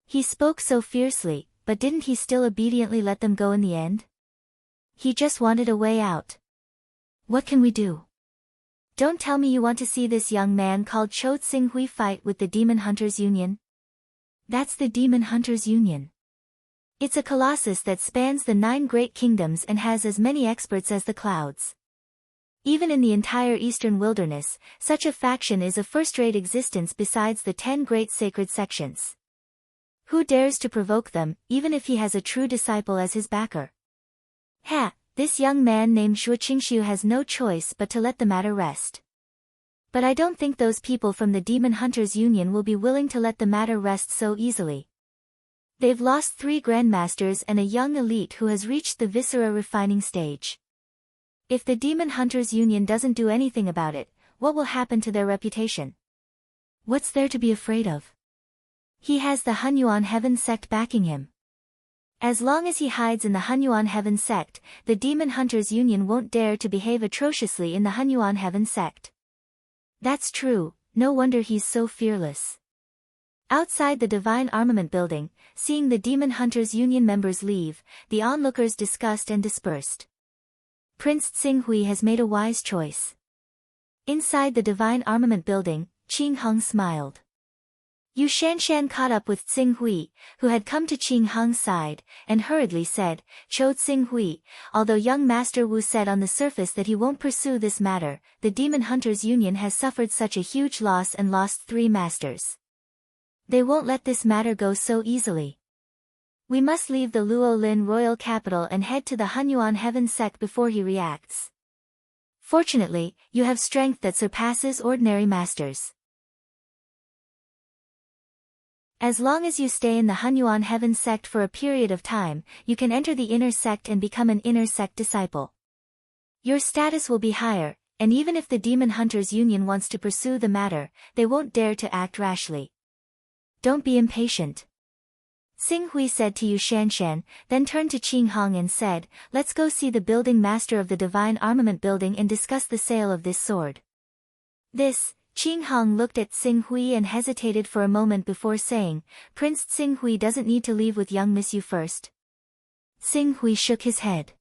He spoke so fiercely, but didn't he still obediently let them go in the end? He just wanted a way out. What can we do? Don't tell me you want to see this young man called Cho Xing Hui fight with the Demon Hunters Union? That's the Demon Hunters Union. It's a colossus that spans the 9 great kingdoms and has as many experts as the clouds. Even in the entire eastern wilderness, such a faction is a first-rate existence besides the 10 great sacred sections. Who dares to provoke them, even if he has a true disciple as his backer? This young man named Xue Qingxiu has no choice but to let the matter rest. But I don't think those people from the Demon Hunters Union will be willing to let the matter rest so easily. They've lost 3 grandmasters and a young elite who has reached the viscera refining stage. If the Demon Hunters Union doesn't do anything about it, what will happen to their reputation? What's there to be afraid of? He has the Hunyuan Heaven sect backing him. As long as he hides in the Hunyuan Heaven sect, the Demon Hunters Union won't dare to behave atrociously in the Hunyuan Heaven sect. That's true, no wonder he's so fearless. Outside the Divine Armament Building, seeing the Demon Hunters Union members leave, the onlookers discussed and dispersed. Prince Xing Hui has made a wise choice. Inside the Divine Armament Building, Qing Hong smiled. Yu Shanshan caught up with Xing Hui, who had come to Qing Hong's side, and hurriedly said, Cho Xing Hui, although young Master Wu said on the surface that he won't pursue this matter, the Demon Hunters Union has suffered such a huge loss and lost 3 masters. They won't let this matter go so easily. We must leave the Luo Lin royal capital and head to the Hunyuan Heaven sect before he reacts. Fortunately, you have strength that surpasses ordinary masters. As long as you stay in the Hunyuan Heaven sect for a period of time, you can enter the inner sect and become an inner sect disciple. Your status will be higher, and even if the Demon Hunters Union wants to pursue the matter, they won't dare to act rashly. Don't be impatient. Xing Hui said to Yu Shanshan, then turned to Qing Hong and said, let's go see the building master of the Divine Armament Building and discuss the sale of this sword. Qing Hong looked at Xing Hui and hesitated for a moment before saying, Prince Xing Hui doesn't need to leave with young Miss Yu first. Xing Hui shook his head.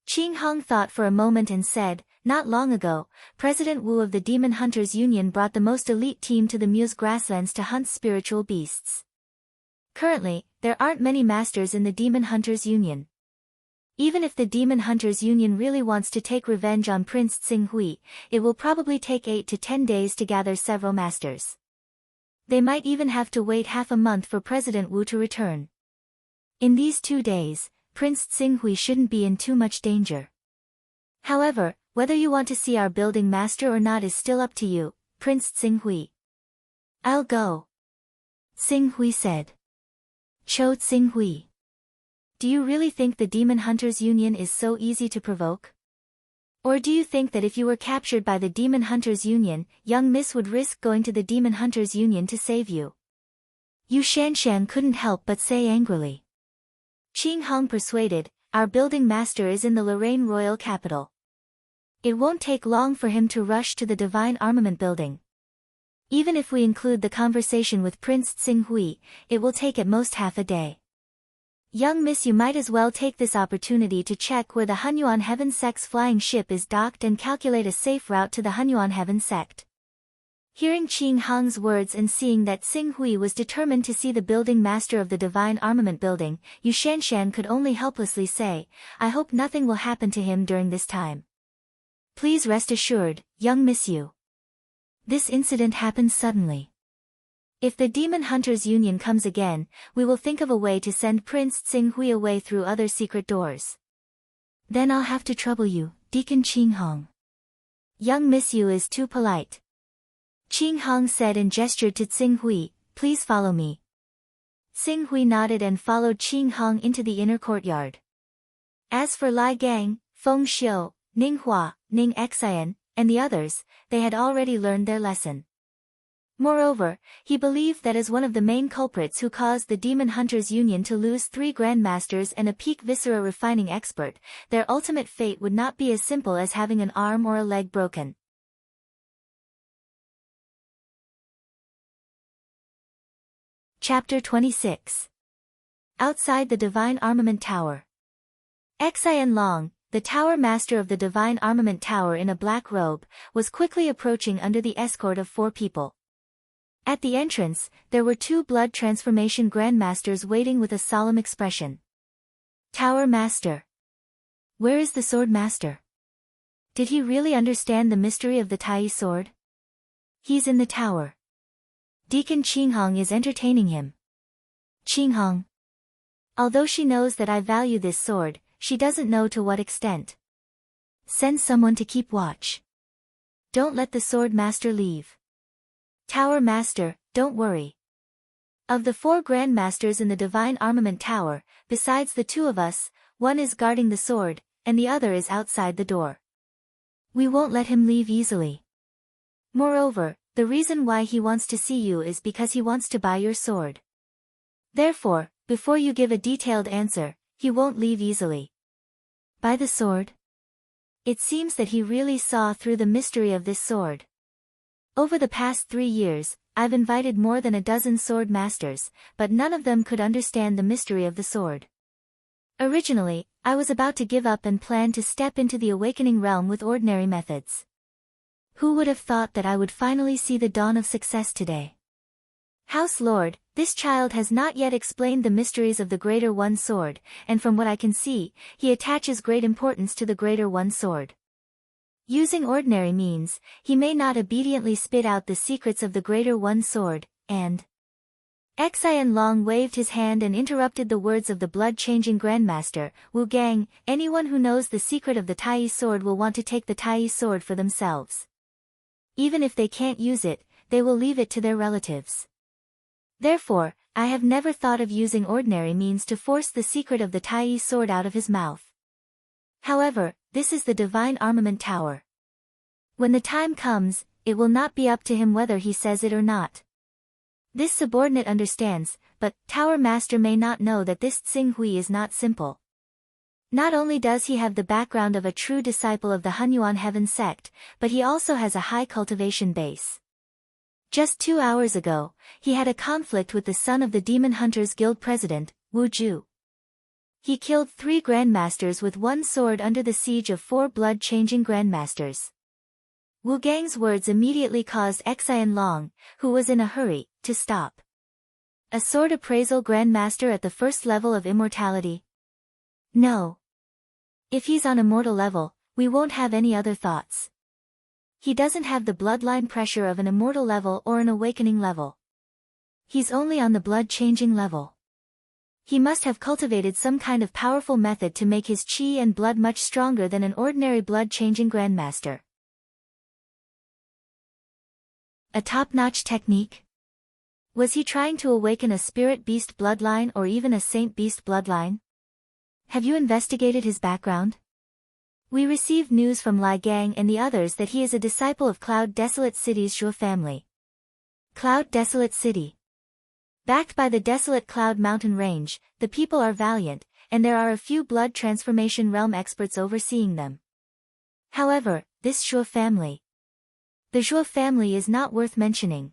Qing Hong thought for a moment and said, not long ago, President Wu of the Demon Hunters Union brought the most elite team to the Muse Grasslands to hunt spiritual beasts. Currently, there aren't many masters in the Demon Hunters Union. Even if the Demon Hunters Union really wants to take revenge on Prince Xing Hui, it will probably take 8 to 10 days to gather several masters. They might even have to wait half a month for President Wu to return. In these 2 days, Prince Xing Hui shouldn't be in too much danger. However, whether you want to see our building master or not is still up to you, Prince Xing Hui. I'll go. Xing Hui said. Cho Xing Hui. Do you really think the Demon Hunters Union is so easy to provoke? Or do you think that if you were captured by the Demon Hunters Union, young Miss would risk going to the Demon Hunters Union to save you? Yu Shanshan couldn't help but say angrily. Qing Hong persuaded, our building master is in the Lorraine royal capital. It won't take long for him to rush to the Divine Armament Building. Even if we include the conversation with Prince Xing Hui, it will take at most half a day. Young Miss, you might as well take this opportunity to check where the Hunyuan Heaven sect's flying ship is docked and calculate a safe route to the Hunyuan Heaven sect. Hearing Qing Hong's words and seeing that Xing Hui was determined to see the building master of the Divine Armament Building, Yu Shanshan could only helplessly say, I hope nothing will happen to him during this time. Please rest assured, young Miss Yu. This incident happened suddenly. If the Demon Hunters Union comes again, we will think of a way to send Prince Tsinghui away through other secret doors. Then I'll have to trouble you, Deacon Qing Hong. Young Miss Yu is too polite. Qing Hong said and gestured to Tsinghui, please follow me. Tsinghui nodded and followed Qing Hong into the inner courtyard. As for Lai Gang, Feng Xiu, Ning Hua, Ning Xian, and the others, they had already learned their lesson. Moreover, he believed that as one of the main culprits who caused the Demon Hunters Union to lose 3 Grandmasters and a peak viscera refining expert, their ultimate fate would not be as simple as having an arm or a leg broken. Chapter 26. Outside the Divine Armament Tower. Xian Long, the Tower Master of the Divine Armament Tower in a black robe, was quickly approaching under the escort of 4 people. At the entrance, there were 2 blood transformation Grandmasters waiting with a solemn expression. Tower Master. Where is the Sword Master? Did he really understand the mystery of the Tai sword? He's in the tower. Deacon Qing Hong is entertaining him. Qing Hong. Although she knows that I value this sword, she doesn't know to what extent. Send someone to keep watch. Don't let the Sword Master leave. Tower Master, don't worry. Of the 4 Grandmasters in the Divine Armament Tower, besides the 2 of us, one is guarding the sword, and the other is outside the door. We won't let him leave easily. Moreover, the reason why he wants to see you is because he wants to buy your sword. Therefore, before you give a detailed answer, he won't leave easily. Buy the sword? It seems that he really saw through the mystery of this sword. Over the past 3 years, I've invited more than a dozen sword masters, but none of them could understand the mystery of the sword. Originally, I was about to give up and plan to step into the awakening realm with ordinary methods. Who would have thought that I would finally see the dawn of success today? House Lord, this child has not yet explained the mysteries of the Greater One Sword, and from what I can see, he attaches great importance to the Greater One Sword. Using ordinary means, he may not obediently spit out the secrets of the Greater One Sword, and... Xian Long waved his hand and interrupted the words of the blood-changing Grandmaster, Wu Gang, anyone who knows the secret of the Tai sword will want to take the Tai sword for themselves. Even if they can't use it, they will leave it to their relatives. Therefore, I have never thought of using ordinary means to force the secret of the Tai sword out of his mouth. However, this is the Divine Armament Tower. When the time comes, it will not be up to him whether he says it or not. This subordinate understands, but Tower Master may not know that this Tsinghui is not simple. Not only does he have the background of a true disciple of the Hunyuan Heaven sect, but he also has a high cultivation base. Just 2 hours ago, he had a conflict with the son of the Demon Hunters Guild president, Wu Ju. He killed 3 Grandmasters with 1 sword under the siege of 4 blood-changing Grandmasters. Wu Gang's words immediately caused Xian Long, who was in a hurry, to stop. A sword appraisal Grandmaster at the first level of immortality? No. If he's on immortal level, we won't have any other thoughts. He doesn't have the bloodline pressure of an immortal level or an awakening level. He's only on the blood-changing level. He must have cultivated some kind of powerful method to make his chi and blood much stronger than an ordinary blood-changing Grandmaster. A top-notch technique? Was he trying to awaken a spirit beast bloodline or even a saint beast bloodline? Have you investigated his background? We received news from Lai Gang and the others that he is a disciple of Cloud Desolate City's Zhuo family. Cloud Desolate City. Backed by the desolate Cloud Mountain Range, the people are valiant, and there are a few blood transformation realm experts overseeing them. However, this Zhuo family. The Zhuo family is not worth mentioning.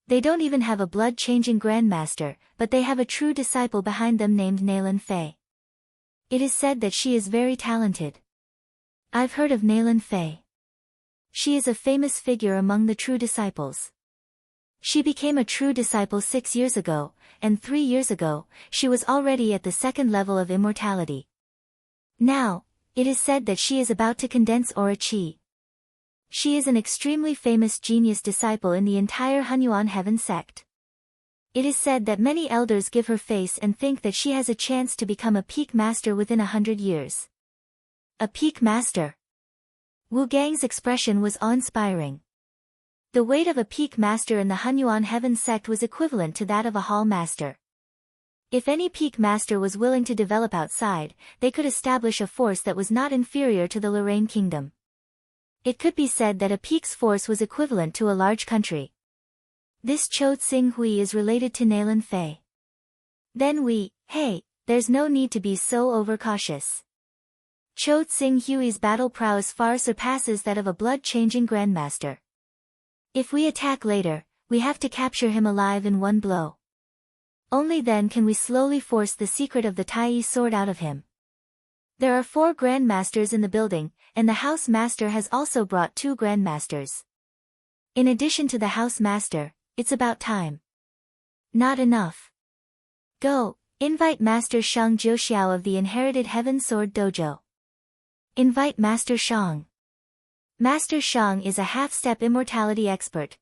They don't even have a blood-changing Grandmaster, but they have a true disciple behind them named Nailin Fei. It is said that she is very talented. I've heard of Nailin Fei. She is a famous figure among the true disciples. She became a true disciple 6 years ago, and 3 years ago, she was already at the 2nd level of immortality. Now, it is said that she is about to condense Aura Qi. She is an extremely famous genius disciple in the entire Hunyuan Heaven sect. It is said that many elders give her face and think that she has a chance to become a peak master within 100 years. A peak master. Wu Gang's expression was awe-inspiring. The weight of a peak master in the Hunyuan Heaven sect was equivalent to that of a hall master. If any peak master was willing to develop outside, they could establish a force that was not inferior to the Lorraine Kingdom. It could be said that a peak's force was equivalent to a large country. This Cho Tsing Hui is related to Nalan Fei. Then hey, there's no need to be so overcautious. Cho Tsing Hui's battle prowess far surpasses that of a blood-changing grandmaster. If we attack later, we have to capture him alive in one blow. Only then can we slowly force the secret of the Tai sword out of him. There are 4 grandmasters in the building, and the house master has also brought 2 grandmasters. In addition to the house master, it's about time. Not enough. Go, invite Master Shang Jiuxiao of the Inherited Heaven Sword Dojo. Invite Master Shang. Master Shang is a half-step immortality expert.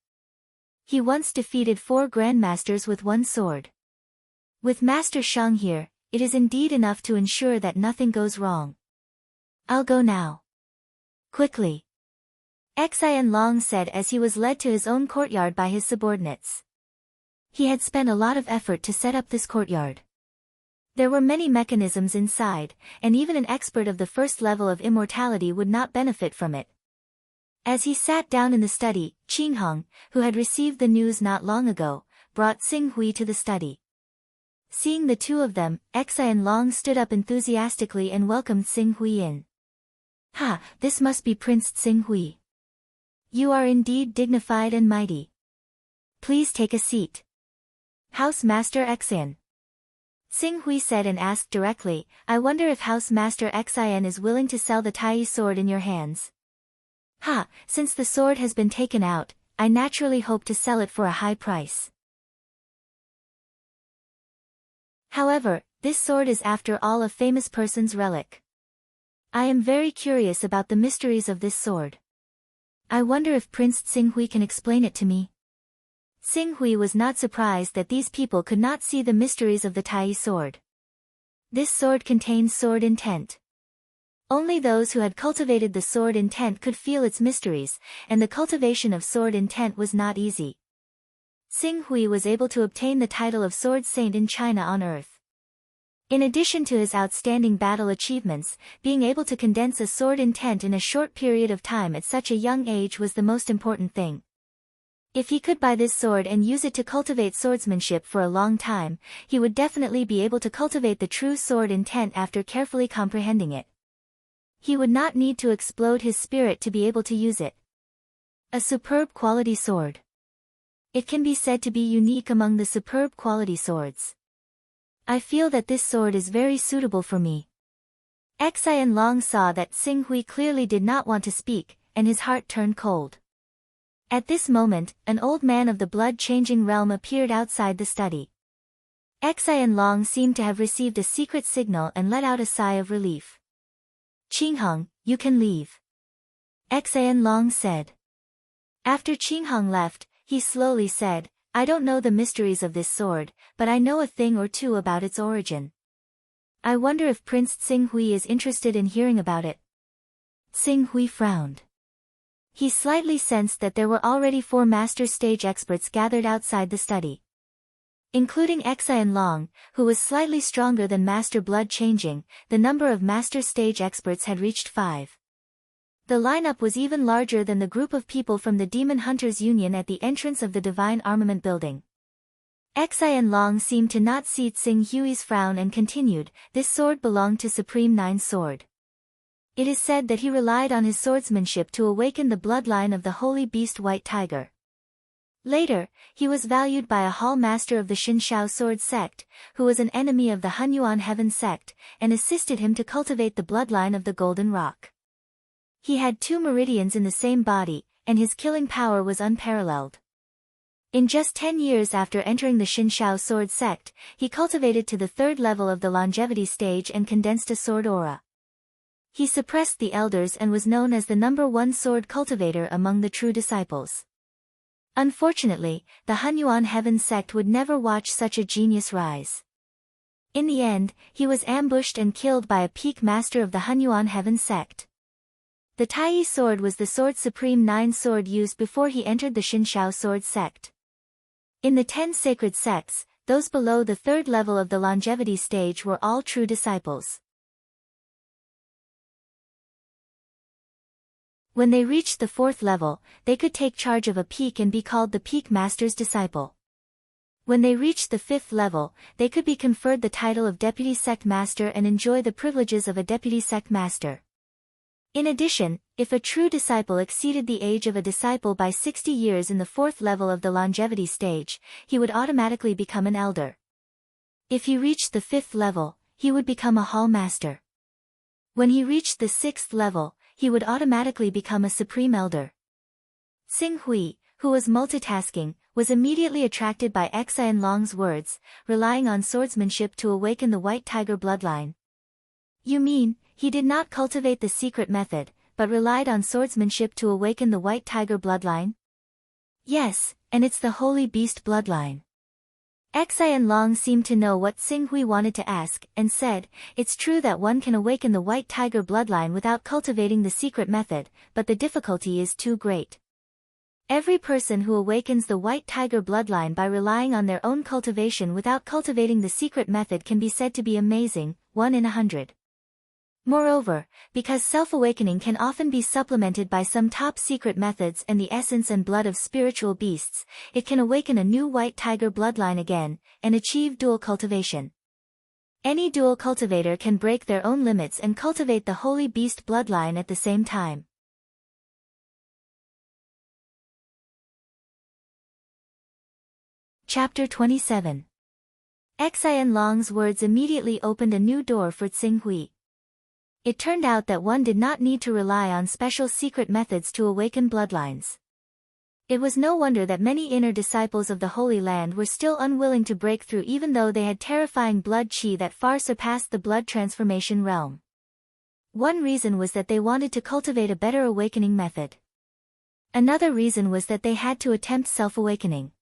He once defeated 4 grandmasters with 1 sword. With Master Shang here, it is indeed enough to ensure that nothing goes wrong. I'll go now. Quickly. Xian Long said as he was led to his own courtyard by his subordinates. He had spent a lot of effort to set up this courtyard. There were many mechanisms inside, and even an expert of the first level of immortality would not benefit from it. As he sat down in the study, Qing Hong, who had received the news not long ago, brought Tsing Hui to the study. Seeing the 2 of them, Xian Long stood up enthusiastically and welcomed Tsing Hui in. Ha, this must be Prince Tsing Hui. You are indeed dignified and mighty. Please take a seat. House Master Xian. Tsing Hui said and asked directly, I wonder if House Master Xian is willing to sell the Tai sword in your hands. Ha, since the sword has been taken out, I naturally hope to sell it for a high price. However, this sword is after all a famous person's relic. I am very curious about the mysteries of this sword. I wonder if Prince Tsing Hui can explain it to me. Tsing Hui was not surprised that these people could not see the mysteries of the Tai sword. This sword contains sword intent. Only those who had cultivated the sword intent could feel its mysteries, and the cultivation of sword intent was not easy. Tsing Hui was able to obtain the title of Sword Saint in China on Earth. In addition to his outstanding battle achievements, being able to condense a sword intent in a short period of time at such a young age was the most important thing. If he could buy this sword and use it to cultivate swordsmanship for a long time, he would definitely be able to cultivate the true sword intent after carefully comprehending it. He would not need to explode his spirit to be able to use it. A superb quality sword. It can be said to be unique among the superb quality swords. I feel that this sword is very suitable for me. Xian Long saw that Tsing Hui clearly did not want to speak, and his heart turned cold. At this moment, an old man of the blood-changing realm appeared outside the study. Xian Long seemed to have received a secret signal and let out a sigh of relief. Qing Hong, you can leave. Xian Long said. After Qing Hong left, he slowly said, I don't know the mysteries of this sword, but I know a thing or two about its origin. I wonder if Prince Tsing Hui is interested in hearing about it. Tsing Hui frowned. He slightly sensed that there were already 4 master stage experts gathered outside the study. Including Xian Long, who was slightly stronger than Master Blood Changing, the number of master stage experts had reached 5. The lineup was even larger than the group of people from the Demon Hunters Union at the entrance of the Divine Armament Building. Xian Long seemed to not see Tsing Hui's frown and continued, this sword belonged to Supreme Nine's sword. It is said that he relied on his swordsmanship to awaken the bloodline of the holy beast White Tiger. Later, he was valued by a hall master of the Xinshao sword sect, who was an enemy of the Hunyuan Heaven sect, and assisted him to cultivate the bloodline of the Golden Rock. He had 2 meridians in the same body, and his killing power was unparalleled. In just 10 years after entering the Xinshao sword sect, he cultivated to the 3rd level of the longevity stage and condensed a sword aura. He suppressed the elders and was known as the #1 sword cultivator among the true disciples. Unfortunately, the Hunyuan Heaven sect would never watch such a genius rise. In the end, he was ambushed and killed by a peak master of the Hunyuan Heaven sect. The Tai sword was the sword supreme 9 sword used before he entered the Shinshao sword sect. In the 10 sacred sects, those below the 3rd level of the longevity stage were all true disciples. When they reached the 4th level, they could take charge of a peak and be called the peak master's disciple. When they reached the 5th level, they could be conferred the title of deputy sect master and enjoy the privileges of a deputy sect master. In addition, if a true disciple exceeded the age of a disciple by 60 years in the 4th level of the longevity stage, he would automatically become an elder. If he reached the 5th level, he would become a hall master. When he reached the 6th level, he would automatically become a supreme elder. Xing Hui, who was multitasking, was immediately attracted by Xian Long's words, relying on swordsmanship to awaken the White Tiger bloodline. You mean, he did not cultivate the secret method, but relied on swordsmanship to awaken the White Tiger bloodline? Yes, and it's the Holy Beast bloodline. Xian Long seemed to know what Xing Hui wanted to ask, and said, it's true that one can awaken the White Tiger bloodline without cultivating the secret method, but the difficulty is too great. Every person who awakens the White Tiger bloodline by relying on their own cultivation without cultivating the secret method can be said to be amazing, 1 in 100. Moreover, because self-awakening can often be supplemented by some top-secret methods and the essence and blood of spiritual beasts, it can awaken a new White Tiger bloodline again, and achieve dual cultivation. Any dual cultivator can break their own limits and cultivate the Holy Beast bloodline at the same time. Chapter 27. Xian Long's words immediately opened a new door for Xing Hui. It turned out that one did not need to rely on special secret methods to awaken bloodlines. It was no wonder that many inner disciples of the Holy Land were still unwilling to break through even though they had terrifying blood qi that far surpassed the blood transformation realm. One reason was that they wanted to cultivate a better awakening method. Another reason was that they had to attempt self-awakening.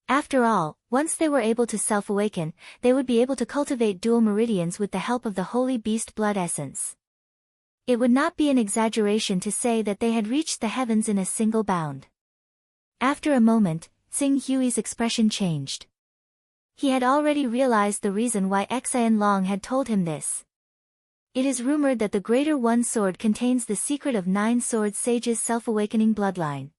After all, once they were able to self-awaken, they would be able to cultivate dual meridians with the help of the Holy Beast blood essence. It would not be an exaggeration to say that they had reached the heavens in a single bound. After a moment, Xing Hui's expression changed. He had already realized the reason why Xian Long had told him this. It is rumored that the Greater One Sword contains the secret of 9 Sword Sages' self-awakening bloodline.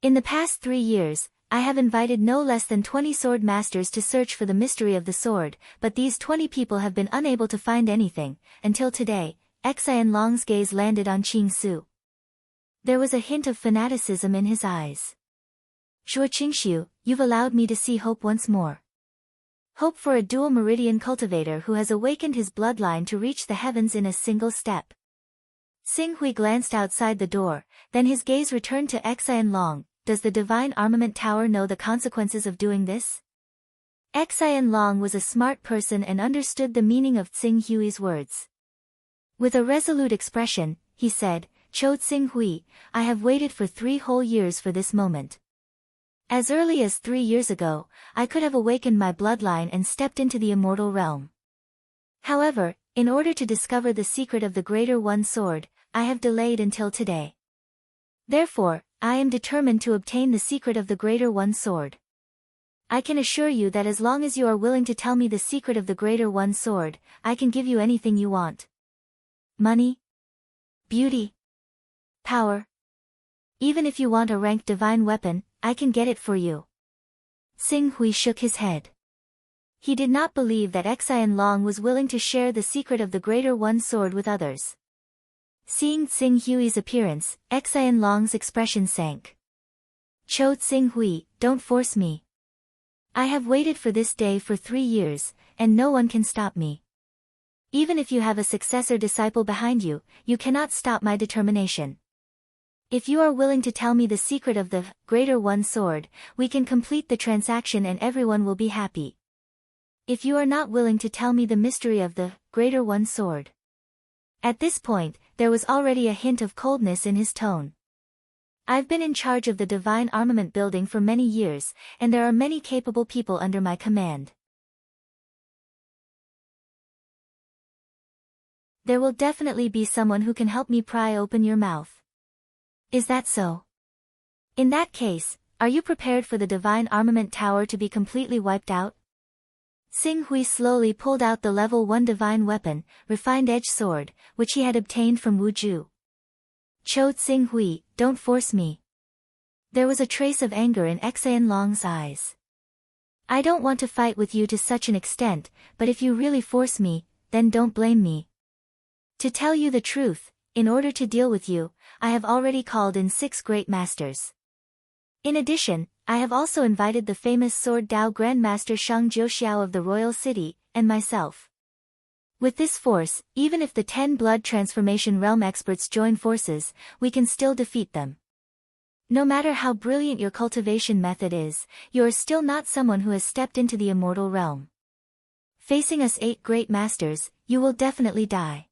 In the past 3 years, I have invited no less than 20 sword masters to search for the mystery of the sword, but these 20 people have been unable to find anything, until today. Xian Long's gaze landed on Qing Su. There was a hint of fanaticism in his eyes. Zhuo Qingxiu, you've allowed me to see hope once more. Hope for a dual meridian cultivator who has awakened his bloodline to reach the heavens in a single step. Xing Hui glanced outside the door, then his gaze returned to Xian Long. Does the Divine Armament Tower know the consequences of doing this? Xian Long was a smart person and understood the meaning of Xing Hui's words. With a resolute expression, he said, Cho Xing Hui, I have waited for 3 whole years for this moment. As early as 3 years ago, I could have awakened my bloodline and stepped into the immortal realm. However, in order to discover the secret of the Greater One Sword, I have delayed until today. Therefore, I am determined to obtain the secret of the Greater One Sword. I can assure you that as long as you are willing to tell me the secret of the Greater One Sword, I can give you anything you want. Money? Beauty? Power? Even if you want a ranked divine weapon, I can get it for you. Xing Hui shook his head. He did not believe that Xian Long was willing to share the secret of the Greater One Sword with others. Seeing Xing Hui's appearance, Xian Long's expression sank. Cho Xing Hui, don't force me. I have waited for this day for 3 years, and no one can stop me. Even if you have a successor disciple behind you, you cannot stop my determination. If you are willing to tell me the secret of the Greater One Sword, we can complete the transaction and everyone will be happy. If you are not willing to tell me the mystery of the Greater One Sword. At this point, there was already a hint of coldness in his tone. I've been in charge of the divine armament building for many years, and there are many capable people under my command. There will definitely be someone who can help me pry open your mouth. Is that so? In that case, are you prepared for the divine armament tower to be completely wiped out? Xing Hui slowly pulled out the level 1 divine weapon, refined edge sword, which he had obtained from Wu Ju. Cho Xing Hui, don't force me. There was a trace of anger in Xian Long's eyes. I don't want to fight with you to such an extent, but if you really force me, then don't blame me. To tell you the truth, in order to deal with you, I have already called in 6 great masters. In addition, I have also invited the famous Sword Dao Grandmaster Shang Jiuxiao of the Royal City, and myself. With this force, even if the 10 blood transformation realm experts join forces, we can still defeat them. No matter how brilliant your cultivation method is, you are still not someone who has stepped into the immortal realm. Facing us 8 great masters, you will definitely die.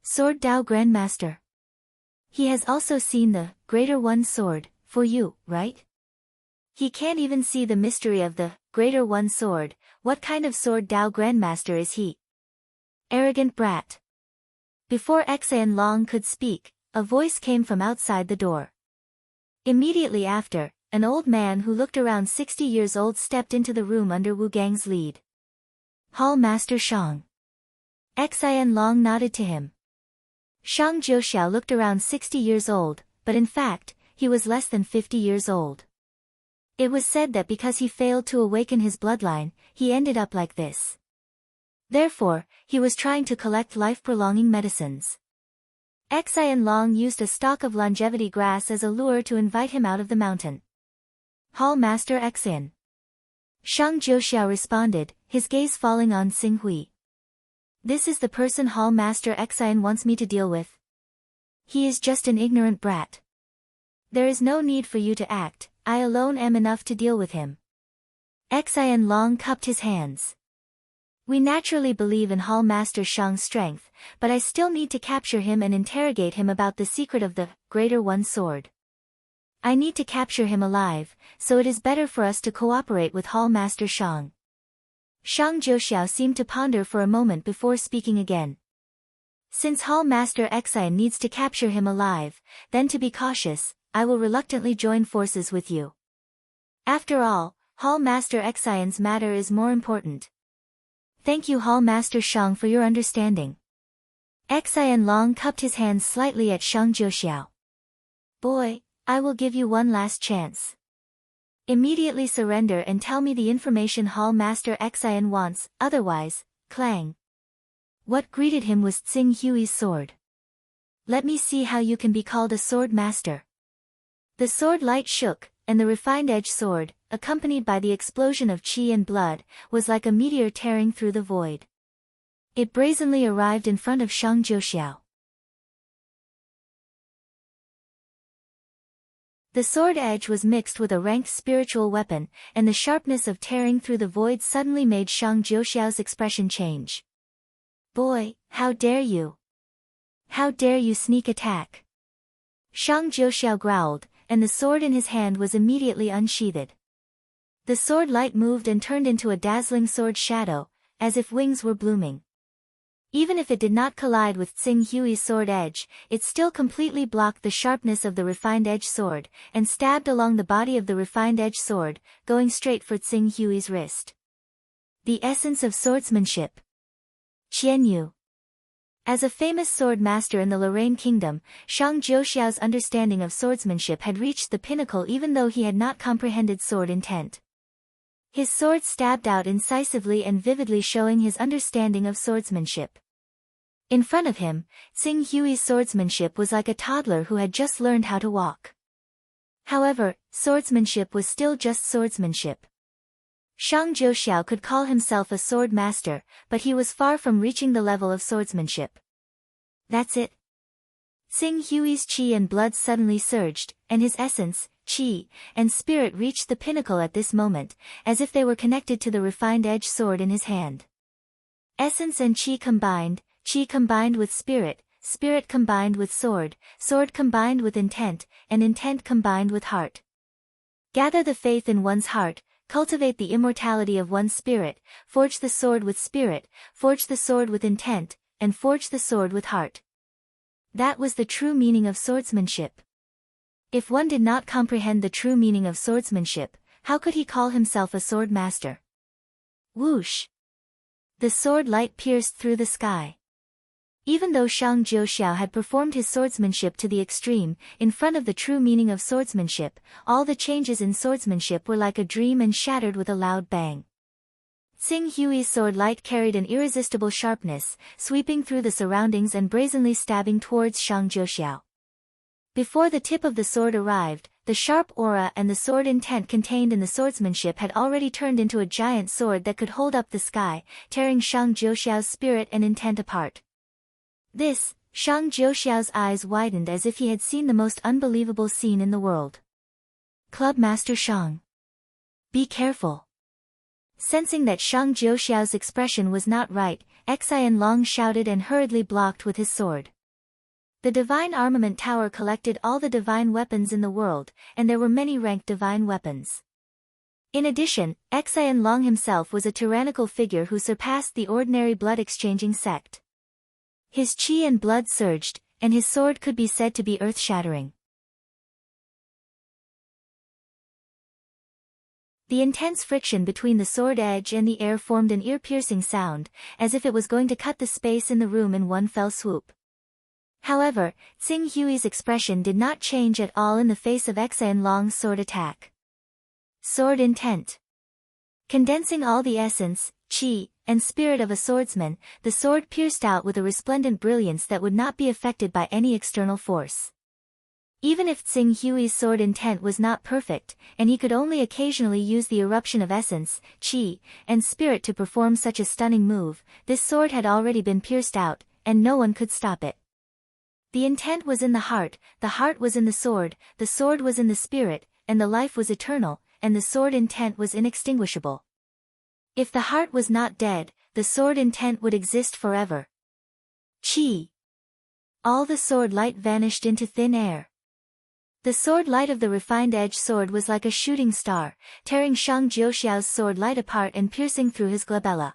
Sword Dao Grandmaster. He has also seen the Greater One Sword, for you, right? He can't even see the mystery of the Greater One Sword. What kind of Sword Dao Grandmaster is he? Arrogant brat. Before Xian Long could speak, a voice came from outside the door. Immediately after, an old man who looked around 60 years old stepped into the room under Wu Gang's lead. Hall Master Shang. Xian Long nodded to him. Shang Jiuxiao looked around 60 years old, but in fact, he was less than 50 years old. It was said that because he failed to awaken his bloodline, he ended up like this. Therefore, he was trying to collect life-prolonging medicines. Xian Long used a stalk of longevity grass as a lure to invite him out of the mountain. Hall Master Xian. Shang Jiuxiao responded, his gaze falling on Xing Hui. This is the person Hall Master Xian wants me to deal with. He is just an ignorant brat. There is no need for you to act, I alone am enough to deal with him. Xian Long cupped his hands. We naturally believe in Hall Master Shang's strength, but I still need to capture him and interrogate him about the secret of the Greater One Sword. I need to capture him alive, so it is better for us to cooperate with Hall Master Shang. Shang Jiuxiao seemed to ponder for a moment before speaking again. Since Hall Master Xian needs to capture him alive, then to be cautious, I will reluctantly join forces with you. After all, Hall Master Xian's matter is more important. Thank you Hall Master Shang for your understanding. Xian Long cupped his hands slightly at Shang Jiuxiao. Boy, I will give you one last chance. Immediately surrender and tell me the information Hall Master Xian wants, otherwise, clang. What greeted him was Xing Hui's sword. Let me see how you can be called a sword master. The sword light shook, and the refined edge sword, accompanied by the explosion of qi and blood, was like a meteor tearing through the void. It brazenly arrived in front of Shang Jiuxiao. The sword edge was mixed with a ranked spiritual weapon, and the sharpness of tearing through the void suddenly made Shang Jiuxiao's expression change. Boy, how dare you! How dare you sneak attack! Shang Jiuxiao growled, and the sword in his hand was immediately unsheathed. The sword light moved and turned into a dazzling sword shadow, as if wings were blooming. Even if it did not collide with Xing Hui's sword edge, it still completely blocked the sharpness of the refined edge sword, and stabbed along the body of the refined edge sword, going straight for Xing Hui's wrist. The essence of swordsmanship. Qianyu. As a famous sword master in the Lorraine Kingdom, Shang Jiuxiao's understanding of swordsmanship had reached the pinnacle even though he had not comprehended sword intent. His sword stabbed out incisively and vividly showing his understanding of swordsmanship. In front of him, Xing Hui's swordsmanship was like a toddler who had just learned how to walk. However, swordsmanship was still just swordsmanship. Shang Jiuxiao could call himself a sword master, but he was far from reaching the level of swordsmanship. That's it. Xing Hui's qi and blood suddenly surged, and his essence, qi, and spirit reached the pinnacle at this moment, as if they were connected to the refined edge sword in his hand. Essence and qi combined with spirit, spirit combined with sword, sword combined with intent, and intent combined with heart. Gather the faith in one's heart, cultivate the immortality of one's spirit, forge the sword with spirit, forge the sword with intent, and forge the sword with heart. That was the true meaning of swordsmanship. If one did not comprehend the true meaning of swordsmanship, how could he call himself a sword master? Whoosh! The sword light pierced through the sky. Even though Shang Jiuxiao had performed his swordsmanship to the extreme, in front of the true meaning of swordsmanship, all the changes in swordsmanship were like a dream and shattered with a loud bang. Tsing Hui's sword light carried an irresistible sharpness, sweeping through the surroundings and brazenly stabbing towards Shang Jiuxiao. Before the tip of the sword arrived, the sharp aura and the sword intent contained in the swordsmanship had already turned into a giant sword that could hold up the sky, tearing Shang Jiuxiao's spirit and intent apart. This, Shang Jiuxiao's eyes widened as if he had seen the most unbelievable scene in the world. Club Master Shang. Be careful. Sensing that Shang Jiuxiao's expression was not right, Xian Long shouted and hurriedly blocked with his sword. The Divine Armament Tower collected all the divine weapons in the world, and there were many ranked divine weapons. In addition, Xian Long himself was a tyrannical figure who surpassed the ordinary blood-exchanging sect. His qi and blood surged, and his sword could be said to be earth-shattering. The intense friction between the sword edge and the air formed an ear-piercing sound, as if it was going to cut the space in the room in one fell swoop. However, Tsing Hui's expression did not change at all in the face of Xian Long's sword attack. Sword intent. Condensing all the essence, qi, and spirit of a swordsman, the sword pierced out with a resplendent brilliance that would not be affected by any external force. Even if Tsing Hui's sword intent was not perfect, and he could only occasionally use the eruption of essence, qi, and spirit to perform such a stunning move, this sword had already been pierced out, and no one could stop it. The intent was in the heart was in the sword was in the spirit, and the life was eternal, and the sword intent was inextinguishable. If the heart was not dead, the sword intent would exist forever. Qi. All the sword light vanished into thin air. The sword light of the refined edge sword was like a shooting star, tearing Shang Jiuxiao's sword light apart and piercing through his glabella.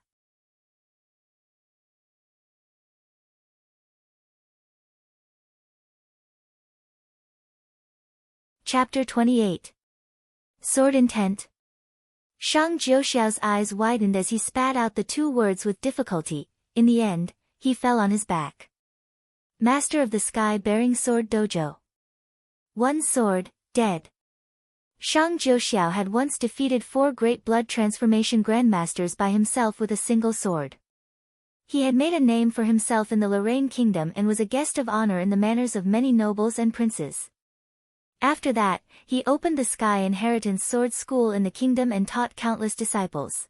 Chapter 28. Sword Intent. Shang Jiuxiao's eyes widened as he spat out the two words with difficulty. In the end, he fell on his back. Master of the Sky-Bearing Sword Dojo. One sword, dead. Shang Jiuxiao had once defeated 4 great blood transformation grandmasters by himself with a single sword. He had made a name for himself in the Lorraine Kingdom and was a guest of honor in the manors of many nobles and princes. After that, he opened the Sky Inheritance Sword School in the kingdom and taught countless disciples.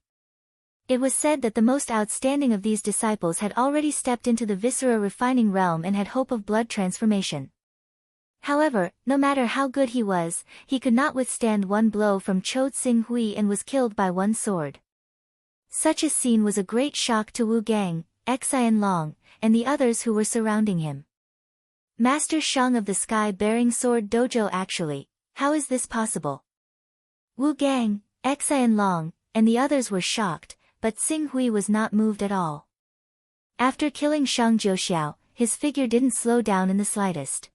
It was said that the most outstanding of these disciples had already stepped into the viscera refining realm and had hope of blood transformation. However, no matter how good he was, he could not withstand one blow from Cho Tsing Hui and was killed by one sword. Such a scene was a great shock to Wu Gang, Xian Long, and the others who were surrounding him. Master Shang of the Sky-Bearing Sword Dojo actually, how is this possible? Wu Gang, Xian Long, and the others were shocked, but Tsing Hui was not moved at all. After killing Shang Jiuxiao, his figure didn't slow down in the slightest.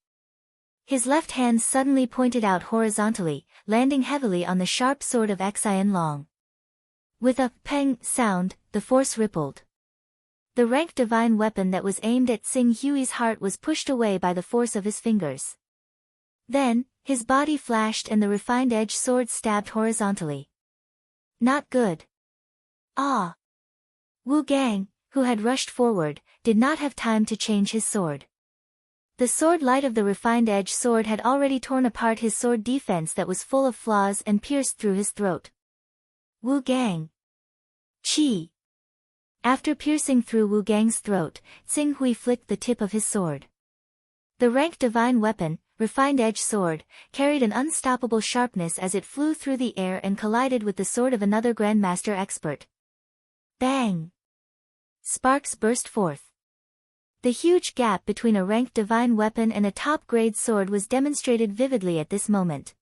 His left hand suddenly pointed out horizontally, landing heavily on the sharp sword of Xian Long. With a peng sound, the force rippled. The ranked divine weapon that was aimed at Tsing Hui's heart was pushed away by the force of his fingers. Then, his body flashed and the refined edge sword stabbed horizontally. Not good. Ah! Wu Gang, who had rushed forward, did not have time to change his sword. The sword light of the refined edge sword had already torn apart his sword defense that was full of flaws and pierced through his throat. Wu Gang. Qi. After piercing through Wu Gang's throat, Tsing Hui flicked the tip of his sword. The ranked divine weapon, refined edge sword, carried an unstoppable sharpness as it flew through the air and collided with the sword of another grandmaster expert. Bang! Sparks burst forth. The huge gap between a ranked divine weapon and a top-grade sword was demonstrated vividly at this moment.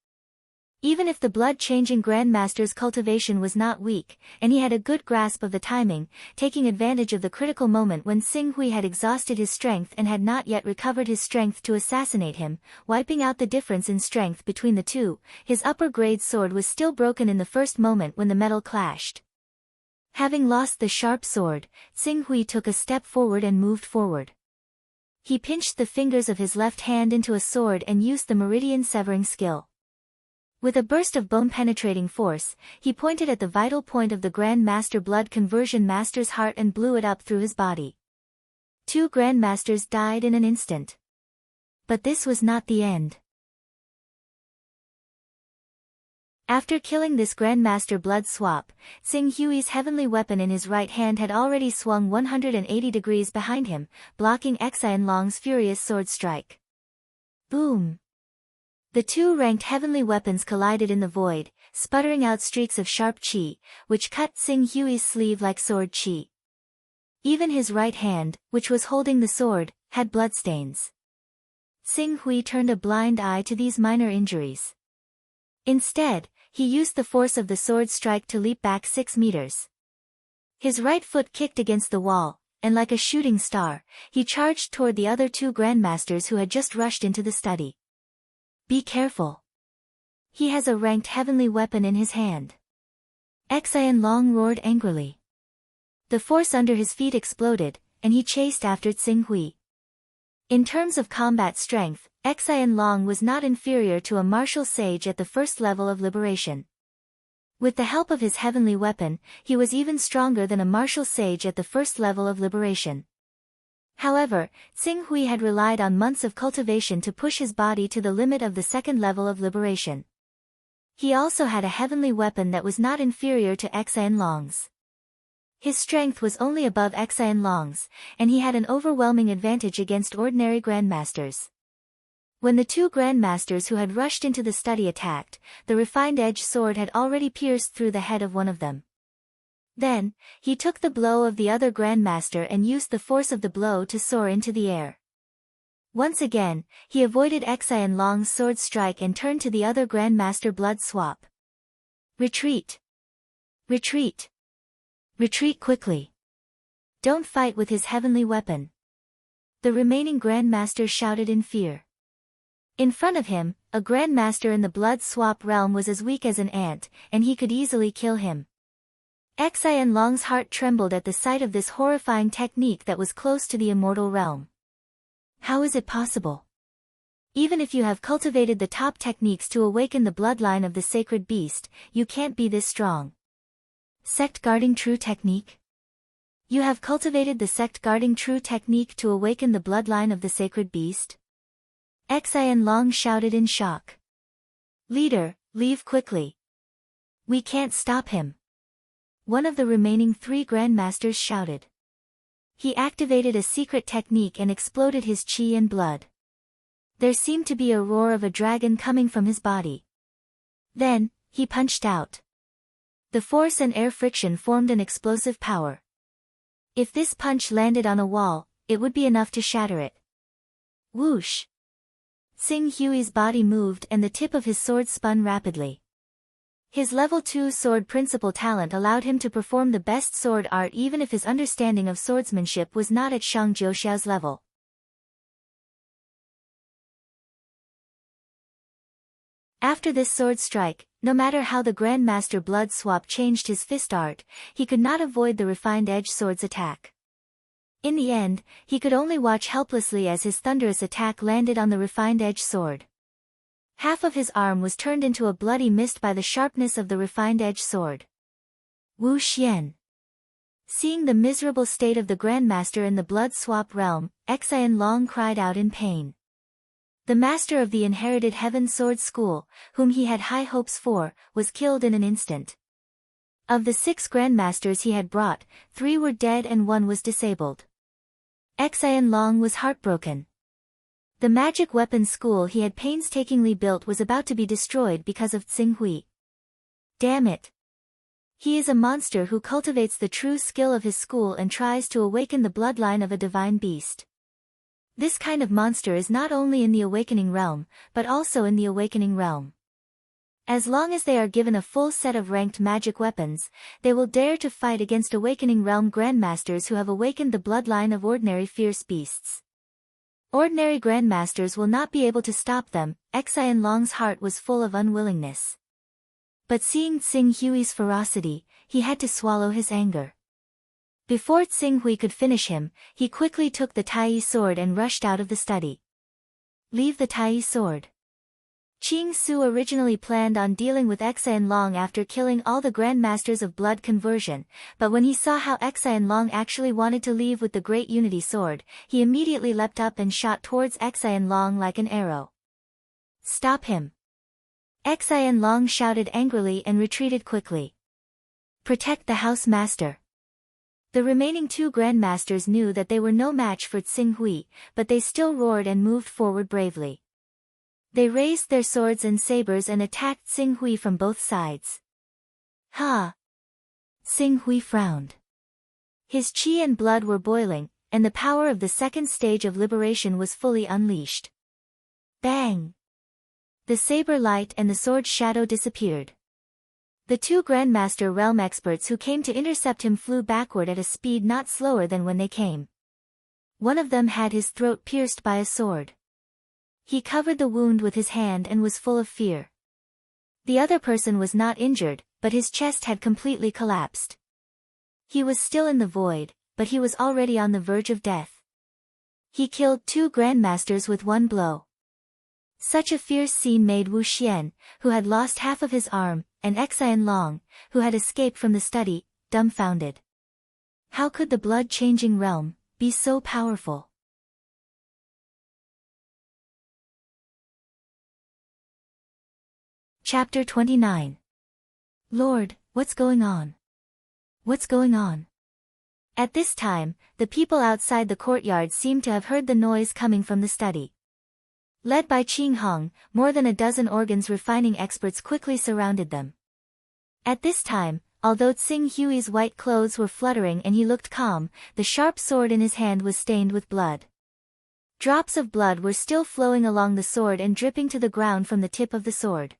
Even if the blood-changing Grandmaster's cultivation was not weak, and he had a good grasp of the timing, taking advantage of the critical moment when Xing Hui had exhausted his strength and had not yet recovered his strength to assassinate him, wiping out the difference in strength between the two, his upper-grade sword was still broken in the first moment when the metal clashed. Having lost the sharp sword, Xing Hui took a step forward and moved forward. He pinched the fingers of his left hand into a sword and used the meridian-severing skill. With a burst of bone-penetrating force, he pointed at the vital point of the Grand Master Blood Conversion Master's heart and blew it up through his body. 2 Grandmasters died in an instant. But this was not the end. After killing this Grandmaster Blood Swap, Xing Hui's heavenly weapon in his right hand had already swung 180 degrees behind him, blocking Xian Long's furious sword strike. Boom! The 2 ranked heavenly weapons collided in the void, sputtering out streaks of sharp qi, which cut Xing Hui's sleeve like sword qi. Even his right hand, which was holding the sword, had bloodstains. Xing Hui turned a blind eye to these minor injuries. Instead, he used the force of the sword strike to leap back 6 meters. His right foot kicked against the wall, and like a shooting star, he charged toward the other 2 Grandmasters who had just rushed into the study. Be careful. He has a ranked heavenly weapon in his hand. Xian Long roared angrily. The force under his feet exploded, and he chased after Xing Hui. In terms of combat strength, Xian Long was not inferior to a martial sage at the first level of liberation. With the help of his heavenly weapon, he was even stronger than a martial sage at the first level of liberation. However, Xing Hui had relied on months of cultivation to push his body to the limit of the second level of liberation. He also had a heavenly weapon that was not inferior to Xian Long's. His strength was only above Xian Long's, and he had an overwhelming advantage against ordinary Grandmasters. When the 2 Grandmasters who had rushed into the study attacked, the refined edge sword had already pierced through the head of one of them. Then, he took the blow of the other Grandmaster and used the force of the blow to soar into the air. Once again, he avoided Xian Long's sword strike and turned to the other Grandmaster Blood Swap. Retreat! Retreat! Retreat quickly! Don't fight with his heavenly weapon! The remaining Grandmasters shouted in fear. In front of him, a Grandmaster in the Blood Swap realm was as weak as an ant, and he could easily kill him. Xian Long's heart trembled at the sight of this horrifying technique that was close to the immortal realm. How is it possible? Even if you have cultivated the top techniques to awaken the bloodline of the sacred beast, you can't be this strong. Sect Guarding True Technique? You have cultivated the Sect Guarding True Technique to awaken the bloodline of the sacred beast? Xian Long shouted in shock. Leader, leave quickly. We can't stop him. One of the remaining 3 Grandmasters shouted. He activated a secret technique and exploded his qi and blood. There seemed to be a roar of a dragon coming from his body. Then, he punched out. The force and air friction formed an explosive power. If this punch landed on a wall, it would be enough to shatter it. Whoosh! Xing Hui's body moved and the tip of his sword spun rapidly. His level 2 sword principal talent allowed him to perform the best sword art even if his understanding of swordsmanship was not at Shang Jiuxiao's level. After this sword strike, no matter how the Grandmaster Blood Swap changed his fist art, he could not avoid the refined edge sword's attack. In the end, he could only watch helplessly as his thunderous attack landed on the refined edge sword. Half of his arm was turned into a bloody mist by the sharpness of the refined edge sword. Wu Xian. Seeing the miserable state of the Grandmaster in the Blood Swap realm, Xian Long cried out in pain. The master of the inherited Heaven Sword School, whom he had high hopes for, was killed in an instant. Of the 6 Grandmasters he had brought, 3 were dead and 1 was disabled. Xian Long was heartbroken. The magic weapon school he had painstakingly built was about to be destroyed because of Xing Hui. Damn it! He is a monster who cultivates the true skill of his school and tries to awaken the bloodline of a divine beast. This kind of monster is not only in the awakening realm, but also in the awakening realm. As long as they are given a full set of ranked magic weapons, they will dare to fight against awakening realm grandmasters who have awakened the bloodline of ordinary fierce beasts. Ordinary grandmasters will not be able to stop them. Xian Long's heart was full of unwillingness. But seeing Tsing Hui's ferocity, he had to swallow his anger. Before Tsing Hui could finish him, he quickly took the Tai sword and rushed out of the study. Leave the Tai sword. Qing Su originally planned on dealing with Xian Long after killing all the grandmasters of blood conversion, but when he saw how Xian Long actually wanted to leave with the Great Unity Sword, he immediately leapt up and shot towards Xian Long like an arrow. Stop him! Xian Long shouted angrily and retreated quickly. Protect the house master. The remaining two grandmasters knew that they were no match for Tsing Hui, but they still roared and moved forward bravely. They raised their swords and sabers and attacked Tsing Hui from both sides. Ha! Tsing Hui frowned. His qi and blood were boiling, and the power of the second stage of liberation was fully unleashed. Bang! The saber light and the sword shadow disappeared. The two Grandmaster Realm experts who came to intercept him flew backward at a speed not slower than when they came. One of them had his throat pierced by a sword. He covered the wound with his hand and was full of fear. The other person was not injured, but his chest had completely collapsed. He was still in the void, but he was already on the verge of death. He killed two Grandmasters with one blow. Such a fierce scene made Wu Xian, who had lost half of his arm, and Xian Long, who had escaped from the study, dumbfounded. How could the blood-changing realm be so powerful? Chapter 29. Lord, what's going on? What's going on? At this time, the people outside the courtyard seemed to have heard the noise coming from the study. Led by Qing Hong, more than a dozen organs refining experts quickly surrounded them. At this time, although Tsing Hui's white clothes were fluttering and he looked calm, the sharp sword in his hand was stained with blood. Drops of blood were still flowing along the sword and dripping to the ground from the tip of the sword.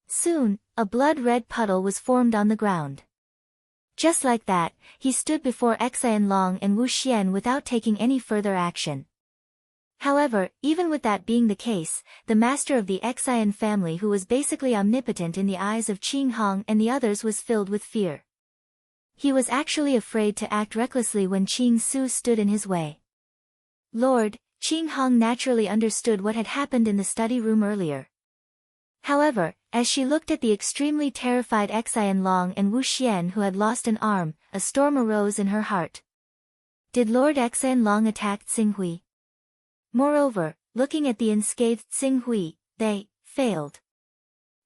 Soon, a blood-red puddle was formed on the ground. Just like that, he stood before Xian Long and Wu Xian without taking any further action. However, even with that being the case, the master of the Xian family, who was basically omnipotent in the eyes of Qing Hong and the others, was filled with fear. He was actually afraid to act recklessly when Qing Su stood in his way. Lord, Qing Hong naturally understood what had happened in the study room earlier. However, as she looked at the extremely terrified Xian Long and Wu Xian who had lost an arm, a storm arose in her heart. Did Lord Xian Long attack Tsing Hui? Moreover, looking at the unscathed Tsing Hui, they failed.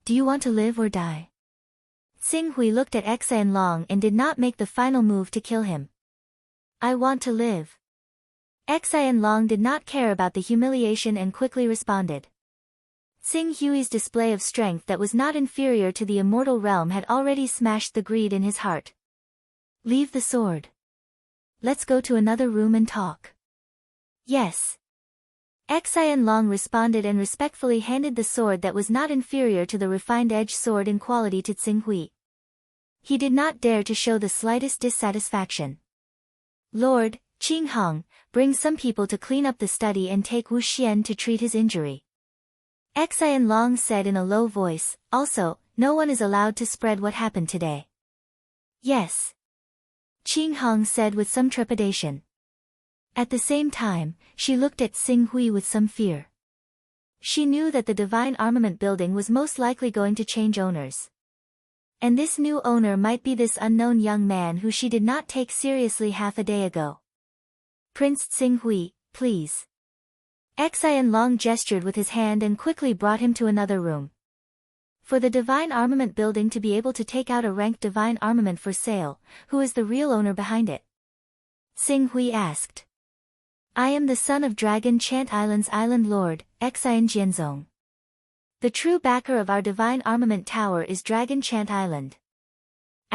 Do you want to live or die? Tsing Hui looked at Xian Long and did not make the final move to kill him. I want to live. Xian Long did not care about the humiliation and quickly responded. Tsing Hui's display of strength that was not inferior to the immortal realm had already smashed the greed in his heart. Leave the sword. Let's go to another room and talk. Yes. Xian Long responded and respectfully handed the sword that was not inferior to the refined edge sword in quality to Tsing Hui. He did not dare to show the slightest dissatisfaction. Lord, Qing Hong, bring some people to clean up the study and take Wu Xian to treat his injury. Xian Long said in a low voice, also, no one is allowed to spread what happened today. Yes. Qing Hong said with some trepidation. At the same time, she looked at Tsing Hui with some fear. She knew that the Divine Armament building was most likely going to change owners. And this new owner might be this unknown young man who she did not take seriously half a day ago. Prince Tsing Hui, please. Xian Long gestured with his hand and quickly brought him to another room. For the Divine Armament building to be able to take out a ranked Divine Armament for sale, who is the real owner behind it? Tsing Hui asked. I am the son of Dragon Chant Island's Island Lord, Xian Jianzong. The true backer of our Divine Armament Tower is Dragon Chant Island.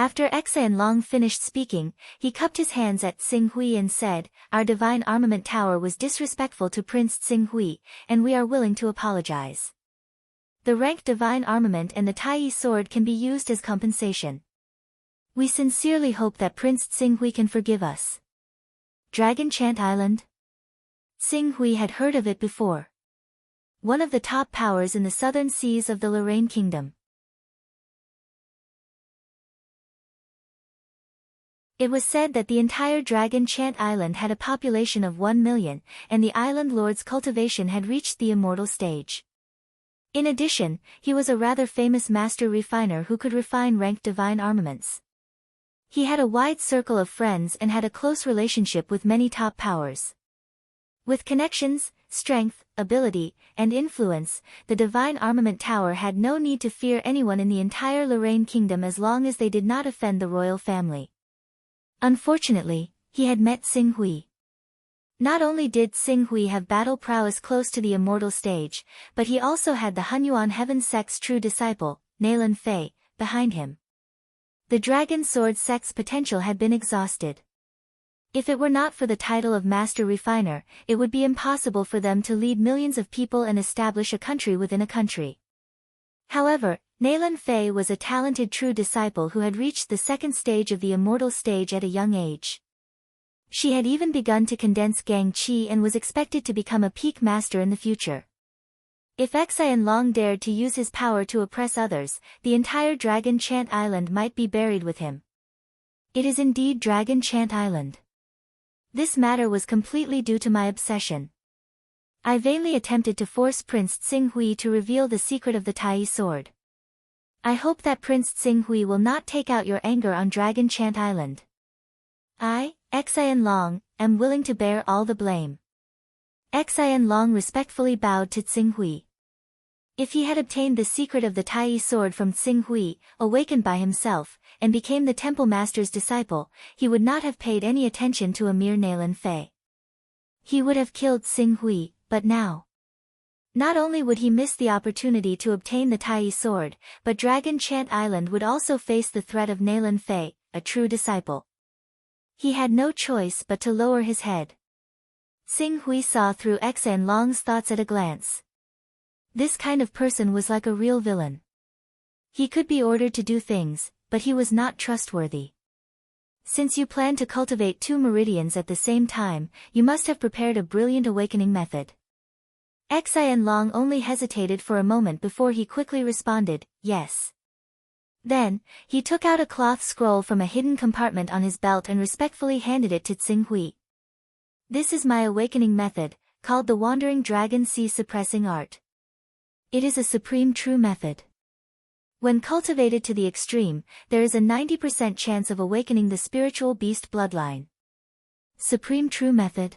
After Exan Long finished speaking, he cupped his hands at Tsing Hui and said, "Our divine armament tower was disrespectful to Prince Tsing Hui, and we are willing to apologize. The ranked divine armament and the Tai sword can be used as compensation. We sincerely hope that Prince Tsing Hui can forgive us." Dragon Chant Island? Tsing Hui had heard of it before. One of the top powers in the southern seas of the Lorraine Kingdom. It was said that the entire Dragon Chant Island had a population of 1 million, and the island lord's cultivation had reached the immortal stage. In addition, he was a rather famous master refiner who could refine ranked divine armaments. He had a wide circle of friends and had a close relationship with many top powers. With connections, strength, ability, and influence, the Divine Armament Tower had no need to fear anyone in the entire Lorraine Kingdom as long as they did not offend the royal family. Unfortunately, he had met Tsing Hui. Not only did Tsing Hui have battle prowess close to the immortal stage, but he also had the Hunyuan Heaven Sect's true disciple, Nalan Fei, behind him. The Dragon Sword Sect's potential had been exhausted. If it were not for the title of Master Refiner, it would be impossible for them to lead millions of people and establish a country within a country. However, Nalan Fei was a talented true disciple who had reached the second stage of the immortal stage at a young age. She had even begun to condense Gang Qi and was expected to become a peak master in the future. If Xian Long dared to use his power to oppress others, the entire Dragon Chant Island might be buried with him. It is indeed Dragon Chant Island. This matter was completely due to my obsession. I vainly attempted to force Prince Tsing Hui to reveal the secret of the Tai sword. I hope that Prince Tsing Hui will not take out your anger on Dragon Chant Island. I, Xian Long, am willing to bear all the blame. Xian Long respectfully bowed to Tsing Hui. If he had obtained the secret of the Tai sword from Tsing Hui, awakened by himself, and became the temple master's disciple, he would not have paid any attention to a mere Nalan Fei. He would have killed Tsing Hui, but now. Not only would he miss the opportunity to obtain the Tai sword, but Dragon Chant Island would also face the threat of Nalan Fei, a true disciple. He had no choice but to lower his head. Tsing Hui saw through Xian Long's thoughts at a glance. This kind of person was like a real villain. He could be ordered to do things, but he was not trustworthy. Since you plan to cultivate 2 meridians at the same time, you must have prepared a brilliant awakening method. Xian Long only hesitated for a moment before he quickly responded, yes. Then, he took out a cloth scroll from a hidden compartment on his belt and respectfully handed it to Tsing Hui. This is my awakening method, called the Wandering Dragon Sea Suppressing Art. It is a supreme true method. When cultivated to the extreme, there is a 90% chance of awakening the spiritual beast bloodline. Supreme true method.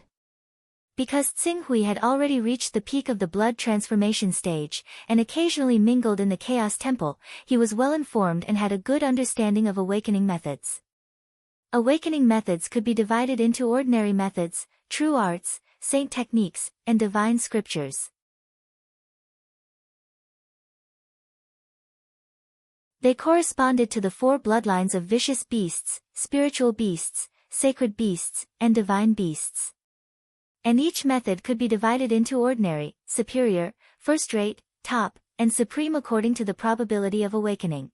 Because Tsing Hui had already reached the peak of the blood transformation stage, and occasionally mingled in the Chaos Temple, he was well informed and had a good understanding of awakening methods. Awakening methods could be divided into ordinary methods, true arts, saint techniques, and divine scriptures. They corresponded to the 4 bloodlines of vicious beasts, spiritual beasts, sacred beasts, and divine beasts. And each method could be divided into ordinary, superior, first-rate, top, and supreme according to the probability of awakening.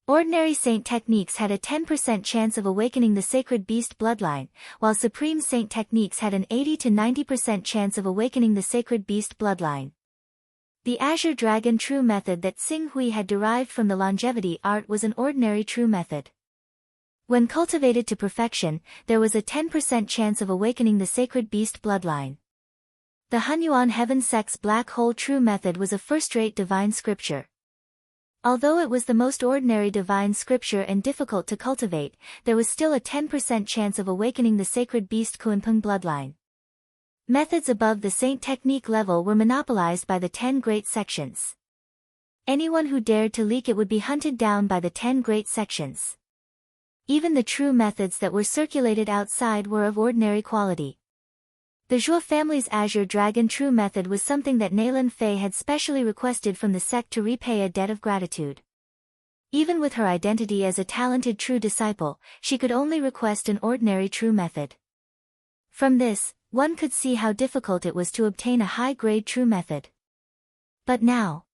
Ordinary saint techniques had a 10% chance of awakening the sacred beast bloodline, while supreme saint techniques had an 80 to 90% chance of awakening the sacred beast bloodline. The Azure Dragon True method that Tsing Hui had derived from the longevity art was an ordinary true method. When cultivated to perfection, there was a 10% chance of awakening the sacred beast bloodline. The Hunyuan Heaven Sect's Black Hole True method was a first-rate divine scripture. Although it was the most ordinary divine scripture and difficult to cultivate, there was still a 10% chance of awakening the sacred beast Kuanpeng bloodline. Methods above the saint technique level were monopolized by the 10 great sections. Anyone who dared to leak it would be hunted down by the 10 great sections. Even the true methods that were circulated outside were of ordinary quality. The Zhuo family's Azure Dragon True method was something that Nalan Fei had specially requested from the sect to repay a debt of gratitude. Even with her identity as a talented true disciple, she could only request an ordinary true method. From this, one could see how difficult it was to obtain a high-grade true method. But now,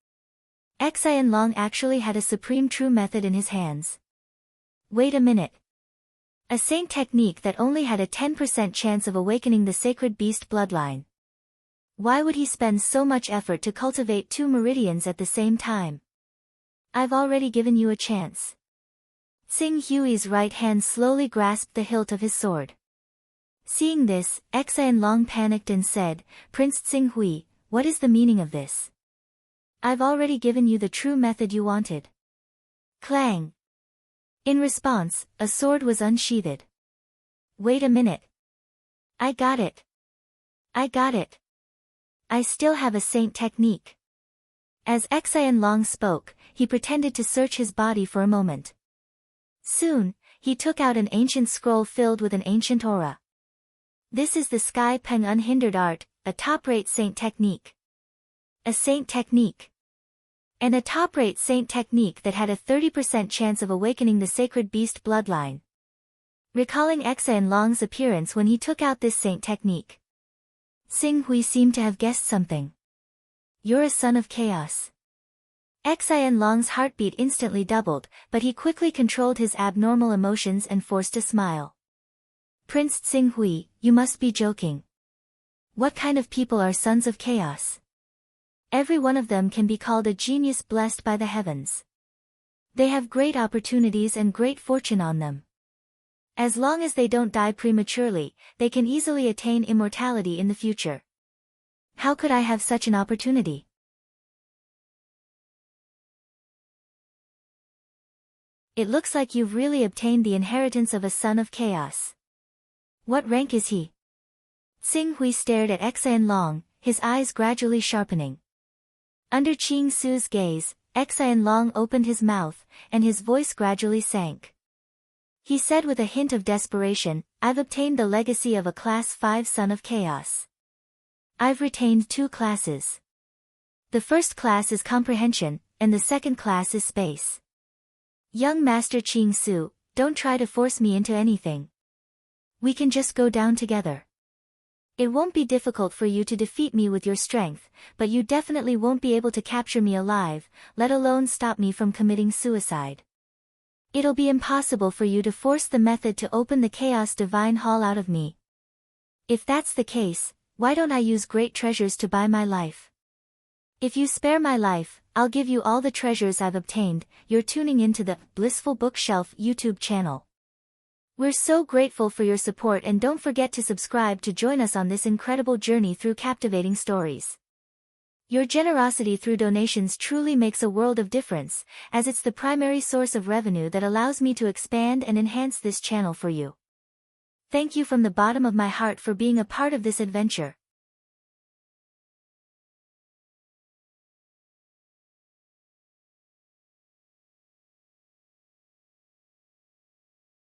Xian Long actually had a supreme true method in his hands. Wait a minute. A saint technique that only had a 10% chance of awakening the sacred beast bloodline. Why would he spend so much effort to cultivate 2 meridians at the same time? I've already given you a chance. Tsing Hui's right hand slowly grasped the hilt of his sword. Seeing this, Xian Long panicked and said, Prince Tsing Hui, what is the meaning of this? I've already given you the true method you wanted. Clang. In response, a sword was unsheathed. Wait a minute. I got it. I got it. I still have a saint technique. As Xian Long spoke, he pretended to search his body for a moment. Soon, he took out an ancient scroll filled with an ancient aura. This is the Sky Peng Unhindered Art, a top-rate saint technique. A saint technique. And a top-rate saint technique that had a 30% chance of awakening the sacred beast bloodline. Recalling Xian Long's appearance when he took out this saint technique, Tsing Hui seemed to have guessed something. You're a son of chaos. Xian Long's heartbeat instantly doubled, but he quickly controlled his abnormal emotions and forced a smile. Prince Tsing Hui, you must be joking. What kind of people are sons of chaos? Every one of them can be called a genius blessed by the heavens. They have great opportunities and great fortune on them. As long as they don't die prematurely, they can easily attain immortality in the future. How could I have such an opportunity? It looks like you've really obtained the inheritance of a son of chaos. What rank is he? Tsing Hui stared at Xian Long, his eyes gradually sharpening. Under Qing Su's gaze, Xian Long opened his mouth, and his voice gradually sank. He said with a hint of desperation, I've obtained the legacy of a Class 5 Son of Chaos. I've retained 2 classes. The first class is Comprehension, and the second class is Space. Young Master Qing Su, don't try to force me into anything. We can just go down together. It won't be difficult for you to defeat me with your strength, but you definitely won't be able to capture me alive, let alone stop me from committing suicide. It'll be impossible for you to force the method to open the Chaos Divine Hall out of me. If that's the case, why don't I use great treasures to buy my life? If you spare my life, I'll give you all the treasures I've obtained. You're tuning into the Blissful Bookshelf YouTube channel. We're so grateful for your support, and don't forget to subscribe to join us on this incredible journey through captivating stories. Your generosity through donations truly makes a world of difference, as it's the primary source of revenue that allows me to expand and enhance this channel for you. Thank you from the bottom of my heart for being a part of this adventure.